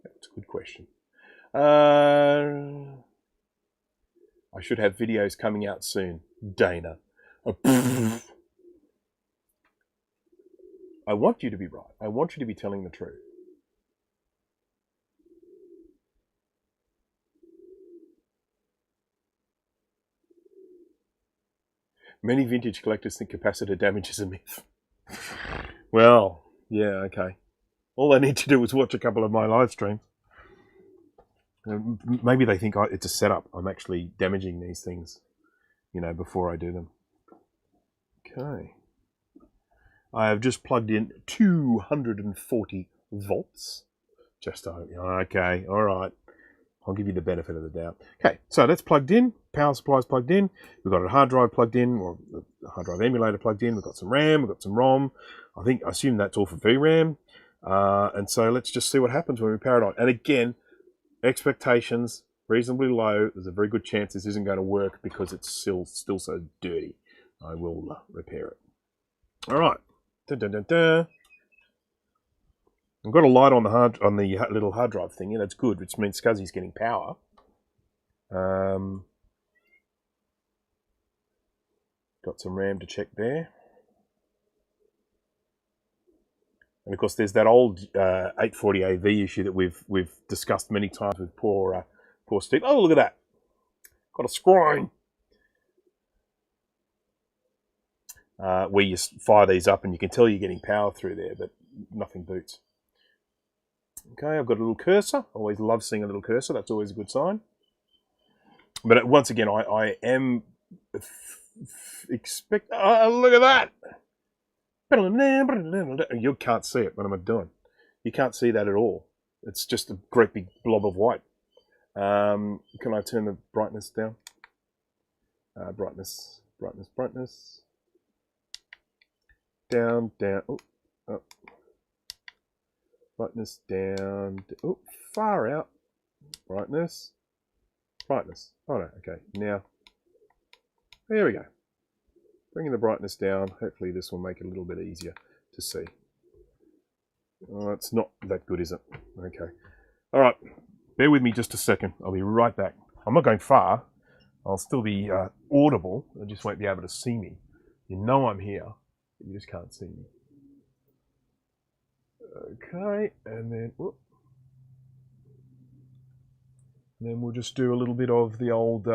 That's a good question. I should have videos coming out soon. Dana. I want you to be right. I want you to be telling the truth. Many vintage collectors think capacitor damage is a myth. Well, yeah, okay. All they need to do is watch a couple of my live streams. Maybe they think it's a setup. I'm actually damaging these things, you know, before I do them. Okay. I have just plugged in 240 volts. Just okay, all right. I'll give you the benefit of the doubt. Okay, so that's plugged in. Power supply's plugged in. We've got a hard drive plugged in, or a hard drive emulator plugged in. We've got some RAM, we've got some ROM. I assume that's all for VRAM. And so let's just see what happens when we power it on. And again, expectations reasonably low. There's a very good chance this isn't going to work because it's still so dirty. I will repair it. All right. Dun, dun, dun, dun. I've got a light on the little hard drive thing. Yeah, that's good, which means SCSI's getting power. Got some RAM to check there. And of course, there's that old 840 AV issue that we've discussed many times with poor Steve. Oh, look at that! Got a screen. Where you fire these up and you can tell you're getting power through there, but nothing boots. Okay, I've got a little cursor. Always love seeing a little cursor. That's always a good sign. But once again, I am expect. Oh, look at that! You can't see it. What am I doing? You can't see that at all. It's just a great big blob of white. Can I turn the brightness down? Brightness. Down. Oh, up. Brightness down. Oh, far out. Brightness. Oh no, okay. Now, there we go. Bringing the brightness down. Hopefully this will make it a little bit easier to see. Oh, it's not that good, is it? Okay. All right. Bear with me just a second. I'll be right back. I'm not going far. I'll still be audible. I just won't be able to see me. You know I'm here, but you just can't see me. Okay, and then we'll just do a little bit of the old.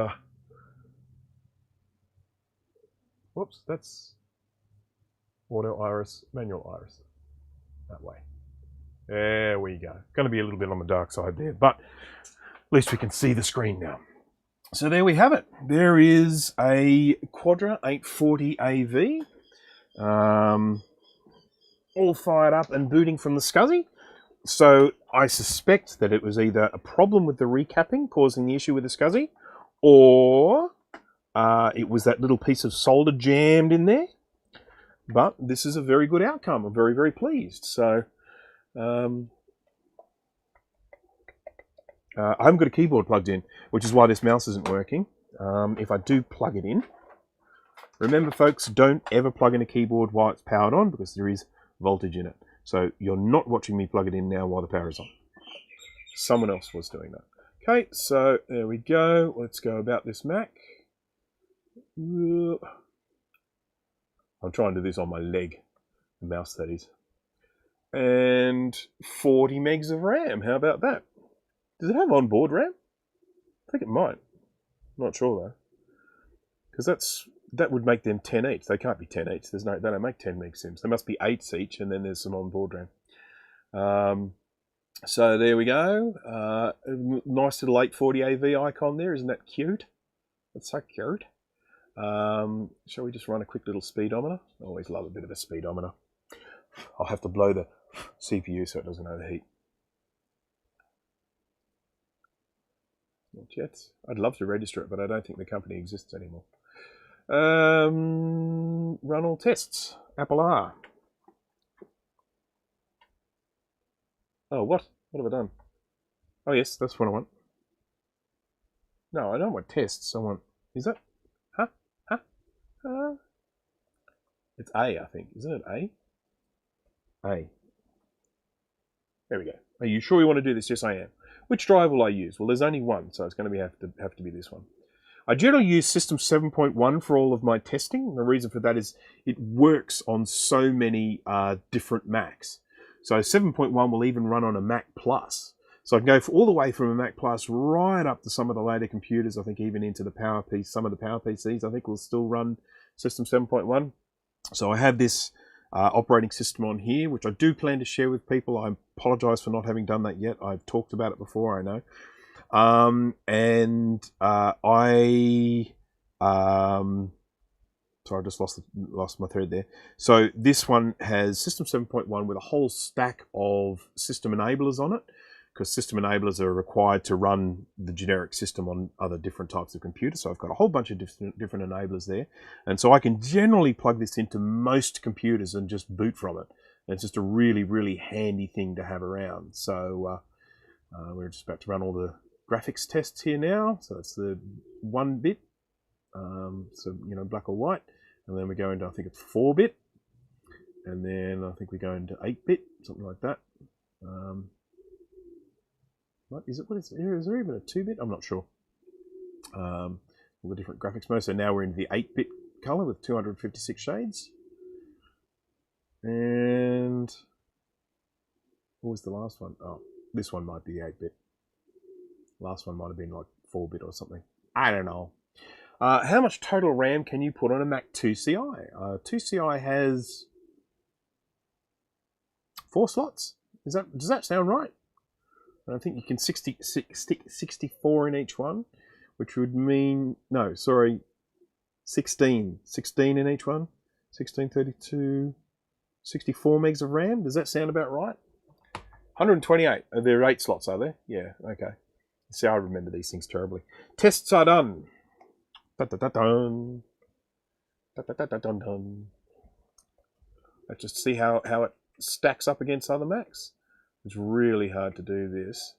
Whoops, that's auto iris, manual iris. That way. There we go. Going to be a little bit on the dark side there, but at least we can see the screen now. So there we have it. There is a Quadra 840 AV. All fired up and booting from the SCSI. So I suspect that it was either a problem with the recapping causing the issue with the SCSI, or it was that little piece of solder jammed in there. But this is a very good outcome. I'm very, very pleased. So I haven't got a keyboard plugged in, which is why this mouse isn't working. If I do plug it in, remember folks, don't ever plug in a keyboard while it's powered on because there is voltage in it. So you're not watching me plug it in now while the power is on. Someone else was doing that. Okay, so there we go. Let's go about this Mac. I'm trying to do this on my leg, the mouse that is. And 40 megs of RAM. How about that? Does it have onboard RAM? I think it might. I'm not sure though, because that would make them 10 each. They can't be 10 each. They don't make 10 meg sims. They must be 8 each, and then there's some onboard RAM. So there we go. Nice little 840 AV icon there. Isn't that cute? That's so cute. Shall we just run a quick little speedometer? I always love a bit of a speedometer. I'll have to blow the CPU so it doesn't overheat. Not yet. I'd love to register it, but I don't think the company exists anymore. Run all tests. Apple R. Oh, what? What have I done? Oh, yes, that's what I want. No, I don't want tests. I want... Is that... Huh? It's A, I think. Isn't it A? A. There we go. Are you sure you want to do this? Yes, I am. Which drive will I use? Well, there's only one, so it's going to have to be this one. I generally use System 7.1 for all of my testing. The reason for that is it works on so many different Macs. So 7.1 will even run on a Mac Plus. So I can go all the way from a Mac Plus right up to some of the later computers. I think even into the some of the Power PCs, I think will still run System 7.1. So I have this operating system on here, which I do plan to share with people. I apologize for not having done that yet. I've talked about it before, I know. Sorry, I just lost my thread there. So this one has System 7.1 with a whole stack of system enablers on it. because system enablers are required to run the generic system on other different types of computers. So I've got a whole bunch of different enablers there. And so I can generally plug this into most computers and just boot from it. And it's just a really, really handy thing to have around. So we're just about to run all the graphics tests here now. So it's the 1-bit, so, you know, black or white. And then we go into, I think it's 4-bit. And then I think we go into 8-bit, something like that. What is it? What is it? Is there even a 2-bit? I'm not sure. All the different graphics modes. So now we're into the 8-bit color with 256 shades. And what was the last one? Oh, this one might be the 8-bit. Last one might have been like 4-bit or something. I don't know. How much total RAM can you put on a Mac 2CI? 2CI has 4 slots. Does that sound right? I think you can stick 64 in each one, which would mean, no, sorry, 16 in each one. 16, 32, 64 megs of RAM. Does that sound about right? 128. There are 8 slots, are there? Yeah, okay. See, I remember these things terribly. Tests are done. Da-da-da-dun. Da-da-da-da-dun-dun. Let's just see how it stacks up against other Macs. It's really hard to do this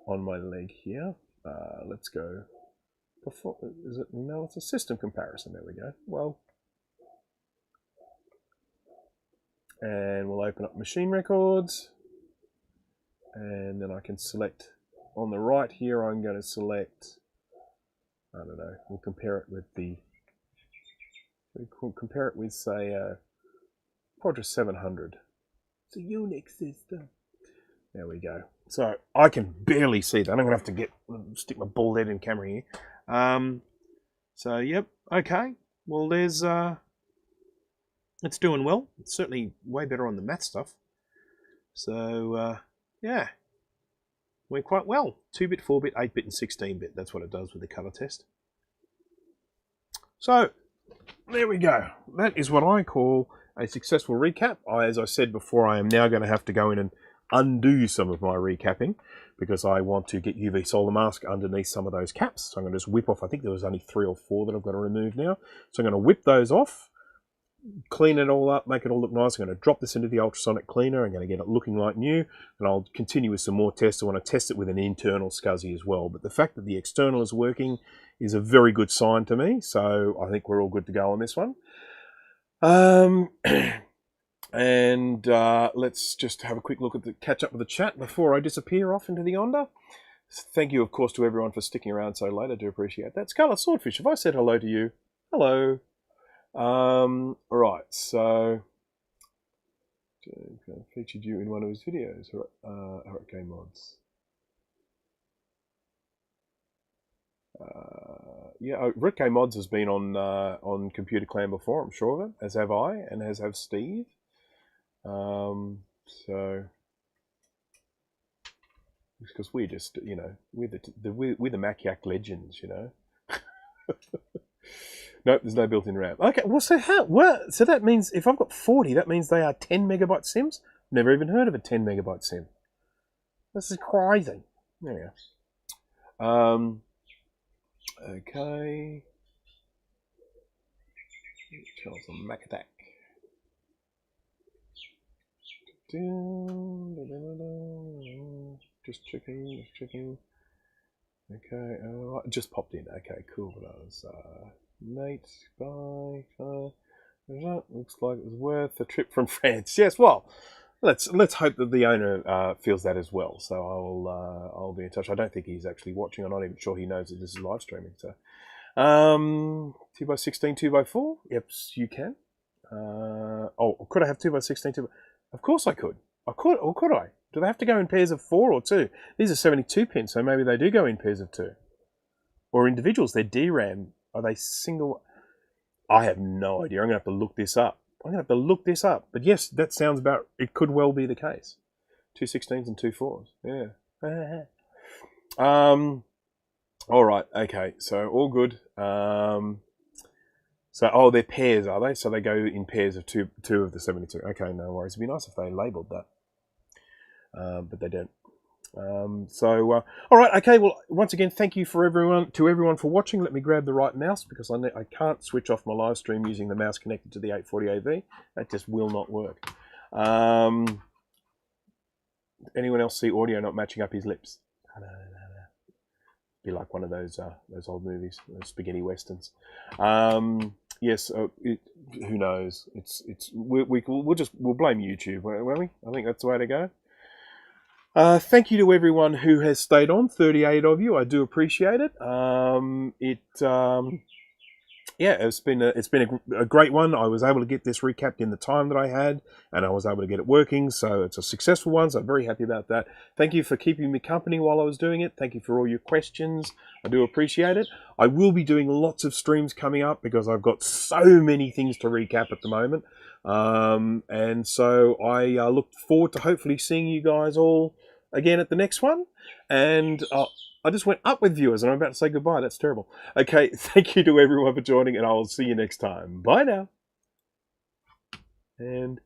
on my leg here. Let's go. Is it? No, it's a system comparison. There we go. Well, and we'll open up machine records, and then I can select on the right here. I'm going to select. I don't know. We'll compare it with the. We'll compare it with, say, Quadra 700. It's a Unix system. There we go. So I can barely see that. I'm going to have to stick my bald head in camera here. So yep, okay. Well, there's it's doing well. It's certainly way better on the math stuff. So yeah, went quite well. 2-bit, 4-bit, 8-bit, and 16-bit. That's what it does with the color test. So there we go. That is what I call a successful recap. As I said before, I am now going to have to go in and undo some of my recapping because I want to get UV solar mask underneath some of those caps. So I'm going to just whip off, I think there was only 3 or 4 that I've got to remove now. So I'm going to whip those off, clean it all up, make it all look nice. I'm going to drop this into the ultrasonic cleaner. I'm going to get it looking like new, and I'll continue with some more tests. I want to test it with an internal SCSI as well. But the fact that the external is working is a very good sign to me. So I think we're all good to go on this one. And let's just have a quick look at catch up with the chat before I disappear off into the yonder. Thank you, of course, to everyone for sticking around so late. I do appreciate that. Scarlet Swordfish, have I said hello to you? Hello. Right, so featured you in one of his videos. Okay, mods. Yeah, Rick K Mods has been on Computer Clan before, I'm sure of it, as have I, and as have Steve. So because we're just, you know, we're the Maciac legends, you know. Nope, there's no built-in RAM. Okay, well, so so that means if I've got 40, that means they are 10 megabyte sims. Never even heard of a 10 megabyte sim. This is crazy. There you go. Okay. Charles on Mac Attack. Just checking. Okay, just popped in. Okay, cool. That was Nate. Bye. Looks like it was worth a trip from France. Yes. Well, let's hope that the owner feels that as well. So I'll be in touch. I don't think he's actually watching. I'm not even sure he knows that this is live streaming. So 2x16, 2x4. Yep, you can. Oh, could I have 2x16? Of course I could. Or could I? Do they have to go in pairs of 4 or 2? These are 72 pins, so maybe they do go in pairs of 2. Or individuals, they're DRAM. Are they single? I have no idea. I'm going to have to look this up. But yes, that sounds about, it could well be the case. 2 16s and 2 4s. Yeah. All right. Okay. So all good. So, they're pairs, are they? So they go in pairs of two of the 72. Okay, no worries. It'd be nice if they labelled that. but they don't. All right, okay. Well, once again, thank you to everyone for watching. Let me grab the right mouse because I can't switch off my live stream using the mouse connected to the 840AV. That just will not work. Anyone else see audio not matching up his lips? Be like one of those old movies, those spaghetti westerns. Yes, who knows? We'll blame YouTube, won't we? I think that's the way to go. Thank you to everyone who has stayed on. 38 of you, I do appreciate it. Yeah, it's been a great one. I was able to get this recapped in the time that I had, and I was able to get it working, so it's a successful one, so I'm very happy about that. Thank you for keeping me company while I was doing it. Thank you for all your questions. I do appreciate it. I will be doing lots of streams coming up because I've got so many things to recap at the moment. And so I look forward to hopefully seeing you guys all again at the next one. And I just went up with viewers and I'm about to say goodbye. That's terrible. Okay, thank you to everyone for joining, and I will see you next time. Bye now. And